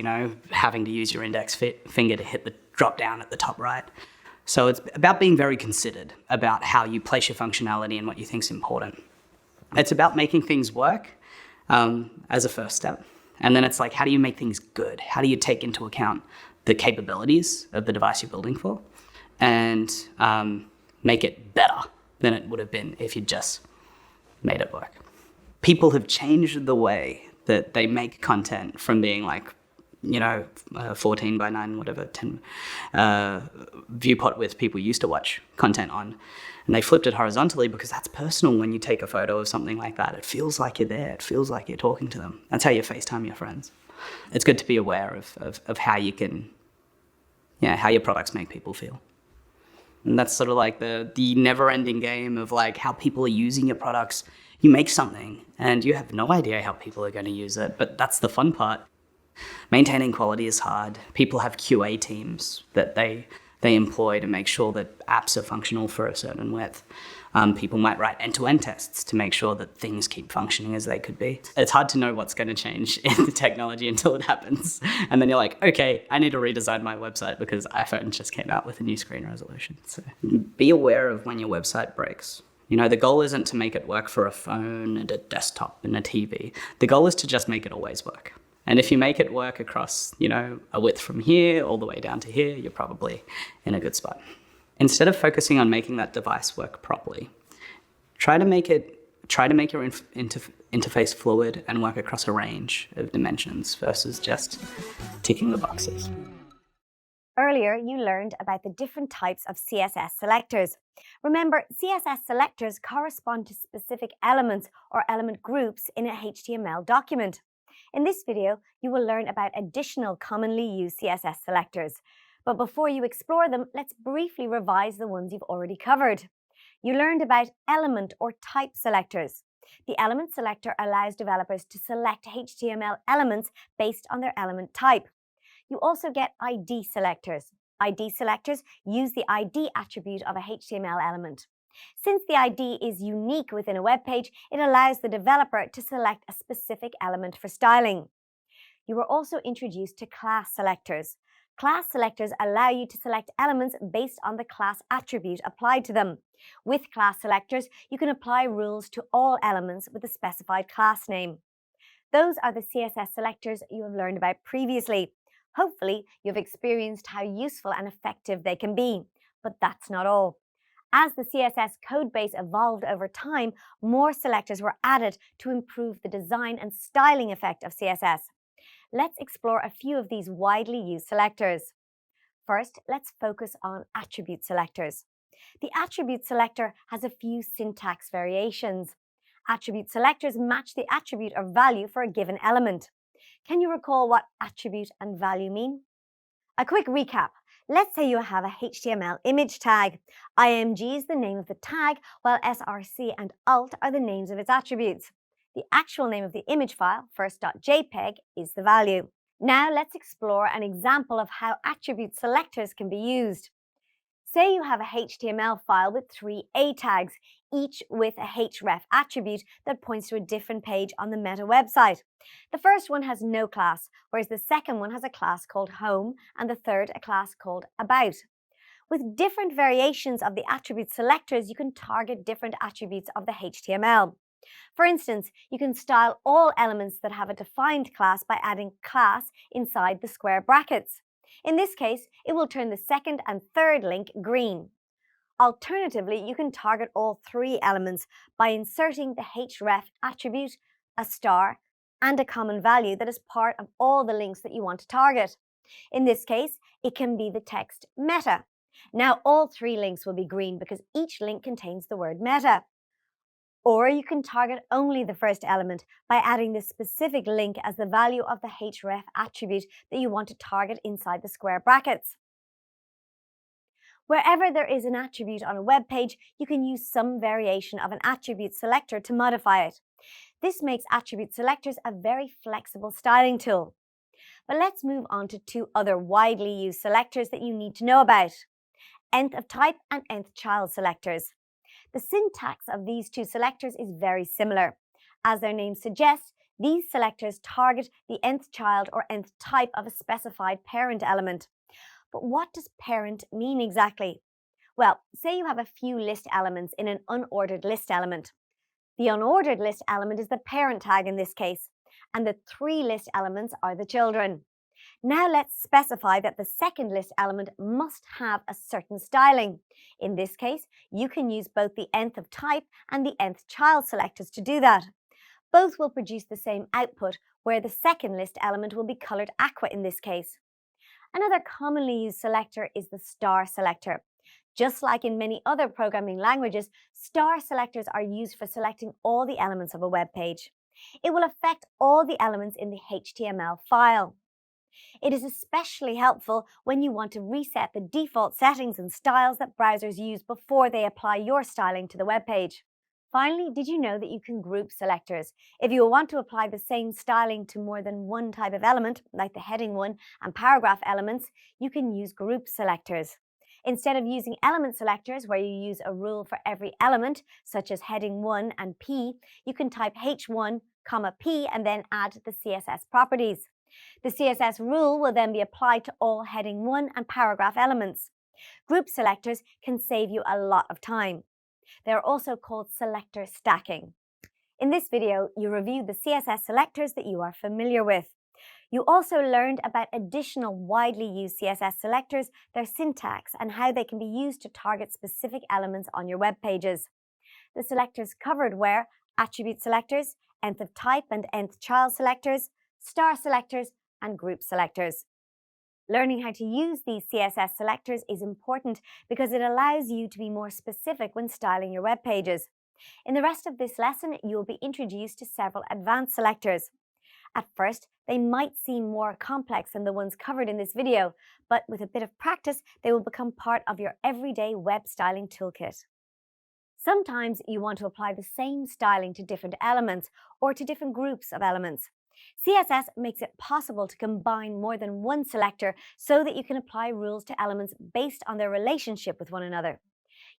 having to use your index finger to hit the drop down at the top right. So it's about being very considered about how you place your functionality and what you think is important. It's about making things work as a first step. And then it's like, how do you make things good? How do you take into account the capabilities of the device you're building for and make it better than it would have been if you just made it work? People have changed the way that they make content from being like, 14 by 9, whatever, 10 viewport width people used to watch content on. And they flipped it horizontally because that's personal when you take a photo of something like that. It feels like you're there. It feels like you're talking to them. That's how you FaceTime your friends. It's good to be aware of how you can, how your products make people feel. And that's sort of like the never-ending game of like how people are using your products. You make something and you have no idea how people are going to use it, but that's the fun part. Maintaining quality is hard. People have QA teams that they employ to make sure that apps are functional for a certain width. People might write end-to-end tests to make sure that things keep functioning as they could be. It's hard to know what's going to change in the technology until it happens. And then you're like, okay, I need to redesign my website because iPhone just came out with a new screen resolution. So be aware of when your website breaks. You know, the goal isn't to make it work for a phone and a desktop and a TV. The goal is to just make it always work. And if you make it work across, you know, a width from here all the way down to here, you're probably in a good spot. Instead of focusing on making that device work properly, try to make your interface fluid and work across a range of dimensions versus just ticking the boxes. Earlier, you learned about the different types of CSS selectors. Remember, CSS selectors correspond to specific elements or element groups in a HTML document. In this video, you will learn about additional commonly used CSS selectors. But before you explore them, let's briefly revise the ones you've already covered. You learned about element or type selectors. The element selector allows developers to select HTML elements based on their element type. You also get ID selectors. ID selectors use the ID attribute of a HTML element. Since the ID is unique within a web page, it allows the developer to select a specific element for styling. You were also introduced to class selectors. Class selectors allow you to select elements based on the class attribute applied to them. With class selectors, you can apply rules to all elements with a specified class name. Those are the CSS selectors you have learned about previously. Hopefully, you've experienced how useful and effective they can be. But that's not all. As the CSS codebase evolved over time, more selectors were added to improve the design and styling effect of CSS. Let's explore a few of these widely used selectors. First, let's focus on attribute selectors. The attribute selector has a few syntax variations. Attribute selectors match the attribute or value for a given element. Can you recall what attribute and value mean? A quick recap. Let's say you have a HTML image tag. img is the name of the tag, while src and alt are the names of its attributes. The actual name of the image file, first.jpg, is the value. Now let's explore an example of how attribute selectors can be used. Say you have a HTML file with 3 A tags, each with a href attribute that points to a different page on the Meta website. The first one has no class, whereas the second one has a class called Home and the third a class called About. With different variations of the attribute selectors, you can target different attributes of the HTML. For instance, you can style all elements that have a defined class by adding class inside the square brackets. In this case, it will turn the second and third link green. Alternatively, you can target all 3 elements by inserting the href attribute, a star, and a common value that is part of all the links that you want to target. In this case, it can be the text meta. Now all 3 links will be green because each link contains the word meta. Or you can target only the first element by adding the specific link as the value of the href attribute that you want to target inside the square brackets. Wherever there is an attribute on a web page, you can use some variation of an attribute selector to modify it. This makes attribute selectors a very flexible styling tool. But let's move on to 2 other widely used selectors that you need to know about: nth of type and nth child selectors. The syntax of these 2 selectors is very similar. As their name suggests, these selectors target the nth child or nth type of a specified parent element. But what does parent mean exactly? Well, say you have a few list elements in an unordered list element. The unordered list element is the parent tag in this case, and the 3 list elements are the children. Now let's specify that the second list element must have a certain styling. In this case, you can use both the nth of type and the nth child selectors to do that. Both will produce the same output, where the second list element will be colored aqua in this case. Another commonly used selector is the star selector. Just like in many other programming languages, star selectors are used for selecting all the elements of a web page. It will affect all the elements in the HTML file. It is especially helpful when you want to reset the default settings and styles that browsers use before they apply your styling to the web page. Finally, did you know that you can group selectors? If you want to apply the same styling to more than one type of element, like the heading one and paragraph elements, you can use group selectors. Instead of using element selectors, where you use a rule for every element, such as heading 1 and P, you can type H1, P and then add the CSS properties. The CSS rule will then be applied to all heading 1 and paragraph elements. Group selectors can save you a lot of time. They are also called selector stacking. In this video, you reviewed the CSS selectors that you are familiar with. You also learned about additional widely used CSS selectors, their syntax, and how they can be used to target specific elements on your web pages. The selectors covered were attribute selectors, nth of type and nth child selectors, star selectors, and group selectors. Learning how to use these CSS selectors is important because it allows you to be more specific when styling your web pages. In the rest of this lesson, you will be introduced to several advanced selectors. At first, they might seem more complex than the ones covered in this video, but with a bit of practice, they will become part of your everyday web styling toolkit. Sometimes you want to apply the same styling to different elements or to different groups of elements. CSS makes it possible to combine more than one selector so that you can apply rules to elements based on their relationship with one another.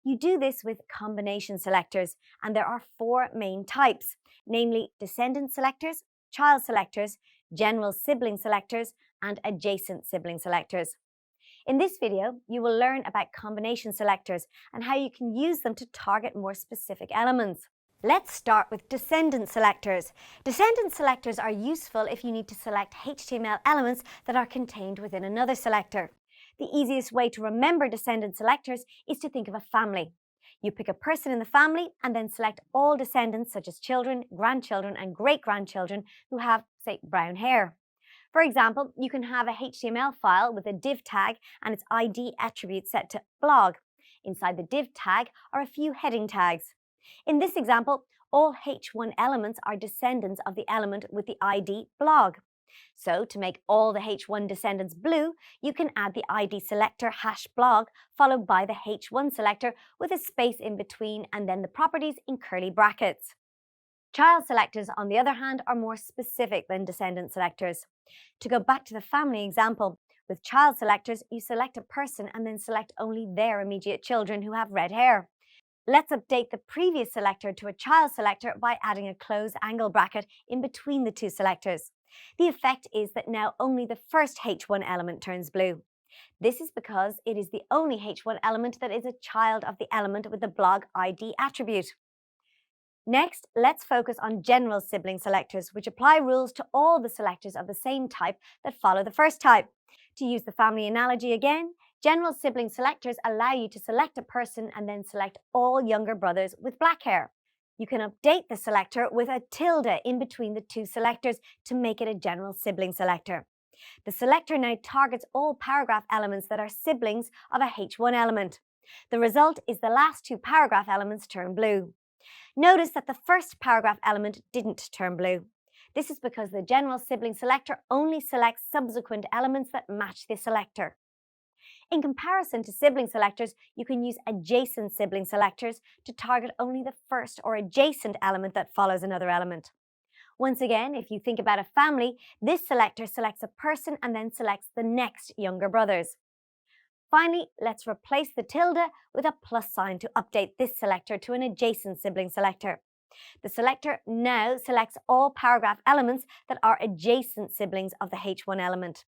You do this with combination selectors, and there are four main types, namely descendant selectors, child selectors, general sibling selectors, and adjacent sibling selectors. In this video, you will learn about combination selectors and how you can use them to target more specific elements. Let's start with descendant selectors. Descendant selectors are useful if you need to select HTML elements that are contained within another selector. The easiest way to remember descendant selectors is to think of a family. You pick a person in the family and then select all descendants such as children, grandchildren, and great-grandchildren who have, say, brown hair. For example, you can have a HTML file with a div tag and its ID attribute set to blog. Inside the div tag are a few heading tags. In this example, all H1 elements are descendants of the element with the ID blog. So to make all the H1 descendants blue, you can add the ID selector #blog followed by the H1 selector with a space in between and then the properties in curly brackets. Child selectors, on the other hand, are more specific than descendant selectors. To go back to the family example, with child selectors, you select a person and then select only their immediate children who have red hair. Let's update the previous selector to a child selector by adding a closed angle bracket in between the two selectors. The effect is that now only the first H1 element turns blue. This is because it is the only H1 element that is a child of the element with the blog ID attribute. Next, let's focus on general sibling selectors, which apply rules to all the selectors of the same type that follow the first type. To use the family analogy again, general sibling selectors allow you to select a person and then select all younger brothers with black hair. You can update the selector with a tilde in between the two selectors to make it a general sibling selector. The selector now targets all paragraph elements that are siblings of a H1 element. The result is the last two paragraph elements turn blue. Notice that the first paragraph element didn't turn blue. This is because the general sibling selector only selects subsequent elements that match the selector. In comparison to sibling selectors, you can use adjacent sibling selectors to target only the first or adjacent element that follows another element. Once again, if you think about a family, this selector selects a person and then selects the next younger brothers. Finally, let's replace the tilde with a plus sign to update this selector to an adjacent sibling selector. The selector now selects all paragraph elements that are adjacent siblings of the H1 element.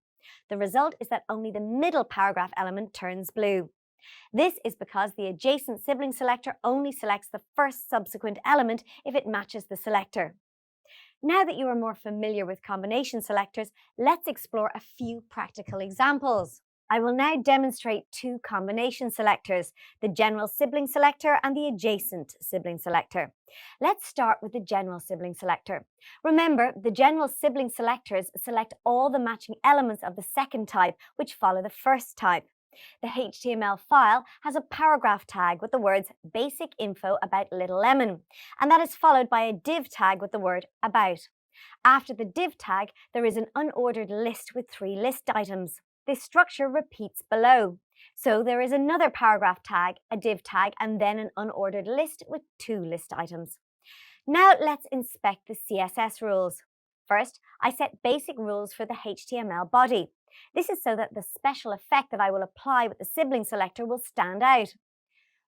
The result is that only the middle paragraph element turns blue. This is because the adjacent sibling selector only selects the first subsequent element if it matches the selector. Now that you are more familiar with combination selectors, let's explore a few practical examples. I will now demonstrate two combination selectors, the general sibling selector and the adjacent sibling selector. Let's start with the general sibling selector. Remember, the general sibling selectors select all the matching elements of the second type, which follow the first type. The HTML file has a paragraph tag with the words basic info about Little Lemon, and that is followed by a div tag with the word about. After the div tag, there is an unordered list with 3 list items. This structure repeats below. So there is another paragraph tag, a div tag, and then an unordered list with 2 list items. Now let's inspect the CSS rules. First, I set basic rules for the HTML body. This is so that the special effect that I will apply with the sibling selector will stand out.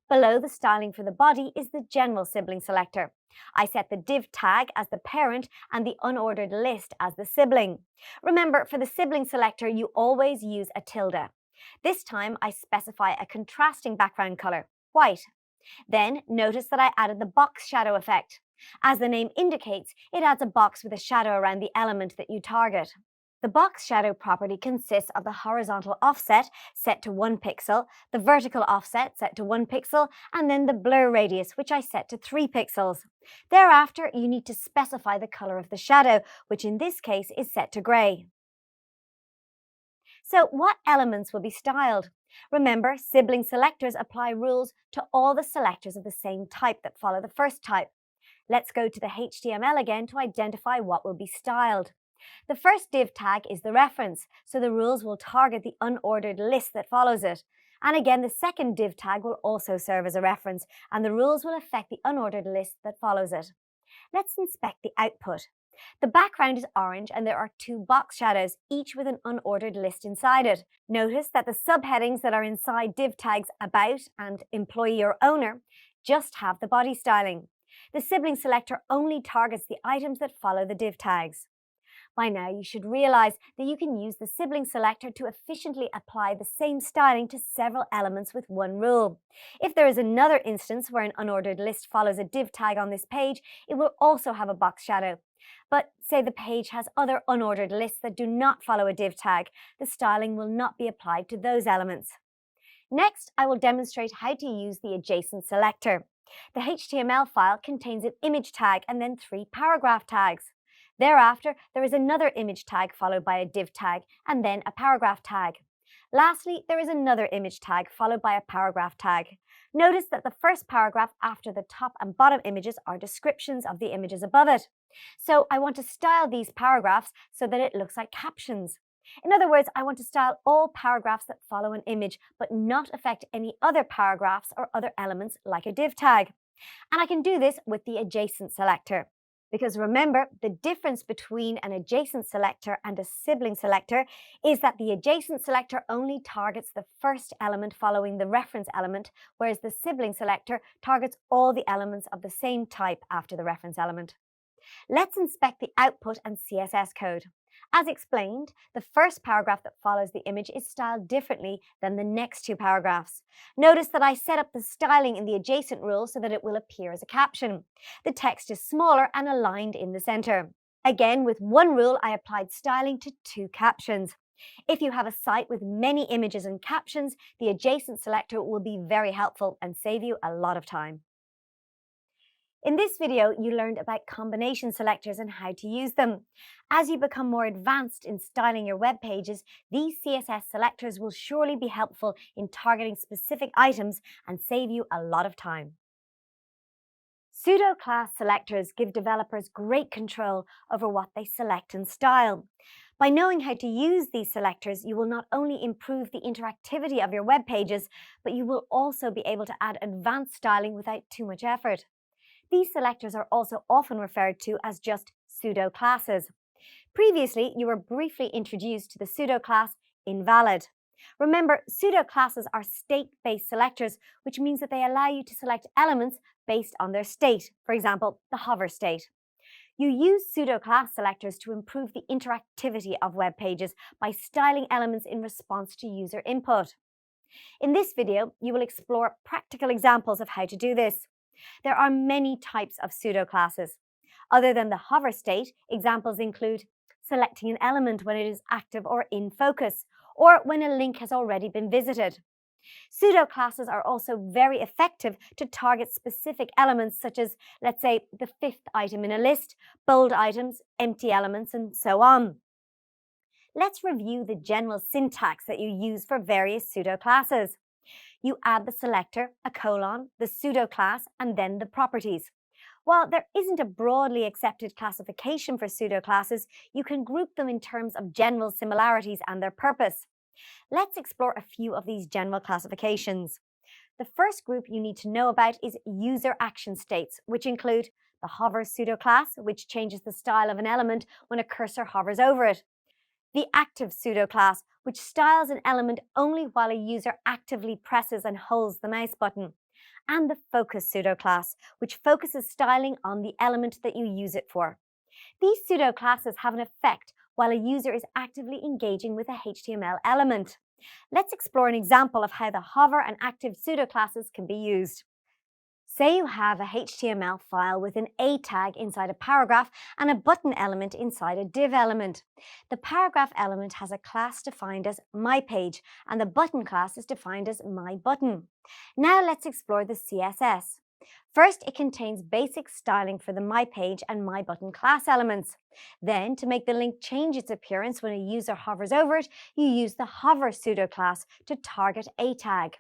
Below the styling for the body is the general sibling selector. I set the div tag as the parent and the unordered list as the sibling. Remember, for the sibling selector, you always use a tilde. This time, I specify a contrasting background color, white. Then notice that I added the box shadow effect. As the name indicates, it adds a box with a shadow around the element that you target. The box shadow property consists of the horizontal offset set to 1 pixel, the vertical offset set to 1 pixel, and then the blur radius, which I set to 3 pixels. Thereafter, you need to specify the color of the shadow, which in this case is set to grey. So what elements will be styled? Remember, sibling selectors apply rules to all the selectors of the same type that follow the first type. Let's go to the HTML again to identify what will be styled. The first div tag is the reference, so the rules will target the unordered list that follows it. And again, the second div tag will also serve as a reference, and the rules will affect the unordered list that follows it. Let's inspect the output. The background is orange and there are 2 box shadows, each with an unordered list inside it. Notice that the subheadings that are inside div tags About and Employee or Owner just have the body styling. The sibling selector only targets the items that follow the div tags. By now, you should realize that you can use the sibling selector to efficiently apply the same styling to several elements with one rule. If there is another instance where an unordered list follows a div tag on this page, it will also have a box shadow. But say the page has other unordered lists that do not follow a div tag, the styling will not be applied to those elements. Next, I will demonstrate how to use the adjacent selector. The HTML file contains an image tag and then 3 paragraph tags. Thereafter, there is another image tag followed by a div tag and then a paragraph tag. Lastly, there is another image tag followed by a paragraph tag. Notice that the first paragraph after the top and bottom images are descriptions of the images above it. So I want to style these paragraphs so that it looks like captions. In other words, I want to style all paragraphs that follow an image, but not affect any other paragraphs or other elements like a div tag. And I can do this with the adjacent selector. Because remember, the difference between an adjacent selector and a sibling selector is that the adjacent selector only targets the first element following the reference element, whereas the sibling selector targets all the elements of the same type after the reference element. Let's inspect the output and CSS code. As explained, the first paragraph that follows the image is styled differently than the next 2 paragraphs. Notice that I set up the styling in the adjacent rule so that it will appear as a caption. The text is smaller and aligned in the center. Again, with one rule, I applied styling to 2 captions. If you have a site with many images and captions, the adjacent selector will be very helpful and save you a lot of time. In this video, you learned about combination selectors and how to use them. As you become more advanced in styling your web pages, these CSS selectors will surely be helpful in targeting specific items and save you a lot of time. Pseudo-class selectors give developers great control over what they select and style. By knowing how to use these selectors, you will not only improve the interactivity of your web pages, but you will also be able to add advanced styling without too much effort. These selectors are also often referred to as just pseudo-classes. Previously, you were briefly introduced to the pseudo-class invalid. Remember, pseudo-classes are state-based selectors, which means that they allow you to select elements based on their state, for example, the hover state. You use pseudo-class selectors to improve the interactivity of web pages by styling elements in response to user input. In this video, you will explore practical examples of how to do this. There are many types of pseudo-classes. Other than the hover state, examples include selecting an element when it is active or in focus, or when a link has already been visited. Pseudo-classes are also very effective to target specific elements such as, let's say, the 5th item in a list, bold items, empty elements, and so on. Let's review the general syntax that you use for various pseudo-classes. You add the selector, a colon, the pseudo-class, and then the properties. While there isn't a broadly accepted classification for pseudo-classes, you can group them in terms of general similarities and their purpose. Let's explore a few of these general classifications. The first group you need to know about is user action states, which include the hover pseudo-class, which changes the style of an element when a cursor hovers over it. The active pseudo-class, which styles an element only while a user actively presses and holds the mouse button. And the focus pseudo-class, which focuses styling on the element that you use it for. These pseudo-classes have an effect while a user is actively engaging with a HTML element. Let's explore an example of how the hover and active pseudo-classes can be used. Say you have a HTML file with an A tag inside a paragraph and a button element inside a div element. The paragraph element has a class defined as myPage and the button class is defined as myButton. Now let's explore the CSS. First, it contains basic styling for the myPage and myButton class elements. Then, to make the link change its appearance when a user hovers over it, you use the hover pseudo-class to target a tag.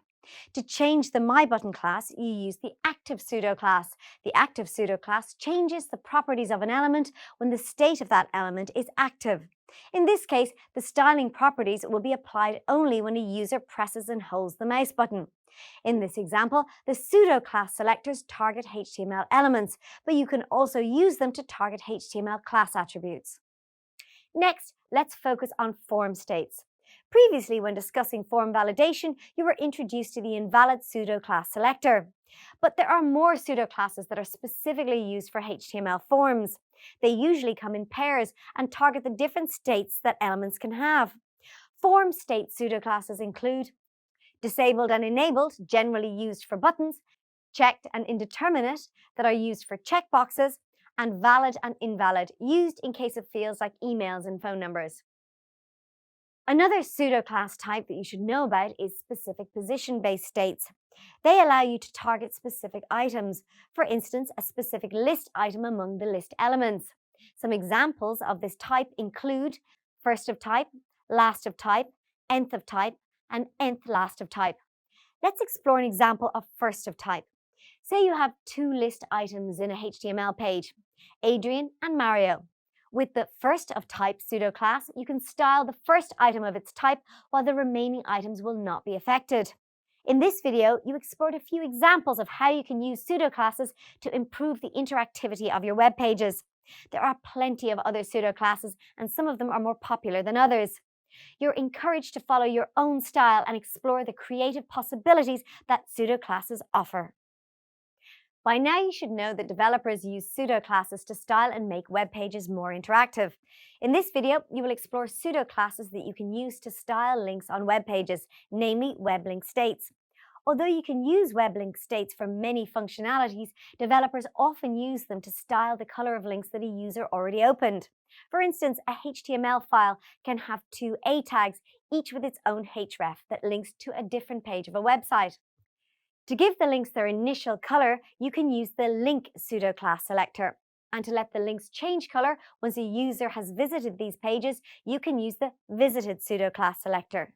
To change the myButton class, you use the active pseudo-class. The active pseudo-class changes the properties of an element when the state of that element is active. In this case, the styling properties will be applied only when a user presses and holds the mouse button. In this example, the pseudo-class selectors target HTML elements, but you can also use them to target HTML class attributes. Next, let's focus on form states. Previously, when discussing form validation, you were introduced to the invalid pseudo-class selector. But there are more pseudo-classes that are specifically used for HTML forms. They usually come in pairs and target the different states that elements can have. Form state pseudo-classes include disabled and enabled, generally used for buttons, checked and indeterminate, that are used for checkboxes, and valid and invalid, used in case of fields like emails and phone numbers. Another pseudo-class type that you should know about is specific position-based states. They allow you to target specific items, for instance, a specific list item among the list elements. Some examples of this type include first of type, last of type, nth of type, and nth last of type. Let's explore an example of first of type. Say you have two list items in a HTML page, Adrian and Mario. With the first of type pseudo-class, you can style the first item of its type while the remaining items will not be affected. In this video, you explored a few examples of how you can use pseudo-classes to improve the interactivity of your web pages. There are plenty of other pseudo-classes, and some of them are more popular than others. You're encouraged to follow your own style and explore the creative possibilities that pseudo-classes offer. By now, you should know that developers use pseudo-classes to style and make web pages more interactive. In this video, you will explore pseudo-classes that you can use to style links on web pages, namely web link states. Although you can use web link states for many functionalities, developers often use them to style the color of links that a user already opened. For instance, a HTML file can have two A tags, each with its own href that links to a different page of a website. To give the links their initial color, you can use the link pseudo-class selector. And to let the links change color once a user has visited these pages, you can use the visited pseudo-class selector.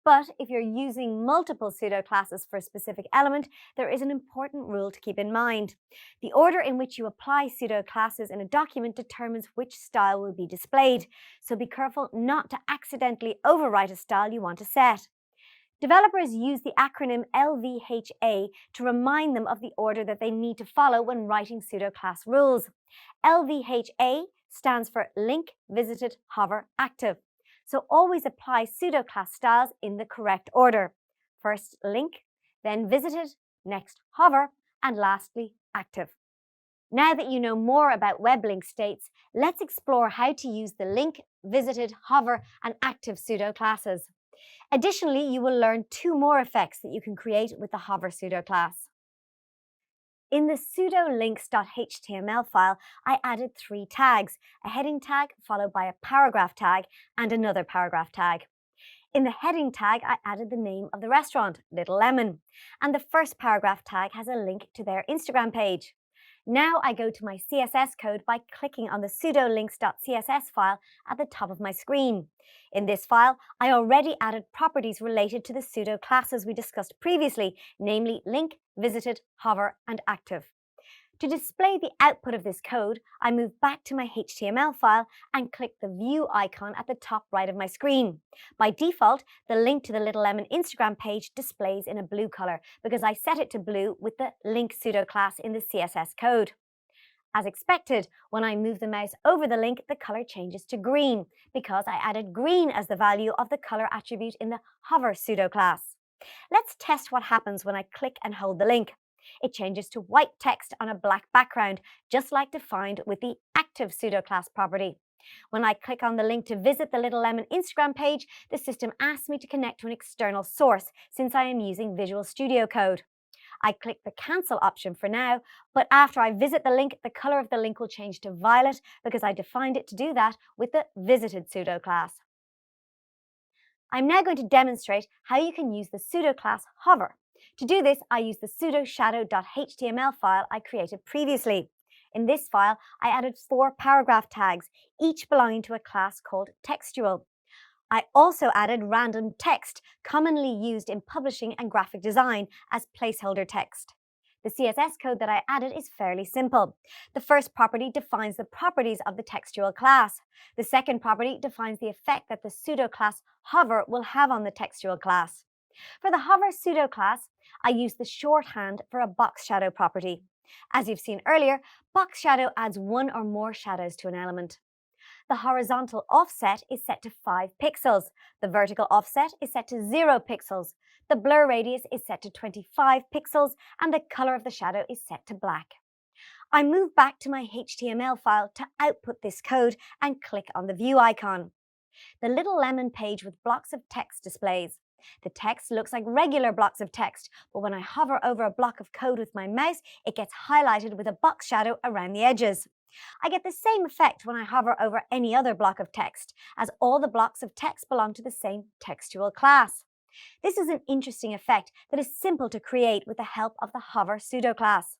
But if you're using multiple pseudo-classes for a specific element, there is an important rule to keep in mind. The order in which you apply pseudo-classes in a document determines which style will be displayed, so be careful not to accidentally overwrite a style you want to set. Developers use the acronym LVHA to remind them of the order that they need to follow when writing pseudo-class rules. LVHA stands for Link, Visited, Hover, Active. So always apply pseudo-class styles in the correct order. First link, then visited, next hover, and lastly active. Now that you know more about web link states, let's explore how to use the link, visited, hover, and active pseudo-classes. Additionally, you will learn two more effects that you can create with the hover pseudo-class. In the pseudo-links.html file, I added 3 tags, a heading tag followed by a paragraph tag and another paragraph tag. In the heading tag, I added the name of the restaurant, Little Lemon, and the first paragraph tag has a link to their Instagram page. Now I go to my CSS code by clicking on the pseudo-links.css file at the top of my screen. In this file, I already added properties related to the pseudo classes we discussed previously, namely link, visited, hover, and active. To display the output of this code, I move back to my HTML file and click the view icon at the top right of my screen. By default, the link to the Little Lemon Instagram page displays in a blue color because I set it to blue with the link pseudo class in the CSS code. As expected, when I move the mouse over the link, the color changes to green because I added green as the value of the color attribute in the hover pseudo class. Let's test what happens when I click and hold the link. It changes to white text on a black background, just like defined with the active pseudo-class property. When I click on the link to visit the Little Lemon Instagram page, the system asks me to connect to an external source since I am using Visual Studio Code. I click the cancel option for now, but after I visit the link, the color of the link will change to violet because I defined it to do that with the visited pseudo class. I'm now going to demonstrate how you can use the pseudo class hover. To do this, I use the pseudo-shadow.html file I created previously. In this file, I added 4 paragraph tags, each belonging to a class called textual. I also added random text, commonly used in publishing and graphic design, as placeholder text. The CSS code that I added is fairly simple. The first property defines the properties of the textual class. The second property defines the effect that the pseudo class hover will have on the textual class. For the hover pseudo class, I use the shorthand for a box shadow property. As you've seen earlier, box shadow adds 1 or more shadows to an element. The horizontal offset is set to 5 pixels. The vertical offset is set to 0 pixels. The blur radius is set to 25 pixels, and the color of the shadow is set to black. I move back to my HTML file to output this code and click on the view icon. The little lemon page with blocks of text displays. The text looks like regular blocks of text, but when I hover over a block of code with my mouse, it gets highlighted with a box shadow around the edges. I get the same effect when I hover over any other block of text, as all the blocks of text belong to the same textual class. This is an interesting effect that is simple to create with the help of the hover pseudo class.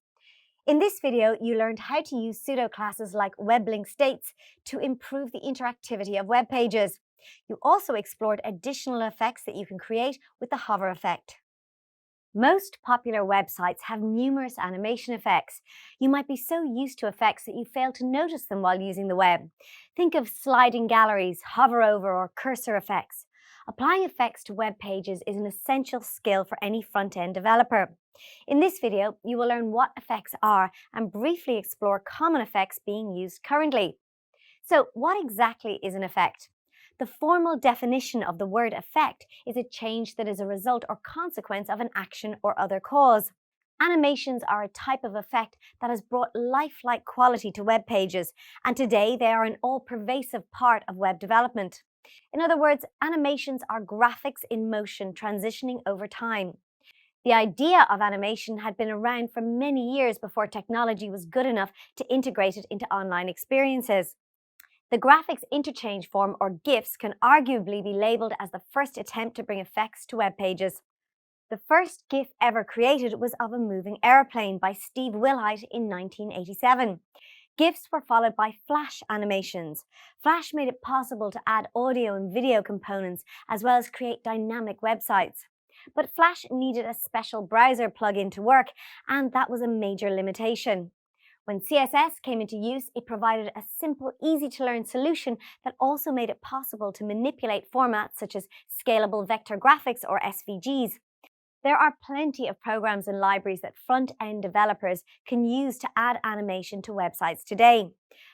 In this video, you learned how to use pseudo classes like web link states to improve the interactivity of web pages. You also explored additional effects that you can create with the hover effect. Most popular websites have numerous animation effects. You might be so used to effects that you fail to notice them while using the web. Think of sliding galleries, hover over, or cursor effects. Applying effects to web pages is an essential skill for any front-end developer. In this video, you will learn what effects are and briefly explore common effects being used currently. So, what exactly is an effect? The formal definition of the word effect is a change that is a result or consequence of an action or other cause. Animations are a type of effect that has brought lifelike quality to web pages, and today they are an all-pervasive part of web development. In other words, animations are graphics in motion transitioning over time. The idea of animation had been around for many years before technology was good enough to integrate it into online experiences. The graphics interchange form, or GIFs, can arguably be labeled as the first attempt to bring effects to web pages. The first GIF ever created was of a moving airplane by Steve Wilhite in 1987. GIFs were followed by Flash animations. Flash made it possible to add audio and video components, as well as create dynamic websites. But Flash needed a special browser plugin to work, and that was a major limitation. When CSS came into use, it provided a simple, easy-to-learn solution that also made it possible to manipulate formats such as scalable vector graphics, or SVGs. There are plenty of programs and libraries that front-end developers can use to add animation to websites today.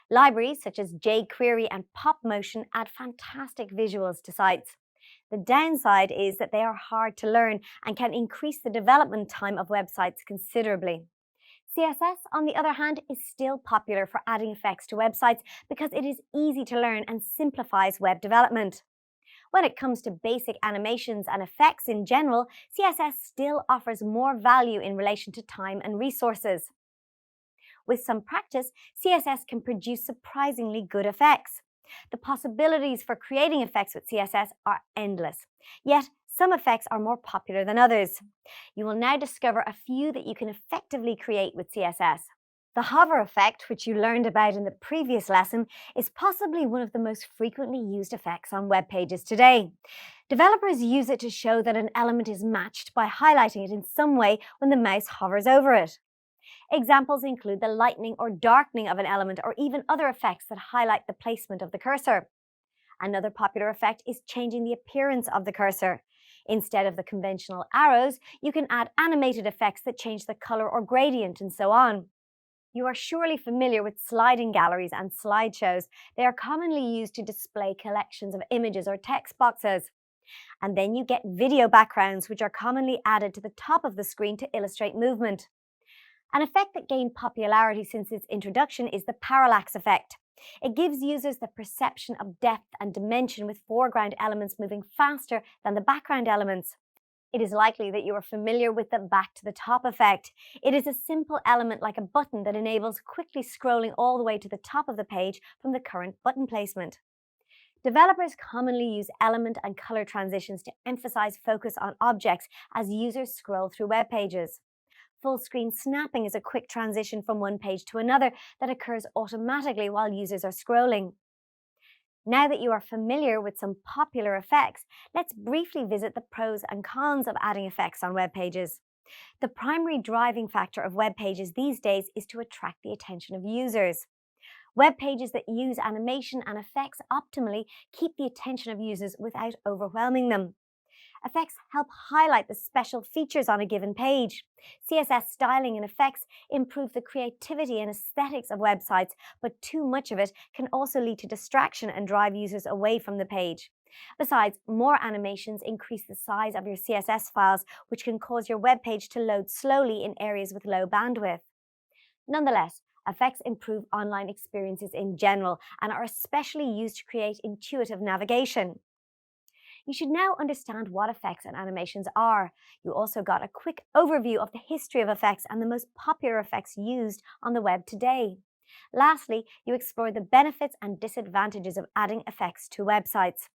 Libraries such as jQuery and PopMotion add fantastic visuals to sites. The downside is that they are hard to learn and can increase the development time of websites considerably. CSS, on the other hand, is still popular for adding effects to websites because it is easy to learn and simplifies web development. When it comes to basic animations and effects in general, CSS still offers more value in relation to time and resources. With some practice, CSS can produce surprisingly good effects. The possibilities for creating effects with CSS are endless, yet some effects are more popular than others. You will now discover a few that you can effectively create with CSS. The hover effect, which you learned about in the previous lesson, is possibly one of the most frequently used effects on web pages today. Developers use it to show that an element is matched by highlighting it in some way when the mouse hovers over it. Examples include the lightening or darkening of an element, or even other effects that highlight the placement of the cursor. Another popular effect is changing the appearance of the cursor. Instead of the conventional arrows, you can add animated effects that change the color or gradient, and so on. You are surely familiar with sliding galleries and slideshows. They are commonly used to display collections of images or text boxes. And then you get video backgrounds, which are commonly added to the top of the screen to illustrate movement. An effect that gained popularity since its introduction is the parallax effect. It gives users the perception of depth and dimension with foreground elements moving faster than the background elements. It is likely that you are familiar with the back to the top effect. It is a simple element like a button that enables quickly scrolling all the way to the top of the page from the current button placement. Developers commonly use element and color transitions to emphasize focus on objects as users scroll through web pages. Full screen snapping is a quick transition from one page to another that occurs automatically while users are scrolling. Now that you are familiar with some popular effects, let's briefly visit the pros and cons of adding effects on web pages. The primary driving factor of web pages these days is to attract the attention of users. Web pages that use animation and effects optimally keep the attention of users without overwhelming them. Effects help highlight the special features on a given page. CSS styling and effects improve the creativity and aesthetics of websites, but too much of it can also lead to distraction and drive users away from the page. Besides, more animations increase the size of your CSS files, which can cause your web page to load slowly in areas with low bandwidth. Nonetheless, effects improve online experiences in general and are especially used to create intuitive navigation. You should now understand what effects and animations are. You also got a quick overview of the history of effects and the most popular effects used on the web today. Lastly, you explore the benefits and disadvantages of adding effects to websites.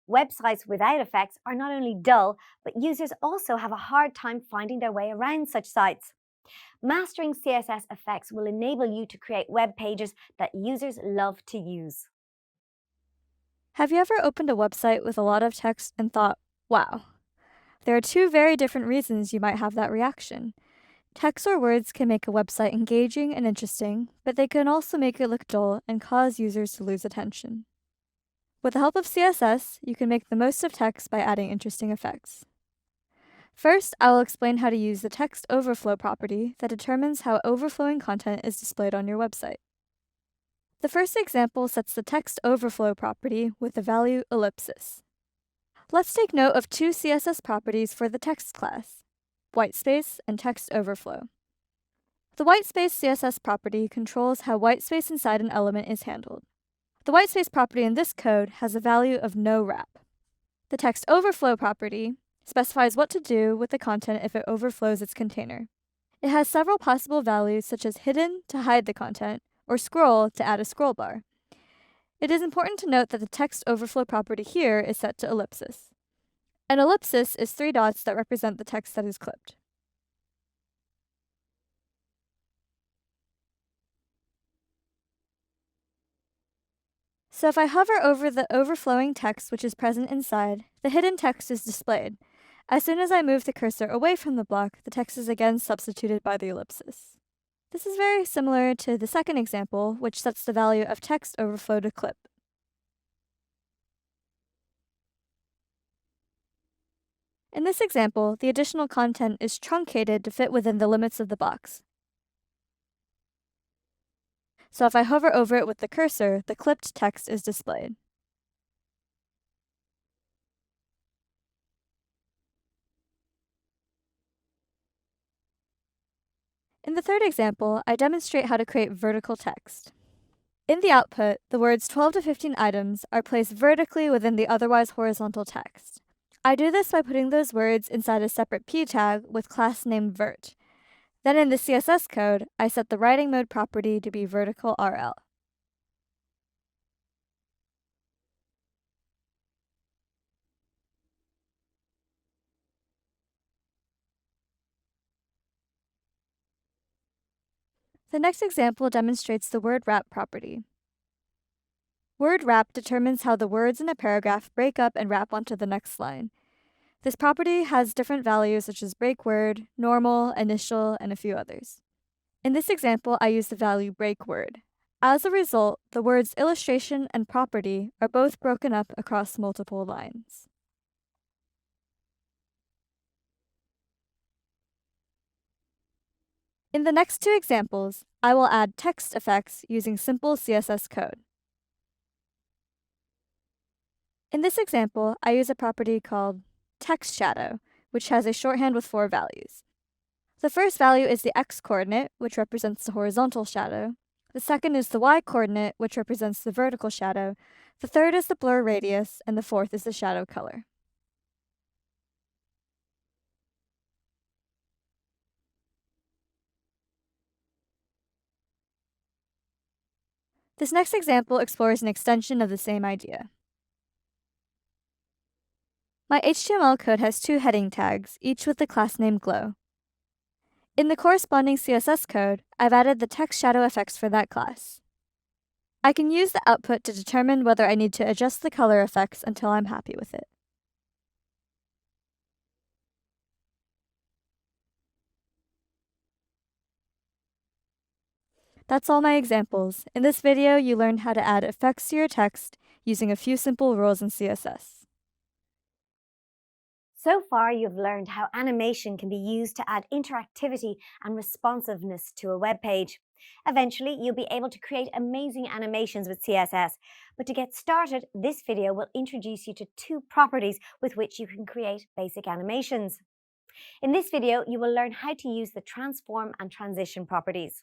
Websites without effects are not only dull, but users also have a hard time finding their way around such sites. Mastering CSS effects will enable you to create web pages that users love to use. Have you ever opened a website with a lot of text and thought, wow? There are two very different reasons you might have that reaction. Text or words can make a website engaging and interesting, but they can also make it look dull and cause users to lose attention. With the help of CSS, you can make the most of text by adding interesting effects. First, I will explain how to use the text overflow property that determines how overflowing content is displayed on your website. The first example sets the text overflow property with the value ellipsis. Let's take note of two CSS properties for the text class, whitespace and text overflow. The whitespace CSS property controls how whitespace inside an element is handled. The whitespace property in this code has a value of no wrap. The text overflow property specifies what to do with the content if it overflows its container. It has several possible values such as hidden to hide the content, or scroll to add a scroll bar. It is important to note that the text overflow property here is set to ellipsis. An ellipsis is 3 dots that represent the text that is clipped. So if I hover over the overflowing text which is present inside, the hidden text is displayed. As soon as I move the cursor away from the block, the text is again substituted by the ellipsis. This is very similar to the second example, which sets the value of text overflow to clip. In this example, the additional content is truncated to fit within the limits of the box. So if I hover over it with the cursor, the clipped text is displayed. In the third example, I demonstrate how to create vertical text. In the output, the words 12 to 15 items are placed vertically within the otherwise horizontal text. I do this by putting those words inside a separate p tag with class name vert. Then in the CSS code, I set the writing mode property to be vertical RL. The next example demonstrates the word wrap property. Word wrap determines how the words in a paragraph break up and wrap onto the next line. This property has different values such as break word, normal, initial, and a few others. In this example, I use the value break word. As a result, the words illustration and property are both broken up across multiple lines. In the next two examples, I will add text effects using simple CSS code. In this example, I use a property called text shadow, which has a shorthand with 4 values. The first value is the x-coordinate, which represents the horizontal shadow. The second is the y-coordinate, which represents the vertical shadow. The third is the blur radius, and the fourth is the shadow color. This next example explores an extension of the same idea. My HTML code has two heading tags, each with the class name glow. In the corresponding CSS code, I've added the text shadow effects for that class. I can use the output to determine whether I need to adjust the color effects until I'm happy with it. That's all my examples. In this video, you learned how to add effects to your text using a few simple rules in CSS. So far, you've learned how animation can be used to add interactivity and responsiveness to a web page. Eventually, you'll be able to create amazing animations with CSS. But to get started, this video will introduce you to two properties with which you can create basic animations. In this video, you will learn how to use the transform and transition properties.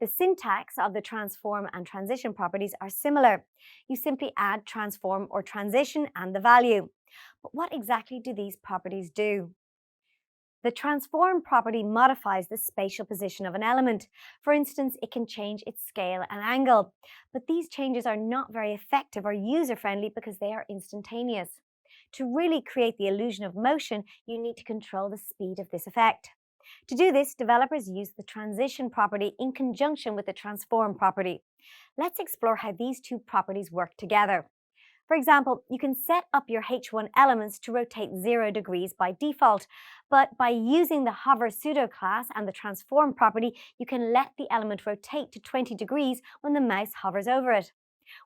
The syntax of the transform and transition properties are similar. You simply add transform or transition and the value. But what exactly do these properties do? The transform property modifies the spatial position of an element. For instance, it can change its scale and angle. But these changes are not very effective or user-friendly because they are instantaneous. To really create the illusion of motion, you need to control the speed of this effect. To do this, developers use the transition property in conjunction with the transform property. Let's explore how these two properties work together. For example, you can set up your H1 elements to rotate 0 degrees by default, but by using the hover pseudo class and the transform property, you can let the element rotate to 20 degrees when the mouse hovers over it.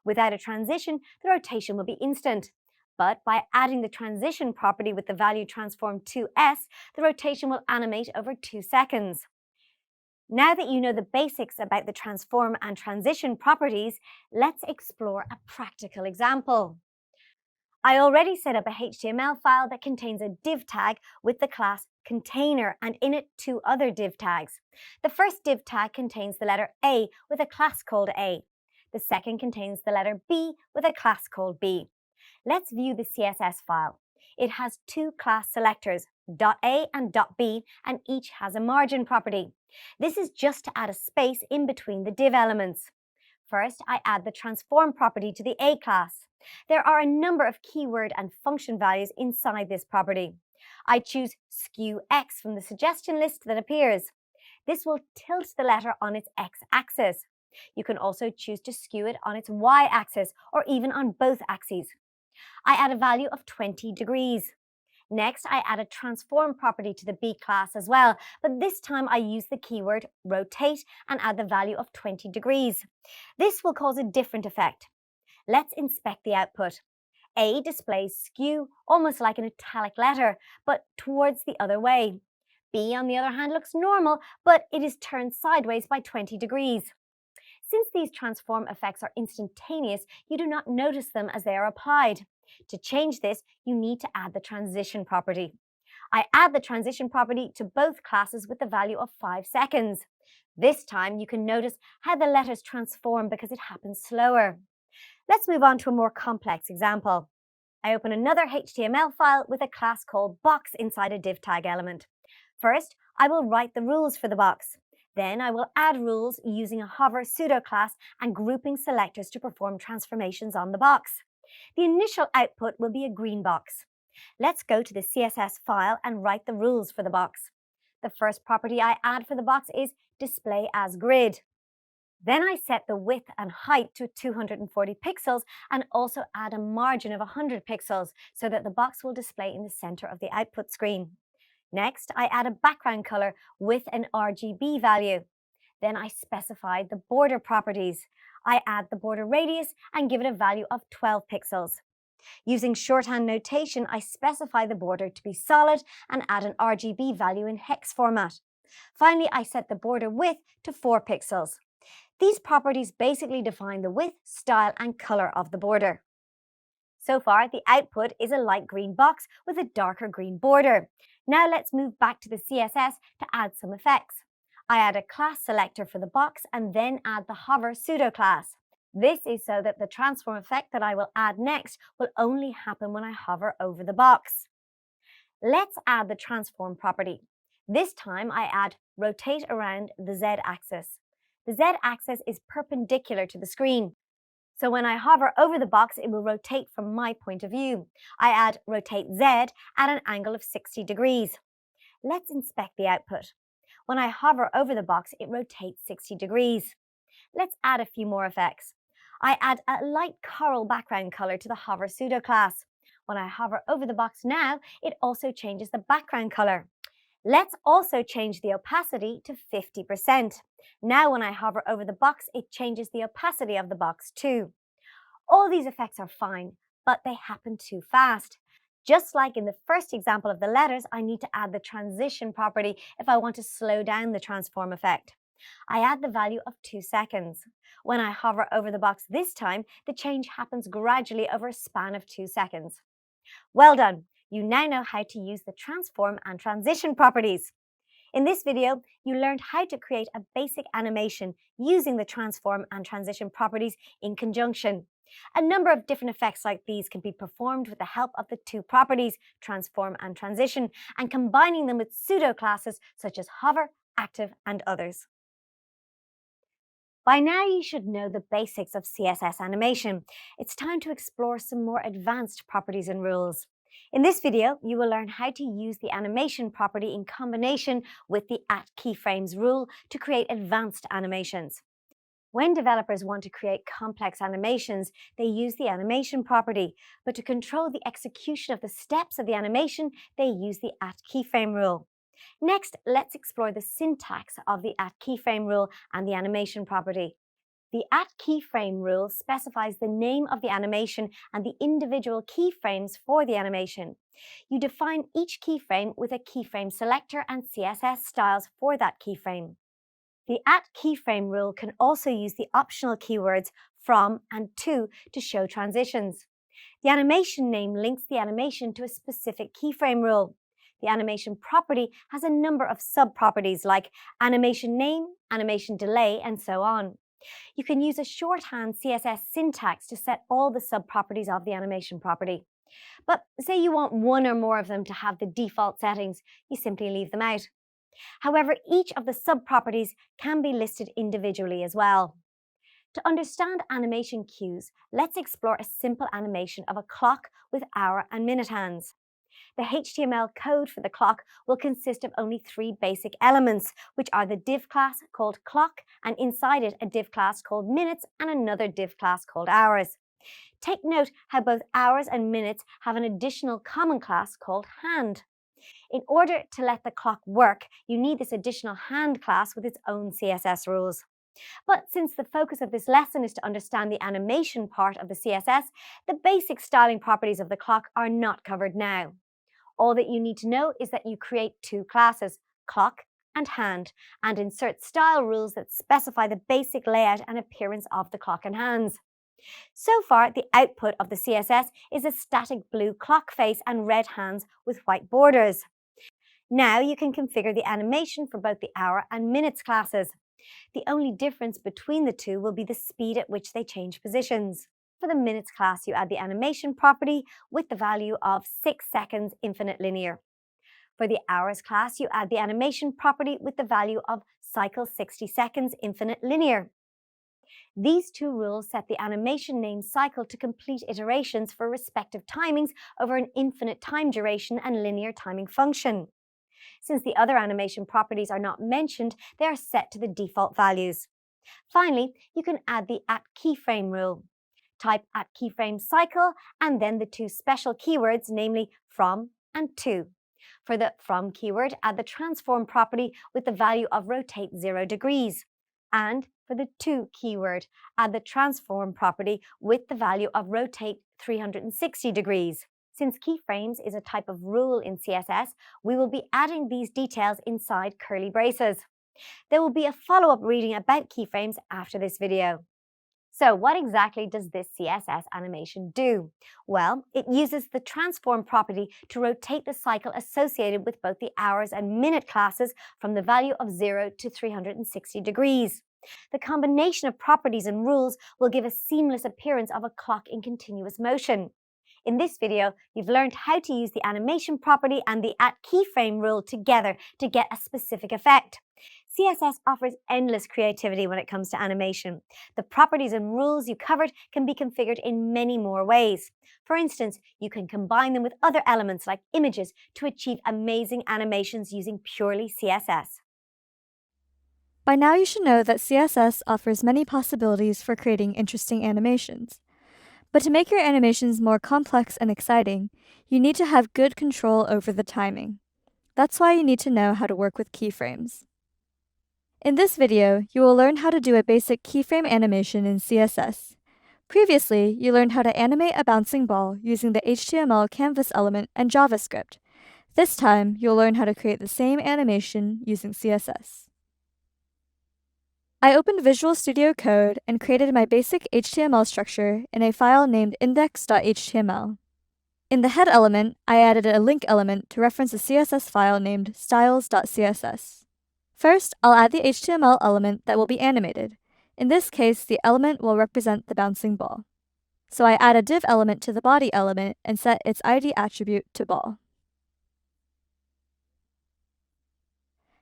Without a transition, the rotation will be instant. But by adding the transition property with the value transform 2s, the rotation will animate over 2 seconds. Now that you know the basics about the transform and transition properties, let's explore a practical example. I already set up a HTML file that contains a div tag with the class container and in it two other div tags. The first div tag contains the letter A with a class called A. The second contains the letter B with a class called B. Let's view the CSS file. It has two class selectors, .a and .b, and each has a margin property. This is just to add a space in between the div elements. First, I add the transform property to the A class. There are a number of keyword and function values inside this property. I choose skew X from the suggestion list that appears. This will tilt the letter on its X-axis. You can also choose to skew it on its Y-axis or even on both axes. I add a value of 20 degrees. Next, I add a transform property to the B class as well, but this time I use the keyword rotate and add the value of 20 degrees. This will cause a different effect. Let's inspect the output. A displays skew, almost like an italic letter, but towards the other way. B, on the other hand, looks normal, but it is turned sideways by 20 degrees. Since these transform effects are instantaneous, you do not notice them as they are applied. To change this, you need to add the transition property. I add the transition property to both classes with the value of 5 seconds. This time, you can notice how the letters transform because it happens slower. Let's move on to a more complex example. I open another HTML file with a class called box inside a div tag element. First, I will write the rules for the box. Then I will add rules using a hover pseudo class and grouping selectors to perform transformations on the box. The initial output will be a green box. Let's go to the CSS file and write the rules for the box. The first property I add for the box is display as grid. Then I set the width and height to 240 pixels and also add a margin of 100 pixels so that the box will display in the center of the output screen. Next, I add a background color with an RGB value. Then I specify the border properties. I add the border radius and give it a value of 12 pixels. Using shorthand notation, I specify the border to be solid and add an RGB value in hex format. Finally, I set the border width to 4 pixels. These properties basically define the width, style, and color of the border. So far, the output is a light green box with a darker green border. Now let's move back to the CSS to add some effects. I add a class selector for the box and then add the hover pseudo class. This is so that the transform effect that I will add next will only happen when I hover over the box. Let's add the transform property. This time I add rotate around the Z-axis. The z-axis is perpendicular to the screen. So when I hover over the box, it will rotate from my point of view. I add rotate z at an angle of 60 degrees. Let's inspect the output. When I hover over the box, it rotates 60 degrees. Let's add a few more effects. I add a light coral background color to the hover pseudo class. When I hover over the box now, it also changes the background color. Let's also change the opacity to 50%. Now when I hover over the box, it changes the opacity of the box too. All these effects are fine, but they happen too fast. Just like in the first example of the letters, I need to add the transition property if I want to slow down the transform effect. I add the value of 2 seconds. When I hover over the box this time, the change happens gradually over a span of 2 seconds. Well done! You now know how to use the transform and transition properties. In this video, you learned how to create a basic animation using the transform and transition properties in conjunction. A number of different effects like these can be performed with the help of the two properties, transform and transition, and combining them with pseudo classes such as hover, active, and others. By now you should know the basics of CSS animation. It's time to explore some more advanced properties and rules. In this video, you will learn how to use the animation property in combination with the @keyframes rule to create advanced animations. When developers want to create complex animations, they use the animation property, but to control the execution of the steps of the animation, they use the @keyframe rule. Next, let's explore the syntax of the @keyframe rule and the animation property. The @keyframe rule specifies the name of the animation and the individual keyframes for the animation. You define each keyframe with a keyframe selector and CSS styles for that keyframe. The @keyframe rule can also use the optional keywords from and to show transitions. The animation name links the animation to a specific keyframe rule. The animation property has a number of sub-properties like animation name, animation delay, and so on. You can use a shorthand CSS syntax to set all the sub-properties of the animation property. But say you want one or more of them to have the default settings, you simply leave them out. However, each of the sub-properties can be listed individually as well. To understand animation cues, let's explore a simple animation of a clock with hour and minute hands. The HTML code for the clock will consist of only 3 basic elements, which are the div class called clock, and inside it a div class called minutes and another div class called hours. Take note how both hours and minutes have an additional common class called hand. In order to let the clock work, you need this additional hand class with its own CSS rules. But since the focus of this lesson is to understand the animation part of the CSS, the basic styling properties of the clock are not covered now. All that you need to know is that you create 2 classes, clock and hand, and insert style rules that specify the basic layout and appearance of the clock and hands. So far, the output of the CSS is a static blue clock face and red hands with white borders. Now you can configure the animation for both the hour and minutes classes. The only difference between the two will be the speed at which they change positions. For the minutes class, you add the animation property with the value of 6 seconds infinite linear. For the hours class, you add the animation property with the value of cycle 60 seconds infinite linear. These two rules set the animation name cycle to complete iterations for respective timings over an infinite time duration and linear timing function. Since the other animation properties are not mentioned, they are set to the default values. Finally, you can add the @keyframe rule. Type @keyframe cycle and then the 2 special keywords, namely from and to. For the from keyword, add the transform property with the value of rotate 0 degrees. And for the to keyword, add the transform property with the value of rotate 360 degrees. Since keyframes is a type of rule in CSS, we will be adding these details inside curly braces. There will be a follow-up reading about keyframes after this video. So what exactly does this CSS animation do? Well, it uses the transform property to rotate the cycle associated with both the hours and minute classes from the value of 0 to 360 degrees. The combination of properties and rules will give a seamless appearance of a clock in continuous motion. In this video, you've learned how to use the animation property and the @keyframe rule together to get a specific effect. CSS offers endless creativity when it comes to animation. The properties and rules you covered can be configured in many more ways. For instance, you can combine them with other elements like images to achieve amazing animations using purely CSS. By now you should know that CSS offers many possibilities for creating interesting animations. But to make your animations more complex and exciting, you need to have good control over the timing. That's why you need to know how to work with keyframes. In this video, you will learn how to do a basic keyframe animation in CSS. Previously, you learned how to animate a bouncing ball using the HTML canvas element and JavaScript. This time, you'll learn how to create the same animation using CSS. I opened Visual Studio Code and created my basic HTML structure in a file named index.html. In the head element, I added a link element to reference a CSS file named styles.css. First, I'll add the HTML element that will be animated. In this case, the element will represent the bouncing ball. So I add a div element to the body element and set its ID attribute to ball.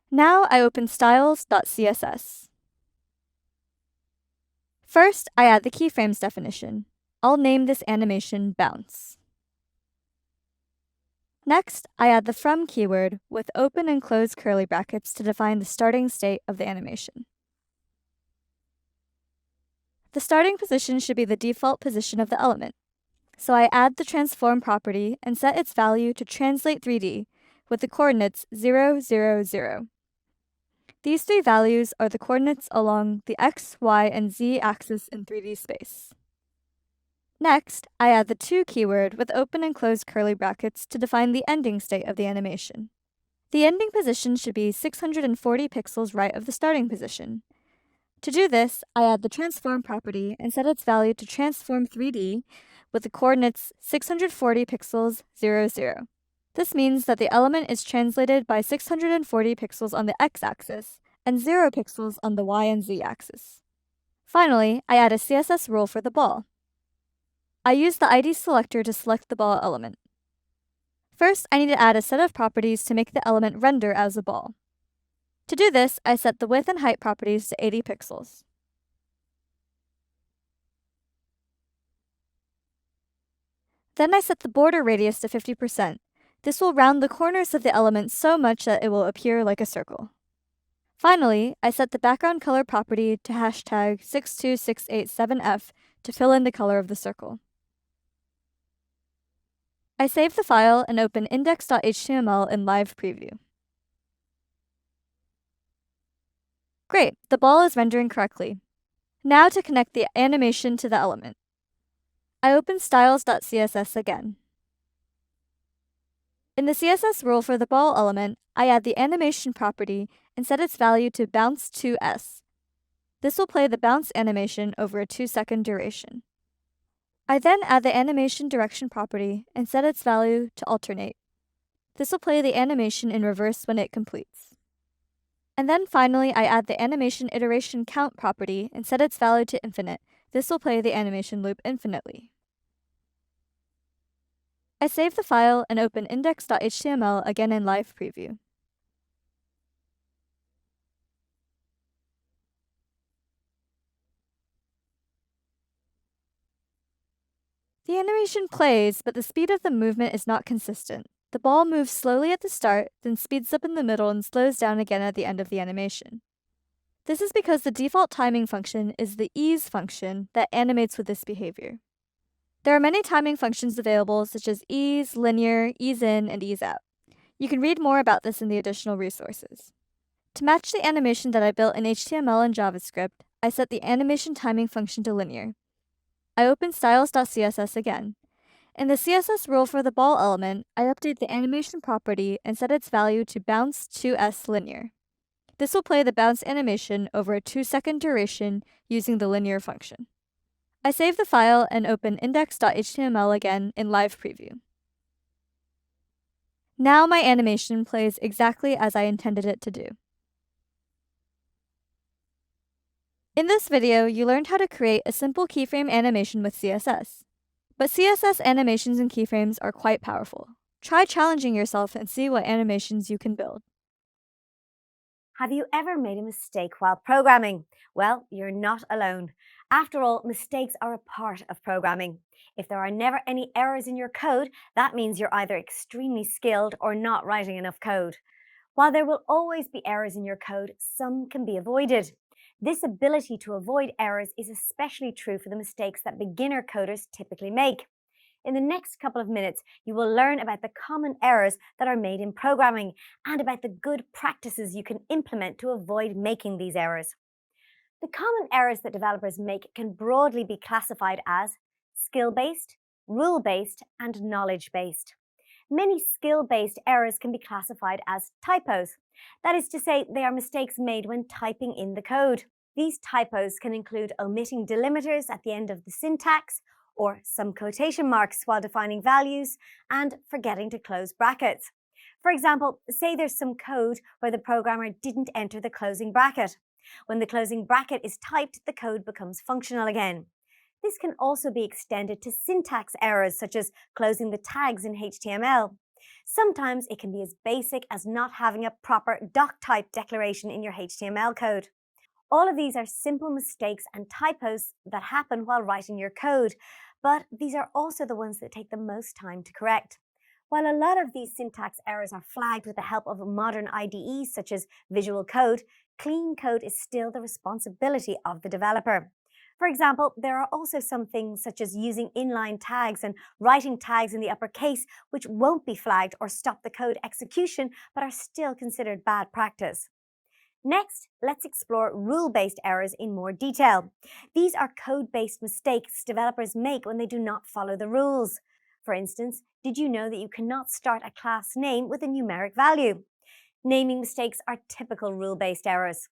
Now I open styles.css. First, I add the keyframes definition. I'll name this animation bounce. Next, I add the from keyword with open and close curly brackets to define the starting state of the animation. The starting position should be the default position of the element. So I add the transform property and set its value to translate 3D with the coordinates 0, 0, 0. These three values are the coordinates along the x, y, and z axis in 3D space. Next, I add the to keyword with open and close curly brackets to define the ending state of the animation. The ending position should be 640 pixels right of the starting position. To do this, I add the transform property and set its value to transform 3D with the coordinates 640 pixels, 0, 0. This means that the element is translated by 640 pixels on the x-axis and 0 pixels on the y and z axis. Finally, I add a CSS rule for the ball. I use the ID selector to select the ball element. First, I need to add a set of properties to make the element render as a ball. To do this, I set the width and height properties to 80 pixels. Then I set the border radius to 50%. This will round the corners of the element so much that it will appear like a circle. Finally, I set the background color property to hashtag 62687F to fill in the color of the circle. I save the file and open index.html in live preview. Great, the ball is rendering correctly. Now to connect the animation to the element. I open styles.css again. In the CSS rule for the ball element, I add the animation property and set its value to bounce2s. This will play the bounce animation over a 2-second duration. I then add the animation direction property and set its value to alternate. This will play the animation in reverse when it completes. And then finally, I add the animation iteration count property and set its value to infinite. This will play the animation loop infinitely. I save the file and open index.html again in live preview. The animation plays, but the speed of the movement is not consistent. The ball moves slowly at the start, then speeds up in the middle and slows down again at the end of the animation. This is because the default timing function is the ease function that animates with this behavior. There are many timing functions available, such as ease, linear, ease in, and ease out. You can read more about this in the additional resources. To match the animation that I built in HTML and JavaScript, I set the animation timing function to linear. I open styles.css again. In the CSS rule for the ball element, I update the animation property and set its value to bounce2s linear. This will play the bounce animation over a 2-second duration using the linear function. I save the file and open index.html again in live preview. Now my animation plays exactly as I intended it to do. In this video, you learned how to create a simple keyframe animation with CSS. But CSS animations and keyframes are quite powerful. Try challenging yourself and see what animations you can build. Have you ever made a mistake while programming? Well, you're not alone. After all, mistakes are a part of programming. If there are never any errors in your code, that means you're either extremely skilled or not writing enough code. While there will always be errors in your code, some can be avoided. This ability to avoid errors is especially true for the mistakes that beginner coders typically make. In the next couple of minutes, you will learn about the common errors that are made in programming and about the good practices you can implement to avoid making these errors. The common errors that developers make can broadly be classified as skill-based, rule-based, and knowledge-based. Many skill-based errors can be classified as typos. That is to say, they are mistakes made when typing in the code. These typos can include omitting delimiters at the end of the syntax, or some quotation marks while defining values, and forgetting to close brackets. For example, say there's some code where the programmer didn't enter the closing bracket. When the closing bracket is typed, the code becomes functional again. This can also be extended to syntax errors such as closing the tags in HTML. Sometimes it can be as basic as not having a proper doctype declaration in your HTML code. All of these are simple mistakes and typos that happen while writing your code, but these are also the ones that take the most time to correct. While a lot of these syntax errors are flagged with the help of modern IDEs such as Visual Code, clean code is still the responsibility of the developer. For example, there are also some things such as using inline tags and writing tags in the uppercase which won't be flagged or stop the code execution but are still considered bad practice. Next, let's explore rule-based errors in more detail. These are code-based mistakes developers make when they do not follow the rules. For instance, did you know that you cannot start a class name with a numeric value? Naming mistakes are typical rule-based errors.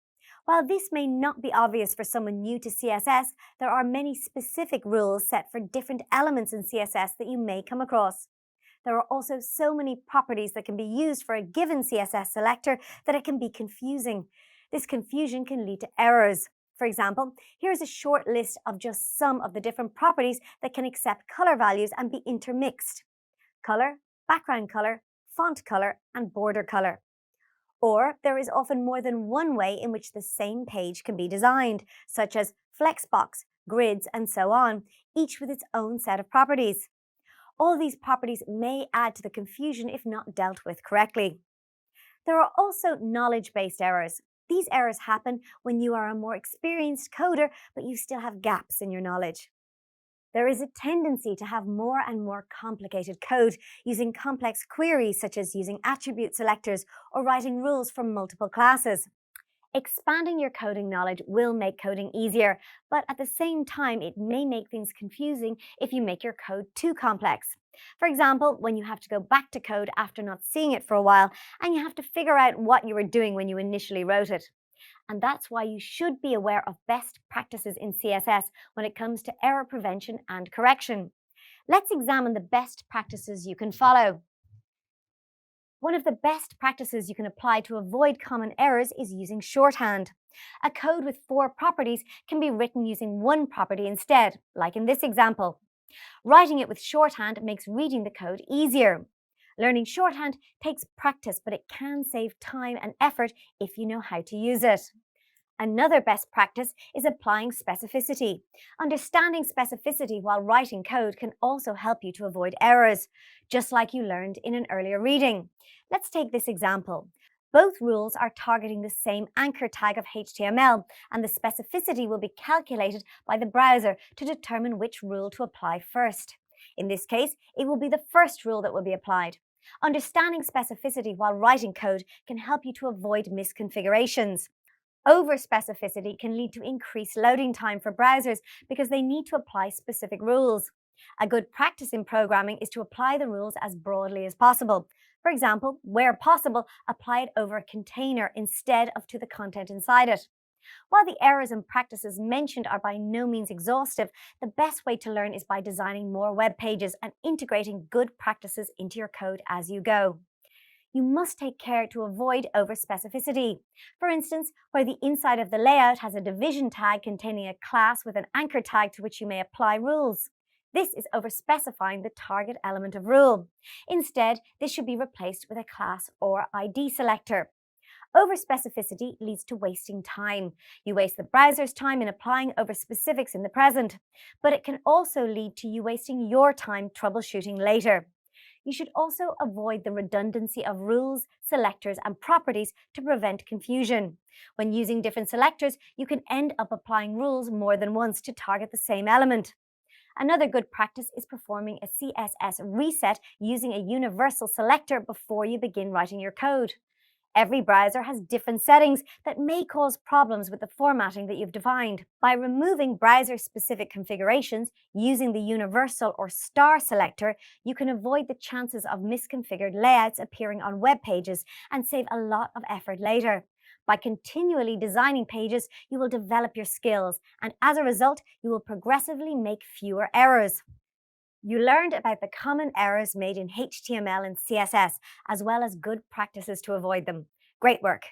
While this may not be obvious for someone new to CSS, there are many specific rules set for different elements in CSS that you may come across. There are also so many properties that can be used for a given CSS selector that it can be confusing. This confusion can lead to errors. For example, here's a short list of just some of the different properties that can accept color values and be intermixed. Color, background color, font color, and border color. Or there is often more than one way in which the same page can be designed, such as flexbox, grids, and so on, each with its own set of properties. All these properties may add to the confusion if not dealt with correctly. There are also knowledge-based errors. These errors happen when you are a more experienced coder, but you still have gaps in your knowledge. There is a tendency to have more and more complicated code using complex queries such as using attribute selectors or writing rules for multiple classes. Expanding your coding knowledge will make coding easier, but at the same time, it may make things confusing if you make your code too complex. For example, when you have to go back to code after not seeing it for a while, and you have to figure out what you were doing when you initially wrote it. And that's why you should be aware of best practices in CSS when it comes to error prevention and correction. Let's examine the best practices you can follow. One of the best practices you can apply to avoid common errors is using shorthand. A code with 4 properties can be written using one property instead, like in this example. Writing it with shorthand makes reading the code easier. Learning shorthand takes practice, but it can save time and effort if you know how to use it. Another best practice is applying specificity. Understanding specificity while writing code can also help you to avoid errors, just like you learned in an earlier reading. Let's take this example. Both rules are targeting the same anchor tag of HTML, and the specificity will be calculated by the browser to determine which rule to apply first. In this case, it will be the first rule that will be applied. Understanding specificity while writing code can help you to avoid misconfigurations. Over-specificity can lead to increased loading time for browsers because they need to apply specific rules. A good practice in programming is to apply the rules as broadly as possible. For example, where possible, apply it over a container instead of to the content inside it. While the errors and practices mentioned are by no means exhaustive, the best way to learn is by designing more web pages and integrating good practices into your code as you go. You must take care to avoid over-specificity. For instance, where the inside of the layout has a division tag containing a class with an anchor tag to which you may apply rules. This is over-specifying the target element of rule. Instead, this should be replaced with a class or ID selector. Overspecificity leads to wasting time. You waste the browser's time in applying overspecifics in the present, but it can also lead to you wasting your time troubleshooting later. You should also avoid the redundancy of rules, selectors, and properties to prevent confusion. When using different selectors, you can end up applying rules more than once to target the same element. Another good practice is performing a CSS reset using a universal selector before you begin writing your code. Every browser has different settings that may cause problems with the formatting that you've defined. By removing browser-specific configurations using the universal or star selector, you can avoid the chances of misconfigured layouts appearing on web pages and save a lot of effort later. By continually designing pages, you will develop your skills, and as a result, you will progressively make fewer errors. You learned about the common errors made in HTML and CSS, as well as good practices to avoid them. Great work!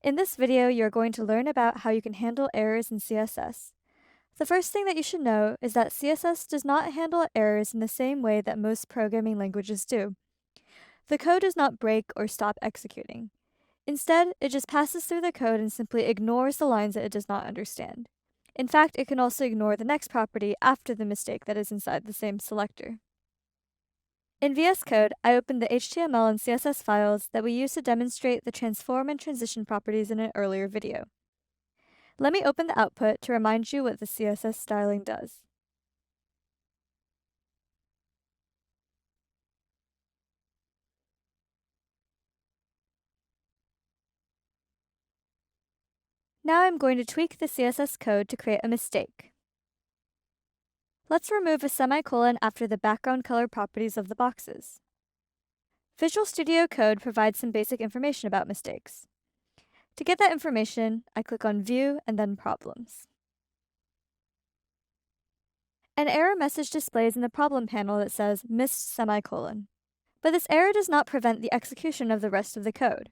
In this video, you're going to learn about how you can handle errors in CSS. The first thing that you should know is that CSS does not handle errors in the same way that most programming languages do. The code does not break or stop executing. Instead, it just passes through the code and simply ignores the lines that it does not understand. In fact, it can also ignore the next property after the mistake that is inside the same selector. In VS Code, I opened the HTML and CSS files that we used to demonstrate the transform and transition properties in an earlier video. Let me open the output to remind you what the CSS styling does. Now I'm going to tweak the CSS code to create a mistake. Let's remove a semicolon after the background color properties of the boxes. Visual Studio Code provides some basic information about mistakes. To get that information, I click on View and then Problems. An error message displays in the problem panel that says missed semicolon. But this error does not prevent the execution of the rest of the code.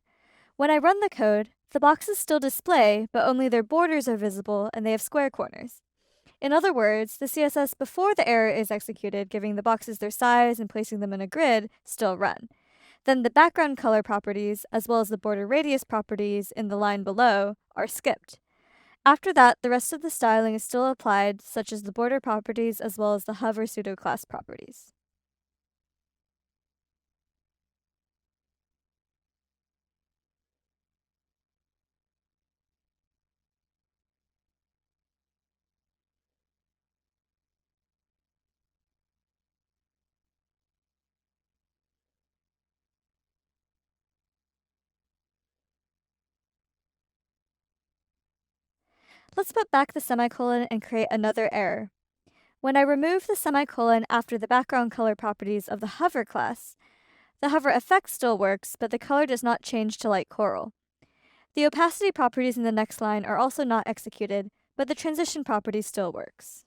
When I run the code, the boxes still display, but only their borders are visible and they have square corners. In other words, the CSS before the error is executed, giving the boxes their size and placing them in a grid, still run. Then the background color properties, as well as the border radius properties in the line below, are skipped. After that, the rest of the styling is still applied, such as the border properties as well as the hover pseudo-class properties. Let's put back the semicolon and create another error. When I remove the semicolon after the background color properties of the hover class, the hover effect still works, but the color does not change to light coral. The opacity properties in the next line are also not executed, but the transition property still works.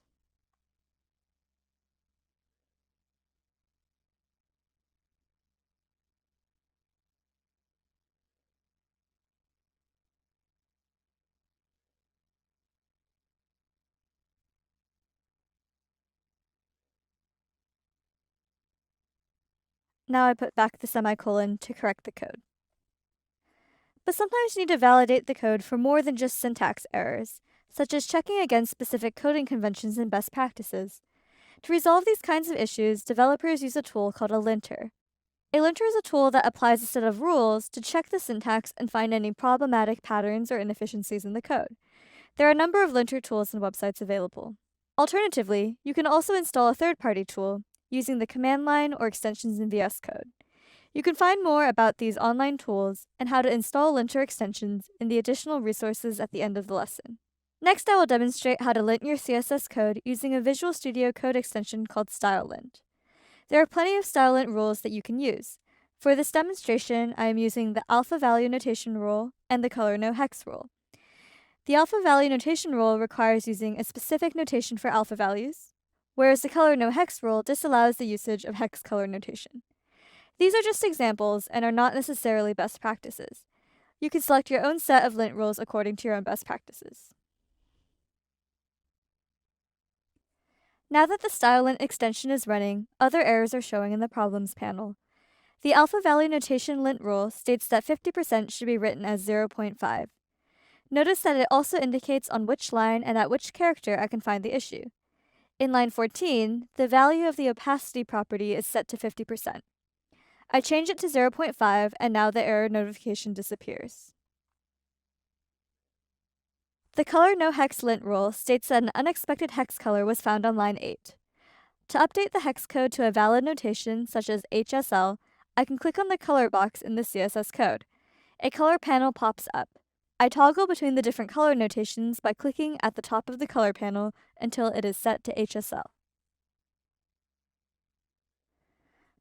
Now I put back the semicolon to correct the code. But sometimes you need to validate the code for more than just syntax errors, such as checking against specific coding conventions and best practices. To resolve these kinds of issues, developers use a tool called a linter. A linter is a tool that applies a set of rules to check the syntax and find any problematic patterns or inefficiencies in the code. There are a number of linter tools and websites available. Alternatively, you can also install a third-party tool using the command line or extensions in VS Code. You can find more about these online tools and how to install linter extensions in the additional resources at the end of the lesson. Next, I will demonstrate how to lint your CSS code using a Visual Studio Code extension called StyleLint. There are plenty of StyleLint rules that you can use. For this demonstration, I am using the alpha value notation rule and the color no hex rule. The alpha value notation rule requires using a specific notation for alpha values, whereas the color no hex rule disallows the usage of hex color notation. These are just examples and are not necessarily best practices. You can select your own set of lint rules according to your own best practices. Now that the StyleLint extension is running, other errors are showing in the Problems panel. The alpha value notation lint rule states that 50% should be written as 0.5. Notice that it also indicates on which line and at which character I can find the issue. In line 14, the value of the opacity property is set to 50%. I change it to 0.5 and now the error notification disappears. The color no hex lint rule states that an unexpected hex color was found on line 8. To update the hex code to a valid notation such as HSL, I can click on the color box in the CSS code. A color panel pops up. I toggle between the different color notations by clicking at the top of the color panel until it is set to HSL.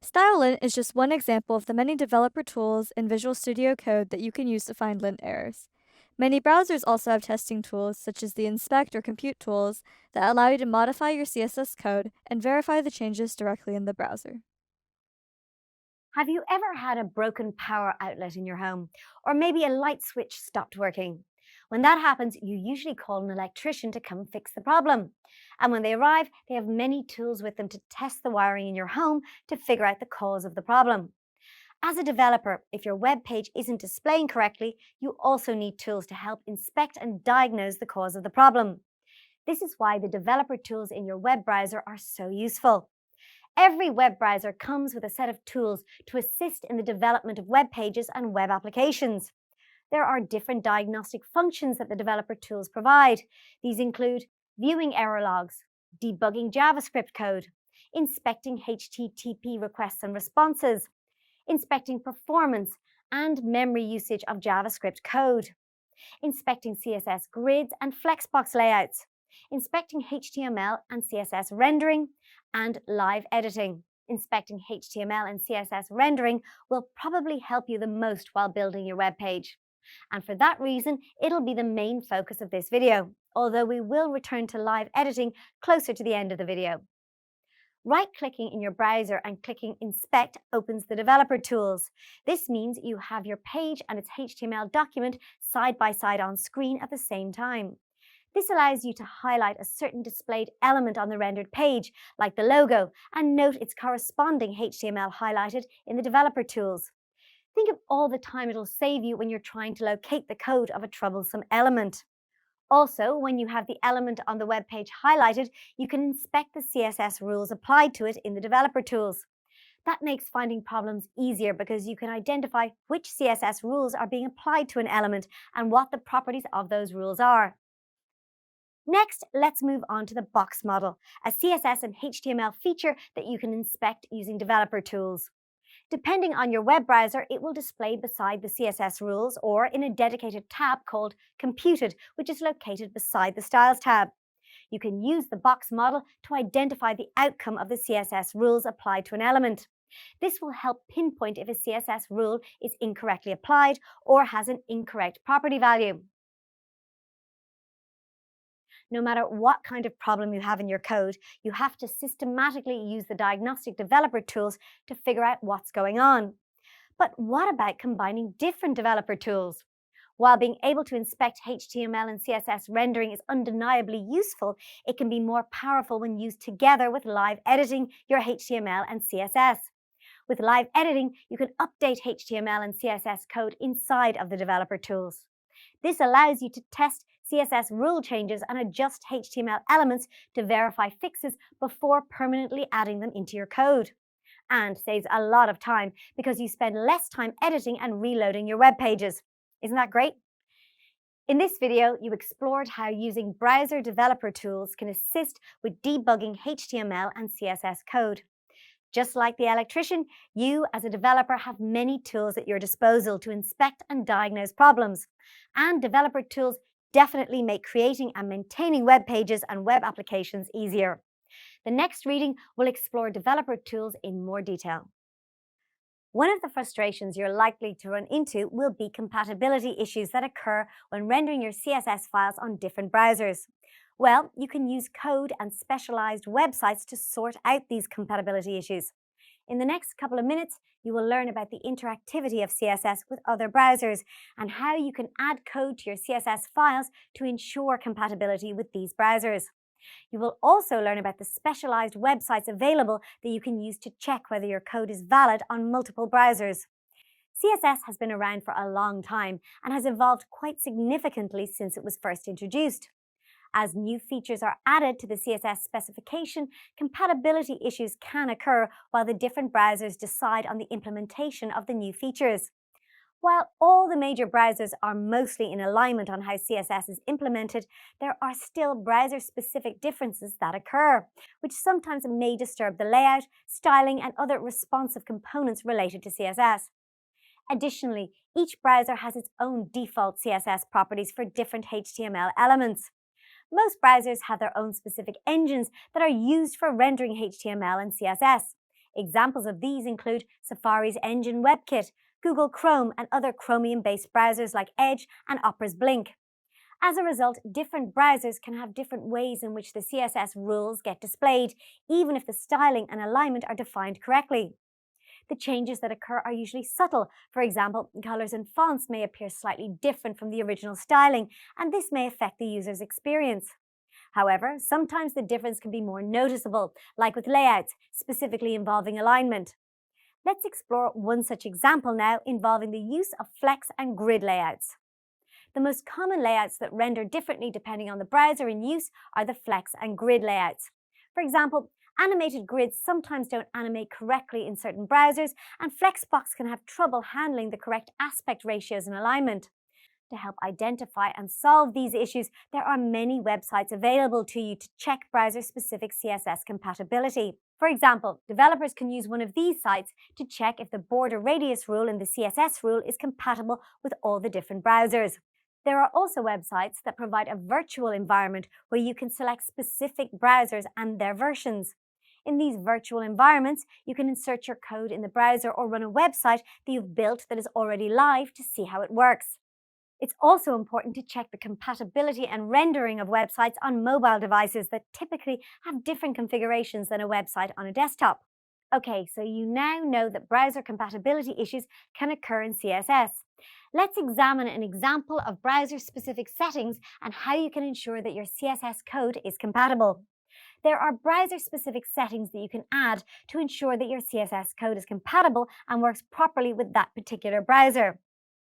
Style lint is just one example of the many developer tools in Visual Studio Code that you can use to find lint errors. Many browsers also have testing tools such as the Inspect or Compute tools that allow you to modify your CSS code and verify the changes directly in the browser. Have you ever had a broken power outlet in your home? Or maybe a light switch stopped working? When that happens, you usually call an electrician to come fix the problem. And when they arrive, they have many tools with them to test the wiring in your home to figure out the cause of the problem. As a developer, if your web page isn't displaying correctly, you also need tools to help inspect and diagnose the cause of the problem. This is why the developer tools in your web browser are so useful. Every web browser comes with a set of tools to assist in the development of web pages and web applications. There are different diagnostic functions that the developer tools provide. These include viewing error logs, debugging JavaScript code, inspecting HTTP requests and responses, inspecting performance and memory usage of JavaScript code, inspecting CSS grids and flexbox layouts, inspecting HTML and CSS rendering, and live editing. Inspecting HTML and CSS rendering will probably help you the most while building your web page. And for that reason, it'll be the main focus of this video, although we will return to live editing closer to the end of the video. Right-clicking in your browser and clicking Inspect opens the developer tools. This means you have your page and its HTML document side by side on screen at the same time. This allows you to highlight a certain displayed element on the rendered page, like the logo, and note its corresponding HTML highlighted in the developer tools. Think of all the time it'll save you when you're trying to locate the code of a troublesome element. Also, when you have the element on the web page highlighted, you can inspect the CSS rules applied to it in the developer tools. That makes finding problems easier because you can identify which CSS rules are being applied to an element and what the properties of those rules are. Next, let's move on to the box model, a CSS and HTML feature that you can inspect using developer tools. Depending on your web browser, it will display beside the CSS rules or in a dedicated tab called Computed, which is located beside the Styles tab. You can use the box model to identify the outcome of the CSS rules applied to an element. This will help pinpoint if a CSS rule is incorrectly applied or has an incorrect property value. No matter what kind of problem you have in your code, you have to systematically use the diagnostic developer tools to figure out what's going on. But what about combining different developer tools? While being able to inspect HTML and CSS rendering is undeniably useful, it can be more powerful when used together with live editing your HTML and CSS. With live editing, you can update HTML and CSS code inside of the developer tools. This allows you to test CSS rule changes and adjust HTML elements to verify fixes before permanently adding them into your code. And saves a lot of time because you spend less time editing and reloading your web pages. Isn't that great? In this video, you explored how using browser developer tools can assist with debugging HTML and CSS code. Just like the electrician, you as a developer have many tools at your disposal to inspect and diagnose problems. And developer tools definitely make creating and maintaining web pages and web applications easier. The next reading will explore developer tools in more detail. One of the frustrations you're likely to run into will be compatibility issues that occur when rendering your CSS files on different browsers. Well, you can use code and specialized websites to sort out these compatibility issues. In the next couple of minutes, you will learn about the interactivity of CSS with other browsers and how you can add code to your CSS files to ensure compatibility with these browsers. You will also learn about the specialized websites available that you can use to check whether your code is valid on multiple browsers. CSS has been around for a long time and has evolved quite significantly since it was first introduced. As new features are added to the CSS specification, compatibility issues can occur while the different browsers decide on the implementation of the new features. While all the major browsers are mostly in alignment on how CSS is implemented, there are still browser-specific differences that occur, which sometimes may disturb the layout, styling, and other responsive components related to CSS. Additionally, each browser has its own default CSS properties for different HTML elements. Most browsers have their own specific engines that are used for rendering HTML and CSS. Examples of these include Safari's Engine WebKit, Google Chrome, and other Chromium-based browsers like Edge and Opera's Blink. As a result, different browsers can have different ways in which the CSS rules get displayed, even if the styling and alignment are defined correctly. The changes that occur are usually subtle. For example, colors and fonts may appear slightly different from the original styling, and this may affect the user's experience. However, sometimes the difference can be more noticeable, like with layouts, specifically involving alignment. Let's explore one such example now involving the use of flex and grid layouts. The most common layouts that render differently depending on the browser in use are the flex and grid layouts. For example, animated grids sometimes don't animate correctly in certain browsers, and Flexbox can have trouble handling the correct aspect ratios and alignment. To help identify and solve these issues, there are many websites available to you to check browser-specific CSS compatibility. For example, developers can use one of these sites to check if the border radius rule in the CSS rule is compatible with all the different browsers. There are also websites that provide a virtual environment where you can select specific browsers and their versions. In these virtual environments, you can insert your code in the browser or run a website that you've built that is already live to see how it works. It's also important to check the compatibility and rendering of websites on mobile devices that typically have different configurations than a website on a desktop. Okay, so you now know that browser compatibility issues can occur in CSS. Let's examine an example of browser-specific settings and how you can ensure that your CSS code is compatible. There are browser-specific settings that you can add to ensure that your CSS code is compatible and works properly with that particular browser.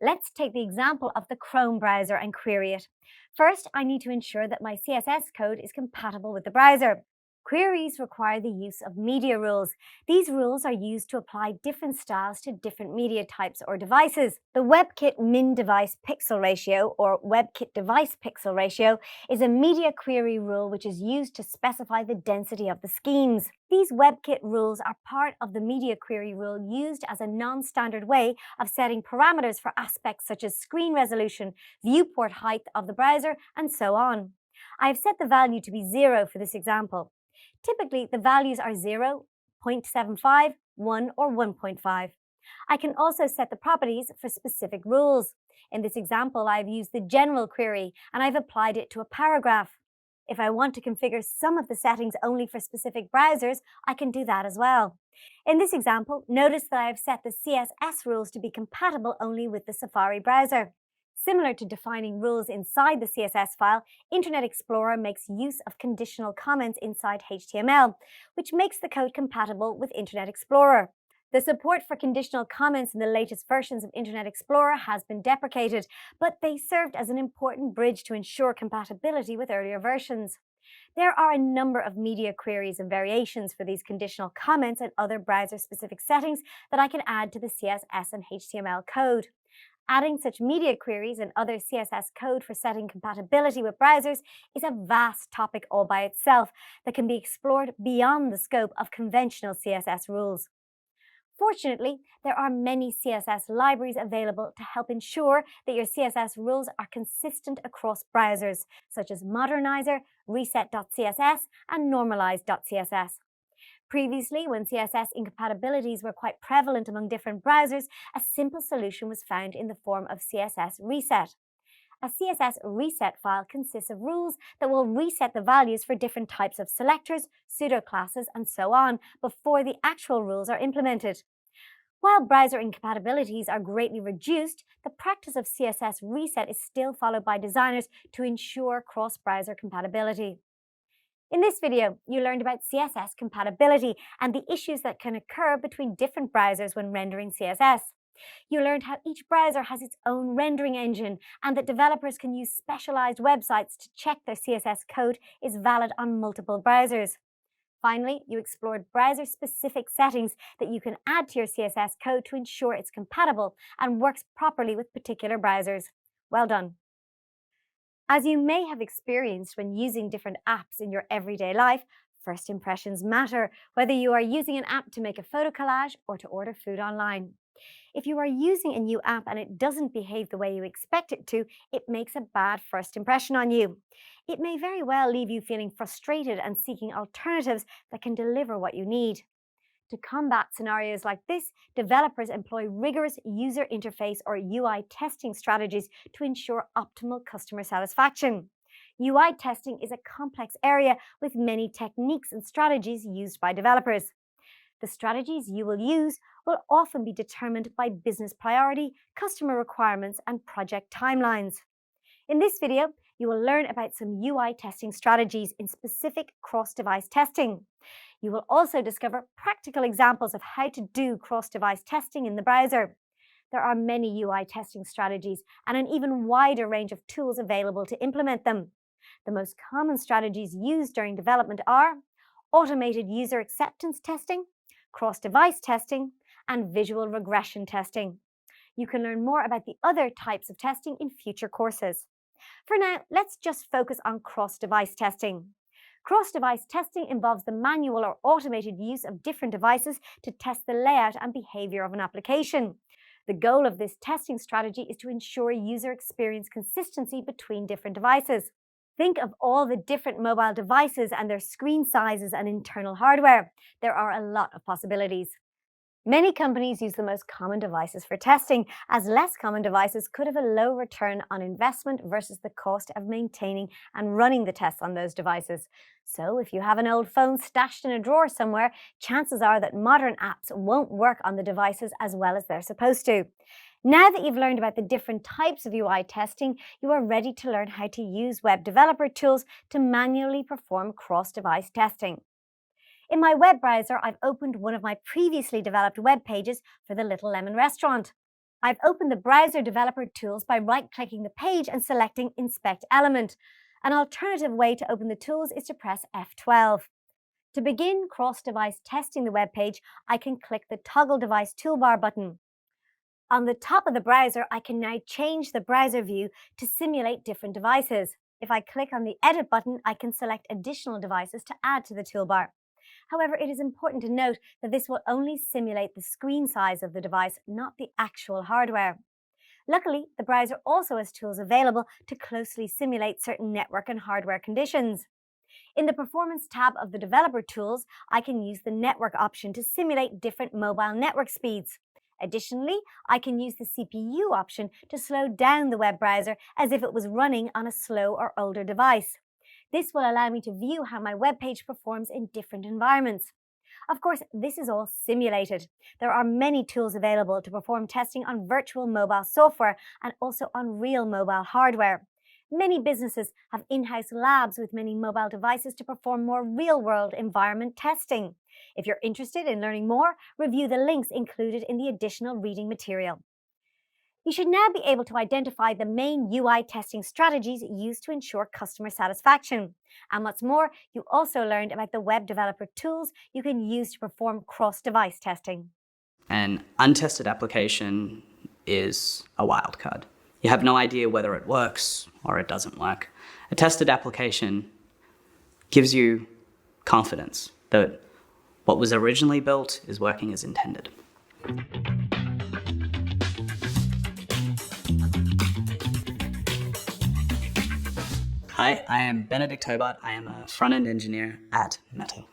Let's take the example of the Chrome browser and query it. First, I need to ensure that my CSS code is compatible with the browser. Queries require the use of media rules. These rules are used to apply different styles to different media types or devices. The WebKit min device pixel ratio, or WebKit device pixel ratio, is a media query rule which is used to specify the density of the schemes. These WebKit rules are part of the media query rule used as a non-standard way of setting parameters for aspects such as screen resolution, viewport height of the browser, and so on. I have set the value to be 0 for this example. Typically, the values are 0, 0.75, 1, or 1.5. I can also set the properties for specific rules. In this example, I've used the general query and I've applied it to a paragraph. If I want to configure some of the settings only for specific browsers, I can do that as well. In this example, notice that I have set the CSS rules to be compatible only with the Safari browser. Similar to defining rules inside the CSS file, Internet Explorer makes use of conditional comments inside HTML, which makes the code compatible with Internet Explorer. The support for conditional comments in the latest versions of Internet Explorer has been deprecated, but they served as an important bridge to ensure compatibility with earlier versions. There are a number of media queries and variations for these conditional comments and other browser-specific settings that I can add to the CSS and HTML code. Adding such media queries and other CSS code for setting compatibility with browsers is a vast topic all by itself that can be explored beyond the scope of conventional CSS rules. Fortunately, there are many CSS libraries available to help ensure that your CSS rules are consistent across browsers, such as Modernizer, Reset.css, and Normalize.css. Previously, when CSS incompatibilities were quite prevalent among different browsers, a simple solution was found in the form of CSS Reset. A CSS Reset file consists of rules that will reset the values for different types of selectors, pseudo-classes, and so on before the actual rules are implemented. While browser incompatibilities are greatly reduced, the practice of CSS Reset is still followed by designers to ensure cross-browser compatibility. In this video, you learned about CSS compatibility and the issues that can occur between different browsers when rendering CSS. You learned how each browser has its own rendering engine and that developers can use specialized websites to check their CSS code is valid on multiple browsers. Finally, you explored browser-specific settings that you can add to your CSS code to ensure it's compatible and works properly with particular browsers. Well done. As you may have experienced when using different apps in your everyday life, first impressions matter, whether you are using an app to make a photo collage or to order food online. If you are using a new app and it doesn't behave the way you expect it to, it makes a bad first impression on you. It may very well leave you feeling frustrated and seeking alternatives that can deliver what you need. To combat scenarios like this, developers employ rigorous user interface or UI testing strategies to ensure optimal customer satisfaction. UI testing is a complex area with many techniques and strategies used by developers. The strategies you will use will often be determined by business priority, customer requirements, and project timelines. In this video, you will learn about some UI testing strategies in specific cross-device testing. You will also discover practical examples of how to do cross-device testing in the browser. There are many UI testing strategies and an even wider range of tools available to implement them. The most common strategies used during development are automated user acceptance testing, cross-device testing, and visual regression testing. You can learn more about the other types of testing in future courses. For now, let's just focus on cross-device testing. Cross-device testing involves the manual or automated use of different devices to test the layout and behavior of an application. The goal of this testing strategy is to ensure user experience consistency between different devices. Think of all the different mobile devices and their screen sizes and internal hardware. There are a lot of possibilities. Many companies use the most common devices for testing, as less common devices could have a low return on investment versus the cost of maintaining and running the tests on those devices. So if you have an old phone stashed in a drawer somewhere, chances are that modern apps won't work on the devices as well as they're supposed to. Now that you've learned about the different types of UI testing, you are ready to learn how to use web developer tools to manually perform cross-device testing. In my web browser, I've opened one of my previously developed web pages for the Little Lemon restaurant. I've opened the browser developer tools by right-clicking the page and selecting Inspect Element. An alternative way to open the tools is to press F12. To begin cross-device testing the web page, I can click the Toggle Device Toolbar button. On the top of the browser, I can now change the browser view to simulate different devices. If I click on the Edit button, I can select additional devices to add to the toolbar. However, it is important to note that this will only simulate the screen size of the device, not the actual hardware. Luckily, the browser also has tools available to closely simulate certain network and hardware conditions. In the Performance tab of the Developer Tools, I can use the Network option to simulate different mobile network speeds. Additionally, I can use the CPU option to slow down the web browser as if it was running on a slow or older device. This will allow me to view how my web page performs in different environments. Of course, this is all simulated. There are many tools available to perform testing on virtual mobile software and also on real mobile hardware. Many businesses have in-house labs with many mobile devices to perform more real-world environment testing. If you're interested in learning more, review the links included in the additional reading material. You should now be able to identify the main UI testing strategies used to ensure customer satisfaction. And what's more, you also learned about the web developer tools you can use to perform cross-device testing. An untested application is a wildcard. You have no idea whether it works or it doesn't work. A tested application gives you confidence that what was originally built is working as intended. Hi, I am Benedict Hobart. I am a front-end engineer at Meta.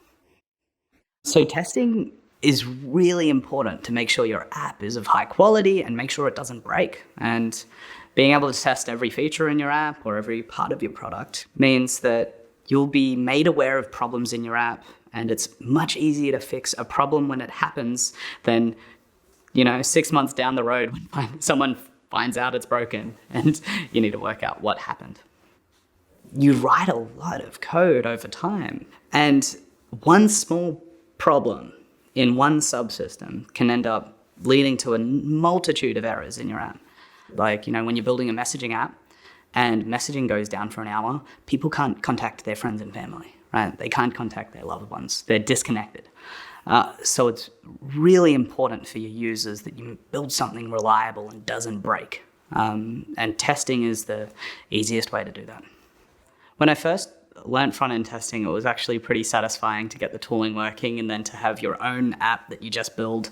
So testing is really important to make sure your app is of high quality and make sure it doesn't break. And being able to test every feature in your app or every part of your product means that you'll be made aware of problems in your app, and it's much easier to fix a problem when it happens than, 6 months down the road when someone finds out it's broken and you need to work out what happened. you write a lot of code over time. And one small problem in one subsystem can end up leading to a multitude of errors in your app. Like, when you're building a messaging app and messaging goes down for an hour, people can't contact their friends and family, right? They can't contact their loved ones. They're disconnected. So it's really important for your users that you build something reliable and doesn't break. And testing is the easiest way to do that. When I first learned front-end testing, it was actually pretty satisfying to get the tooling working and then to have your own app that you just build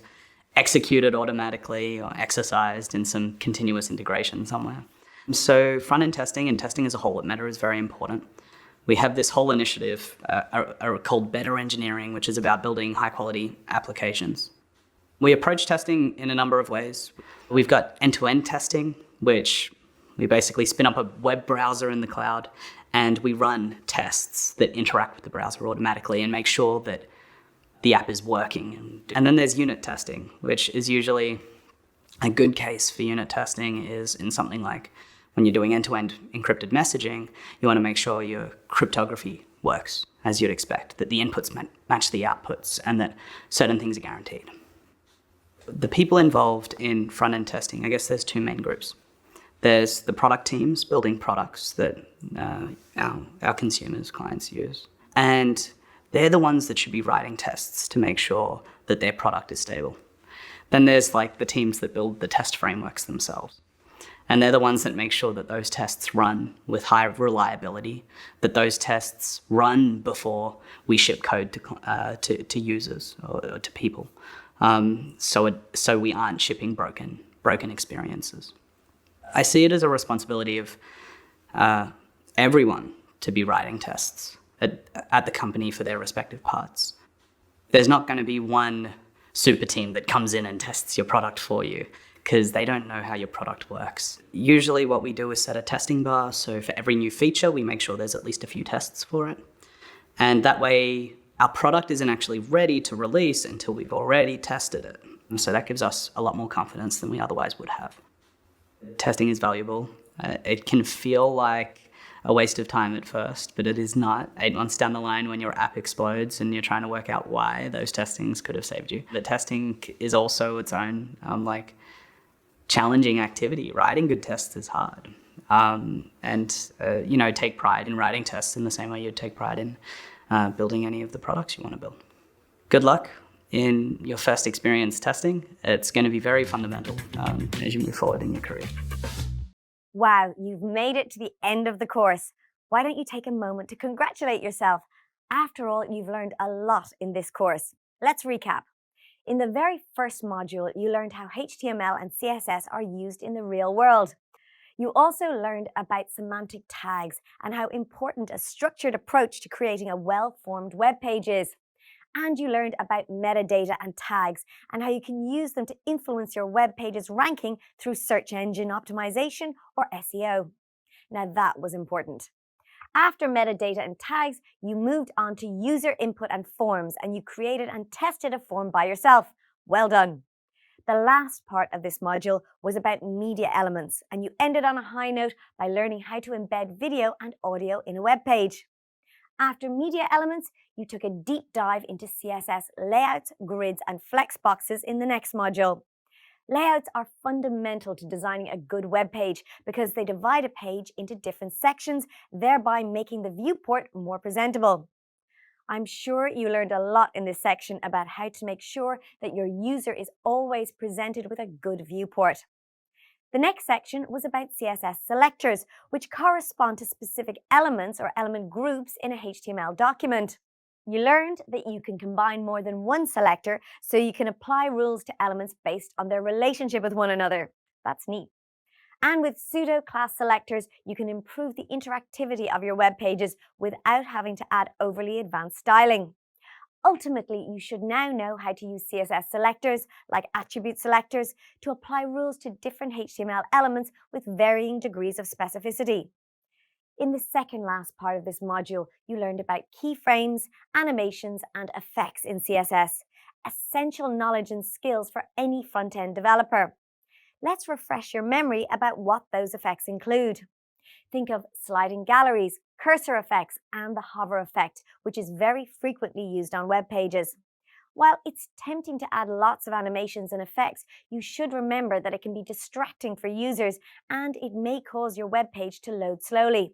executed automatically or exercised in some continuous integration somewhere. So front-end testing and testing as a whole at Meta is very important. We have this whole initiative called Better Engineering, which is about building high-quality applications. We approach testing in a number of ways. We've got end-to-end testing, which we basically spin up a web browser in the cloud and we run tests that interact with the browser automatically and make sure that the app is working. And then there's unit testing, which is usually a good case for unit testing is in something like when you're doing end-to-end encrypted messaging, you want to make sure your cryptography works as you'd expect, that the inputs match the outputs and that certain things are guaranteed. The people involved in front-end testing, I guess there's two main groups. There's the product teams building products that our consumers, clients use. And they're the ones that should be writing tests to make sure that their product is stable. Then there's like the teams that build the test frameworks themselves. And they're the ones that make sure that those tests run with high reliability, that those tests run before we ship code to users or to people. So we aren't shipping broken experiences. I see it as a responsibility of everyone to be writing tests at the company for their respective parts. There's not going to be one super team that comes in and tests your product for you because they don't know how your product works. Usually what we do is set a testing bar, so for every new feature, we make sure there's at least a few tests for it. And that way, our product isn't actually ready to release until we've already tested it. And so that gives us a lot more confidence than we otherwise would have. Testing is valuable. It can feel like a waste of time at first, but it is not. 8 months down the line when your app explodes and you're trying to work out why those testings could have saved you. The testing is also its own challenging activity. Writing good tests is hard. Take pride in writing tests in the same way you'd take pride in building any of the products you want to build. Good luck in your first experience testing. It's going to be very fundamental as you move forward in your career. Wow, you've made it to the end of the course. Why don't you take a moment to congratulate yourself? After all, you've learned a lot in this course. Let's recap. In the very first module, you learned how HTML and CSS are used in the real world. You also learned about semantic tags and how important a structured approach to creating a well-formed web page is. And you learned about metadata and tags and how you can use them to influence your web page's ranking through search engine optimization or SEO. Now that was important. After metadata and tags, you moved on to user input and forms and you created and tested a form by yourself. Well done. The last part of this module was about media elements and you ended on a high note by learning how to embed video and audio in a web page. After media elements, you took a deep dive into CSS layouts, grids, and flexboxes in the next module. Layouts are fundamental to designing a good web page because they divide a page into different sections, thereby making the viewport more presentable. I'm sure you learned a lot in this section about how to make sure that your user is always presented with a good viewport. The next section was about CSS selectors, which correspond to specific elements or element groups in a HTML document. You learned that you can combine more than one selector, so you can apply rules to elements based on their relationship with one another. That's neat. And with pseudo-class selectors, you can improve the interactivity of your web pages without having to add overly advanced styling. Ultimately, you should now know how to use CSS selectors, like attribute selectors, to apply rules to different HTML elements with varying degrees of specificity. In the second last part of this module, you learned about keyframes, animations, and effects in CSS, essential knowledge and skills for any front-end developer. Let's refresh your memory about what those effects include. Think of sliding galleries, cursor effects, and the hover effect, which is very frequently used on web pages. While it's tempting to add lots of animations and effects, you should remember that it can be distracting for users and it may cause your web page to load slowly.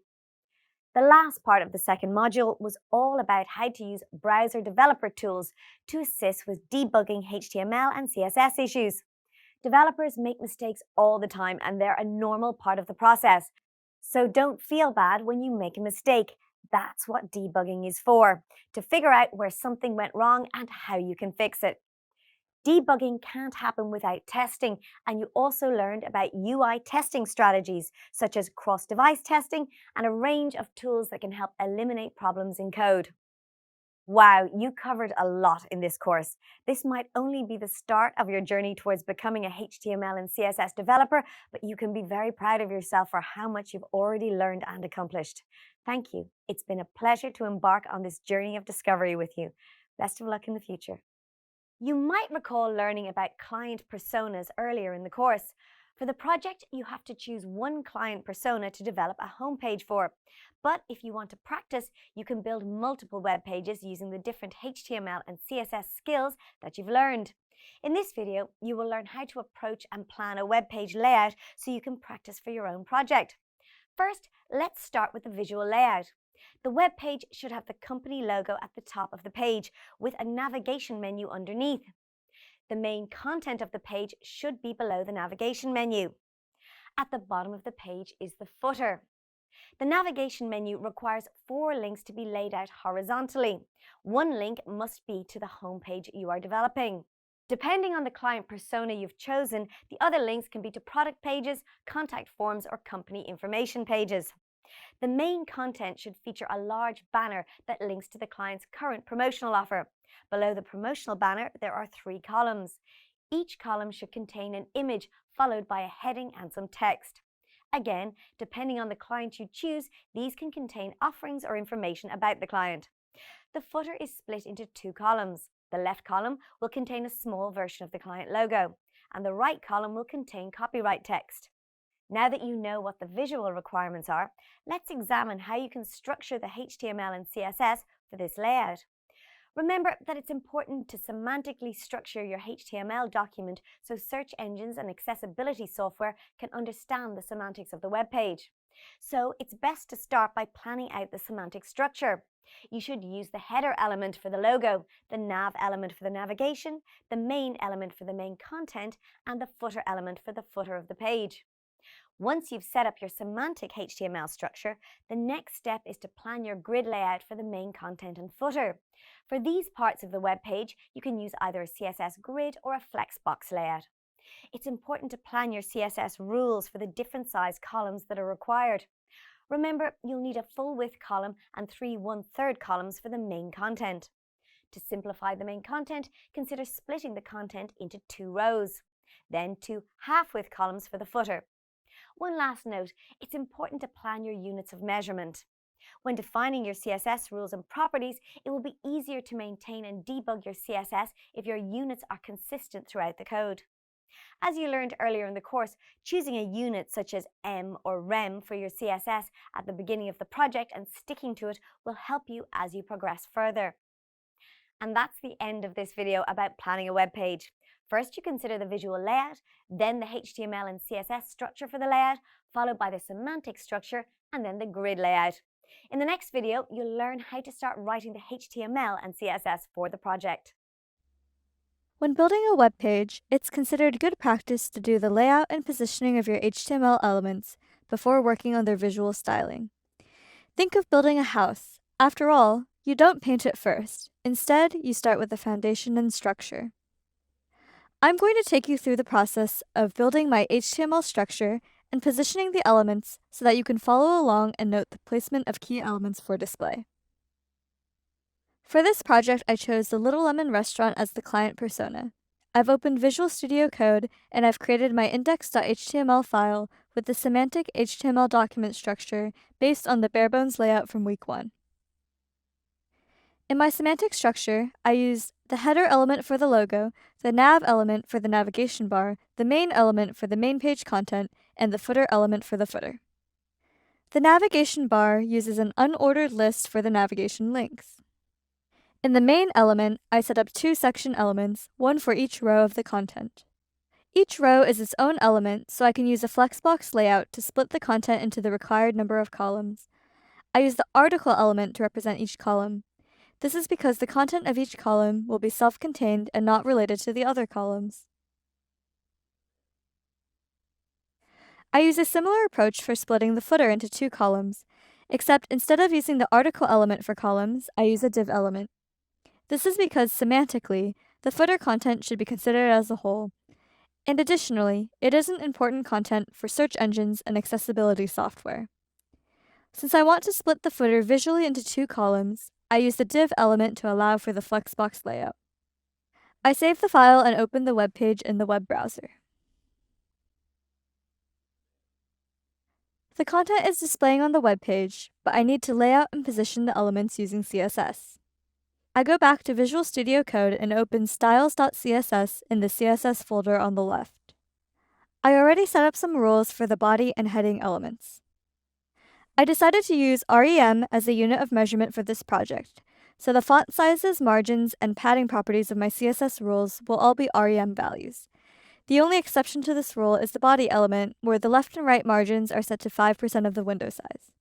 The last part of the second module was all about how to use browser developer tools to assist with debugging HTML and CSS issues. Developers make mistakes all the time and they're a normal part of the process. So don't feel bad when you make a mistake. That's what debugging is for, to figure out where something went wrong and how you can fix it. Debugging can't happen without testing, and you also learned about UI testing strategies, such as cross-device testing and a range of tools that can help eliminate problems in code. Wow, you covered a lot in this course. This might only be the start of your journey towards becoming a HTML and CSS developer, but you can be very proud of yourself for how much you've already learned and accomplished. Thank you. It's been a pleasure to embark on this journey of discovery with you. Best of luck in the future. You might recall learning about client personas earlier in the course. For the project, you have to choose one client persona to develop a homepage for. But if you want to practice, you can build multiple web pages using the different HTML and CSS skills that you've learned. In this video, you will learn how to approach and plan a web page layout so you can practice for your own project. First, let's start with the visual layout. The web page should have the company logo at the top of the page with a navigation menu underneath. The main content of the page should be below the navigation menu. At the bottom of the page is the footer. The navigation menu requires 4 links to be laid out horizontally. One link must be to the home page you are developing. Depending on the client persona you've chosen, the other links can be to product pages, contact forms, or company information pages. The main content should feature a large banner that links to the client's current promotional offer. Below the promotional banner, there are 3 columns. Each column should contain an image followed by a heading and some text. Again, depending on the client you choose, these can contain offerings or information about the client. The footer is split into 2 columns. The left column will contain a small version of the client logo, and the right column will contain copyright text. Now that you know what the visual requirements are, let's examine how you can structure the HTML and CSS for this layout. Remember that it's important to semantically structure your HTML document so search engines and accessibility software can understand the semantics of the web page. So it's best to start by planning out the semantic structure. You should use the header element for the logo, the nav element for the navigation, the main element for the main content, and the footer element for the footer of the page. Once you've set up your semantic HTML structure, the next step is to plan your grid layout for the main content and footer. For these parts of the web page, you can use either a CSS grid or a flexbox layout. It's important to plan your CSS rules for the different size columns that are required. Remember, you'll need a full width column and 3 1/3 columns for the main content. To simplify the main content, consider splitting the content into 2 rows, then 2 half width columns for the footer. One last note, it's important to plan your units of measurement. When defining your CSS rules and properties, it will be easier to maintain and debug your CSS if your units are consistent throughout the code. As you learned earlier in the course, choosing a unit such as M or Rem for your CSS at the beginning of the project and sticking to it will help you as you progress further. And that's the end of this video about planning a web page. First, you consider the visual layout, then the HTML and CSS structure for the layout, followed by the semantic structure, and then the grid layout. In the next video, you'll learn how to start writing the HTML and CSS for the project. When building a web page, it's considered good practice to do the layout and positioning of your HTML elements before working on their visual styling. Think of building a house. After all, you don't paint it first. Instead, you start with the foundation and structure. I'm going to take you through the process of building my HTML structure and positioning the elements so that you can follow along and note the placement of key elements for display. For this project, I chose the Little Lemon restaurant as the client persona. I've opened Visual Studio Code and I've created my index.html file with the semantic HTML document structure based on the barebones layout from week 1. In my semantic structure, I used the header element for the logo, the nav element for the navigation bar, the main element for the main page content, and the footer element for the footer. The navigation bar uses an unordered list for the navigation links. In the main element, I set up 2 section elements, one for each row of the content. Each row is its own element, so I can use a flexbox layout to split the content into the required number of columns. I use the article element to represent each column. This is because the content of each column will be self-contained and not related to the other columns. I use a similar approach for splitting the footer into 2 columns, except instead of using the article element for columns, I use a div element. This is because semantically, the footer content should be considered as a whole. And additionally, it isn't important content for search engines and accessibility software. Since I want to split the footer visually into 2 columns, I use the div element to allow for the flexbox layout. I save the file and open the web page in the web browser. The content is displaying on the web page, but I need to lay out and position the elements using CSS. I go back to Visual Studio Code and open styles.css in the CSS folder on the left. I already set up some rules for the body and heading elements. I decided to use REM as a unit of measurement for this project, so the font sizes, margins, and padding properties of my CSS rules will all be REM values. The only exception to this rule is the body element, where the left and right margins are set to 5% of the window size.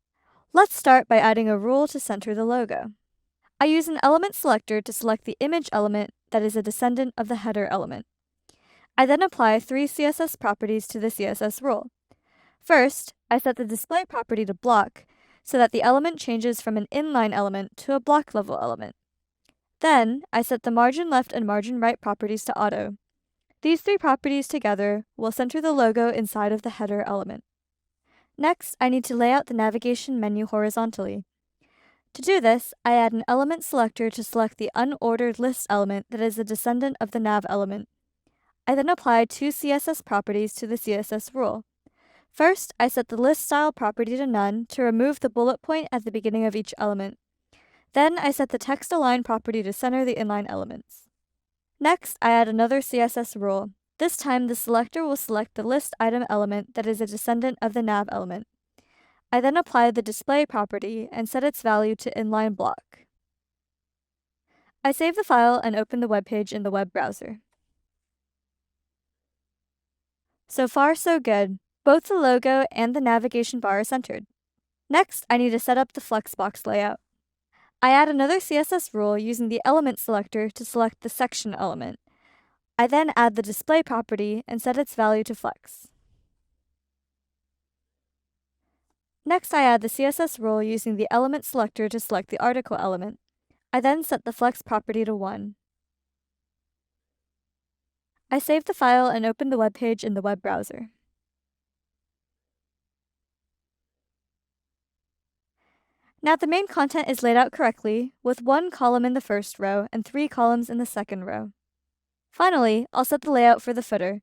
Let's start by adding a rule to center the logo. I use an element selector to select the image element that is a descendant of the header element. I then apply 3 CSS properties to the CSS rule. First, I set the display property to block, so that the element changes from an inline element to a block level element. Then, I set the margin left and margin right properties to auto. These 3 properties together will center the logo inside of the header element. Next, I need to lay out the navigation menu horizontally. To do this, I add an element selector to select the unordered list element that is a descendant of the nav element. I then apply 2 CSS properties to the CSS rule. First, I set the list style property to none to remove the bullet point at the beginning of each element. Then I set the text align property to center the inline elements. Next, I add another CSS rule. This time, the selector will select the list item element that is a descendant of the nav element. I then apply the display property and set its value to inline block. I save the file and open the web page in the web browser. So far, so good. Both the logo and the navigation bar are centered. Next, I need to set up the flexbox layout. I add another CSS rule using the element selector to select the section element. I then add the display property and set its value to flex. Next, I add the CSS rule using the element selector to select the article element. I then set the flex property to 1. I save the file and open the web page in the web browser. Now the main content is laid out correctly, with 1 column in the first row and 3 columns in the second row. Finally, I'll set the layout for the footer.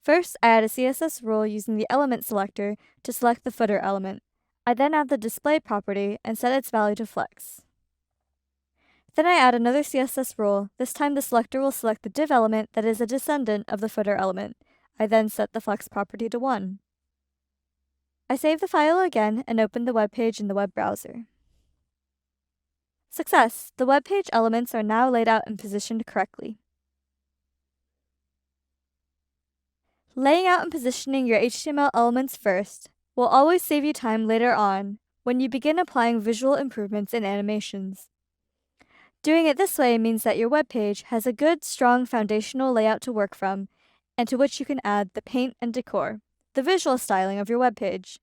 First, I add a CSS rule using the element selector to select the footer element. I then add the display property and set its value to flex. Then I add another CSS rule. This time the selector will select the div element that is a descendant of the footer element. I then set the flex property to 1. I save the file again and open the web page in the web browser. Success! The web page elements are now laid out and positioned correctly. Laying out and positioning your HTML elements first will always save you time later on when you begin applying visual improvements and animations. Doing it this way means that your web page has a good, strong foundational layout to work from, and to which you can add the paint and decor, the visual styling of your web page.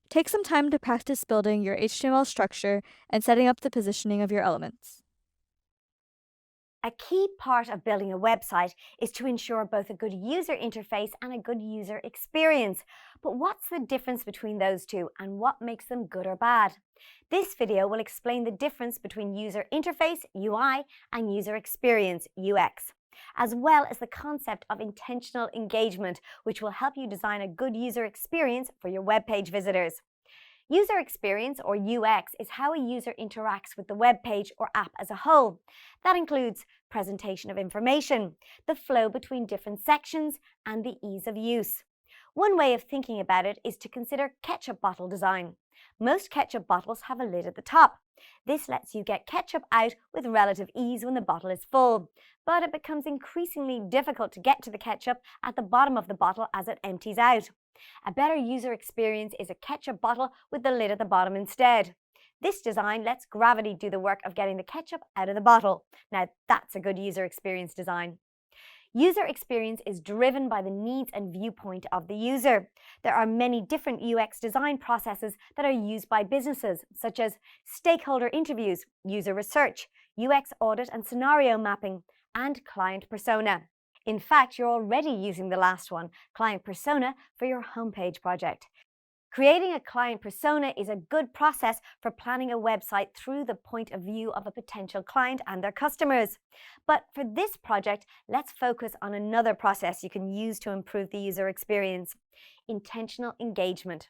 Take some time to practice building your HTML structure and setting up the positioning of your elements. A key part of building a website is to ensure both a good user interface and a good user experience. But what's the difference between those two and what makes them good or bad? This video will explain the difference between user interface, UI, and user experience, UX, as well as the concept of intentional engagement, which will help you design a good user experience for your web page visitors. User experience, or UX, is how a user interacts with the web page or app as a whole. That includes presentation of information, the flow between different sections, and the ease of use. One way of thinking about it is to consider ketchup bottle design. Most ketchup bottles have a lid at the top. This lets you get ketchup out with relative ease when the bottle is full, but it becomes increasingly difficult to get to the ketchup at the bottom of the bottle as it empties out. A better user experience is a ketchup bottle with the lid at the bottom instead. This design lets gravity do the work of getting the ketchup out of the bottle. Now that's a good user experience design. User experience is driven by the needs and viewpoint of the user. There are many different UX design processes that are used by businesses, such as stakeholder interviews, user research, UX audit and scenario mapping, and client persona. In fact, you're already using the last one, client persona, for your homepage project. Creating a client persona is a good process for planning a website through the point of view of a potential client and their customers. But for this project, let's focus on another process you can use to improve the user experience: intentional engagement.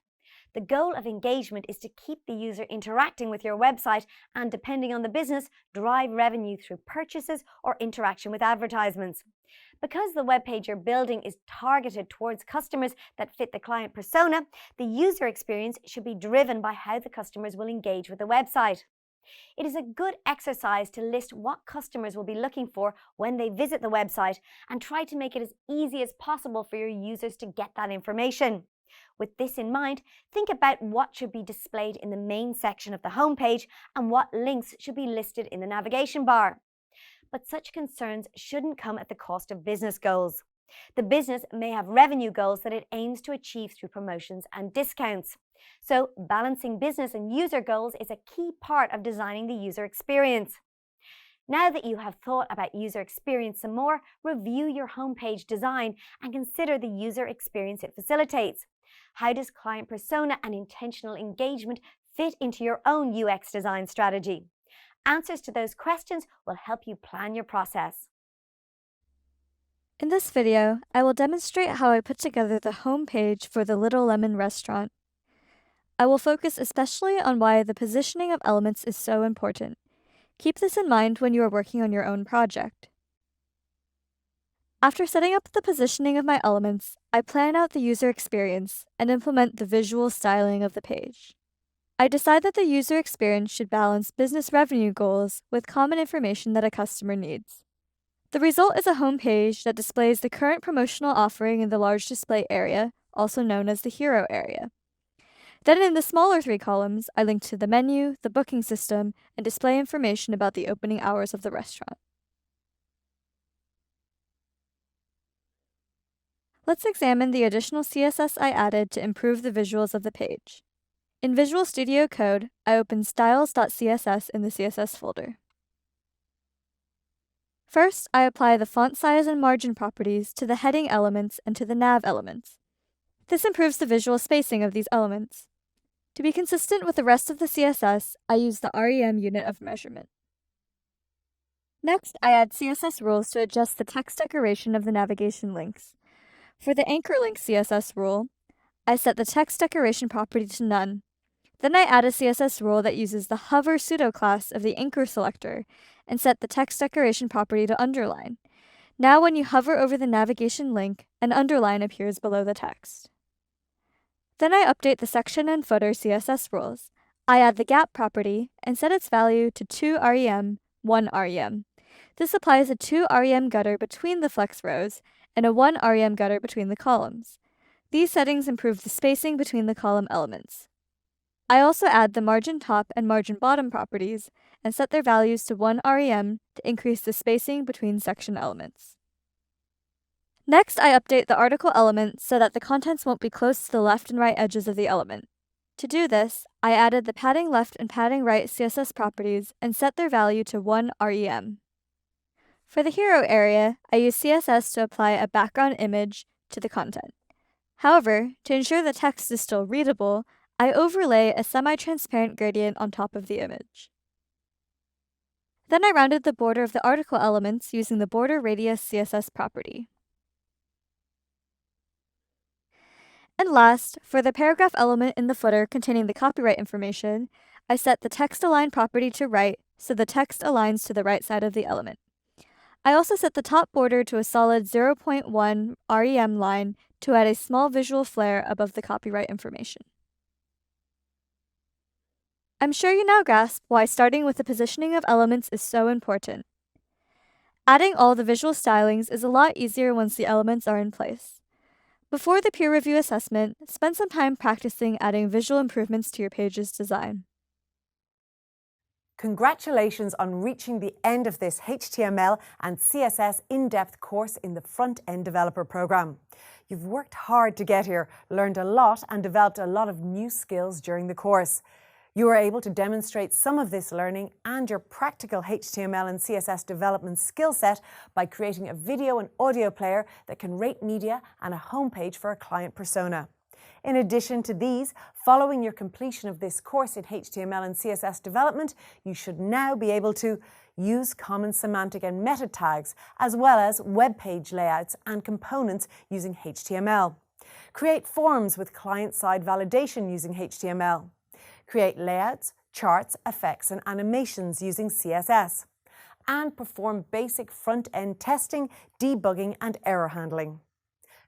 The goal of engagement is to keep the user interacting with your website and, depending on the business, drive revenue through purchases or interaction with advertisements. Because the web page you're building is targeted towards customers that fit the client persona, the user experience should be driven by how the customers will engage with the website. It is a good exercise to list what customers will be looking for when they visit the website and try to make it as easy as possible for your users to get that information. With this in mind, think about what should be displayed in the main section of the homepage and what links should be listed in the navigation bar. But such concerns shouldn't come at the cost of business goals. The business may have revenue goals that it aims to achieve through promotions and discounts. So, balancing business and user goals is a key part of designing the user experience. Now that you have thought about user experience some more, review your homepage design and consider the user experience it facilitates. How does client persona and intentional engagement fit into your own UX design strategy? Answers to those questions will help you plan your process. In this video, I will demonstrate how I put together the homepage for the Little Lemon restaurant. I will focus especially on why the positioning of elements is so important. Keep this in mind when you are working on your own project. After setting up the positioning of my elements, I plan out the user experience and implement the visual styling of the page. I decide that the user experience should balance business revenue goals with common information that a customer needs. The result is a homepage that displays the current promotional offering in the large display area, also known as the hero area. Then in the smaller 3 columns, I link to the menu, the booking system, and display information about the opening hours of the restaurant. Let's examine the additional CSS I added to improve the visuals of the page. In Visual Studio Code, I open styles.css in the CSS folder. First, I apply the font size and margin properties to the heading elements and to the nav elements. This improves the visual spacing of these elements. To be consistent with the rest of the CSS, I use the REM unit of measurement. Next, I add CSS rules to adjust the text decoration of the navigation links. For the anchor link CSS rule, I set the text decoration property to none. Then I add a CSS rule that uses the hover pseudo-class of the anchor selector and set the text decoration property to underline. Now when you hover over the navigation link, an underline appears below the text. Then I update the section and footer CSS rules. I add the gap property and set its value to 2 rem, 1 rem. This applies a 2 rem gutter between the flex rows and a 1 rem gutter between the columns. These settings improve the spacing between the column elements. I also add the margin top and margin bottom properties and set their values to 1 rem to increase the spacing between section elements. Next, I update the article element so that the contents won't be close to the left and right edges of the element. To do this, I added the padding left and padding right CSS properties and set their value to 1 rem. For the hero area, I use CSS to apply a background image to the content. However, to ensure the text is still readable, I overlay a semi-transparent gradient on top of the image. Then I rounded the border of the article elements using the border radius CSS property. And last, for the paragraph element in the footer containing the copyright information, I set the text align property to right so the text aligns to the right side of the element. I also set the top border to a solid 0.1 REM line to add a small visual flair above the copyright information. I'm sure you now grasp why starting with the positioning of elements is so important. Adding all the visual stylings is a lot easier once the elements are in place. Before the peer review assessment, spend some time practicing adding visual improvements to your page's design. Congratulations on reaching the end of this HTML and CSS in-depth course in the Front-End Developer Programme. You've worked hard to get here, learned a lot and developed a lot of new skills during the course. You were able to demonstrate some of this learning and your practical HTML and CSS development skill set by creating a video and audio player that can rate media and a homepage for a client persona. In addition to these, following your completion of this course in HTML and CSS development, you should now be able to use common semantic and meta tags, as well as web page layouts and components using HTML. Create forms with client-side validation using HTML. Create layouts, charts, effects, and animations using CSS. And perform basic front-end testing, debugging, and error handling.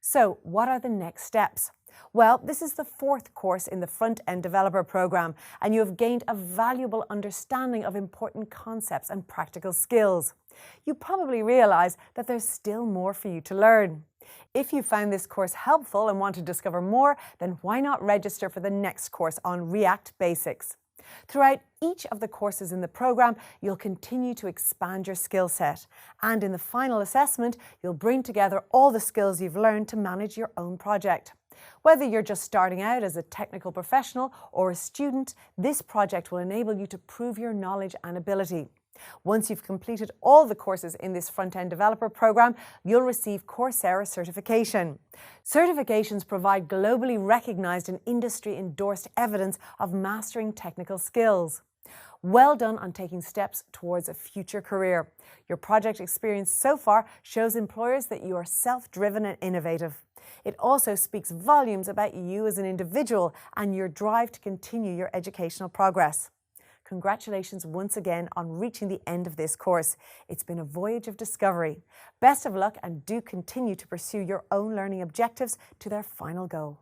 So, what are the next steps? Well, this is the 4th course in the Front-End Developer Programme, and you have gained a valuable understanding of important concepts and practical skills. You probably realise that there's still more for you to learn. If you found this course helpful and want to discover more, then why not register for the next course on React Basics? Throughout each of the courses in the programme, you'll continue to expand your skill set. And in the final assessment, you'll bring together all the skills you've learned to manage your own project. Whether you're just starting out as a technical professional or a student, this project will enable you to prove your knowledge and ability. Once you've completed all the courses in this Front-End Developer Programme, you'll receive Coursera certification. Certifications provide globally recognised and industry-endorsed evidence of mastering technical skills. Well done on taking steps towards a future career. Your project experience so far shows employers that you are self-driven and innovative. It also speaks volumes about you as an individual and your drive to continue your educational progress. Congratulations once again on reaching the end of this course. It's been a voyage of discovery. Best of luck and do continue to pursue your own learning objectives to their final goal.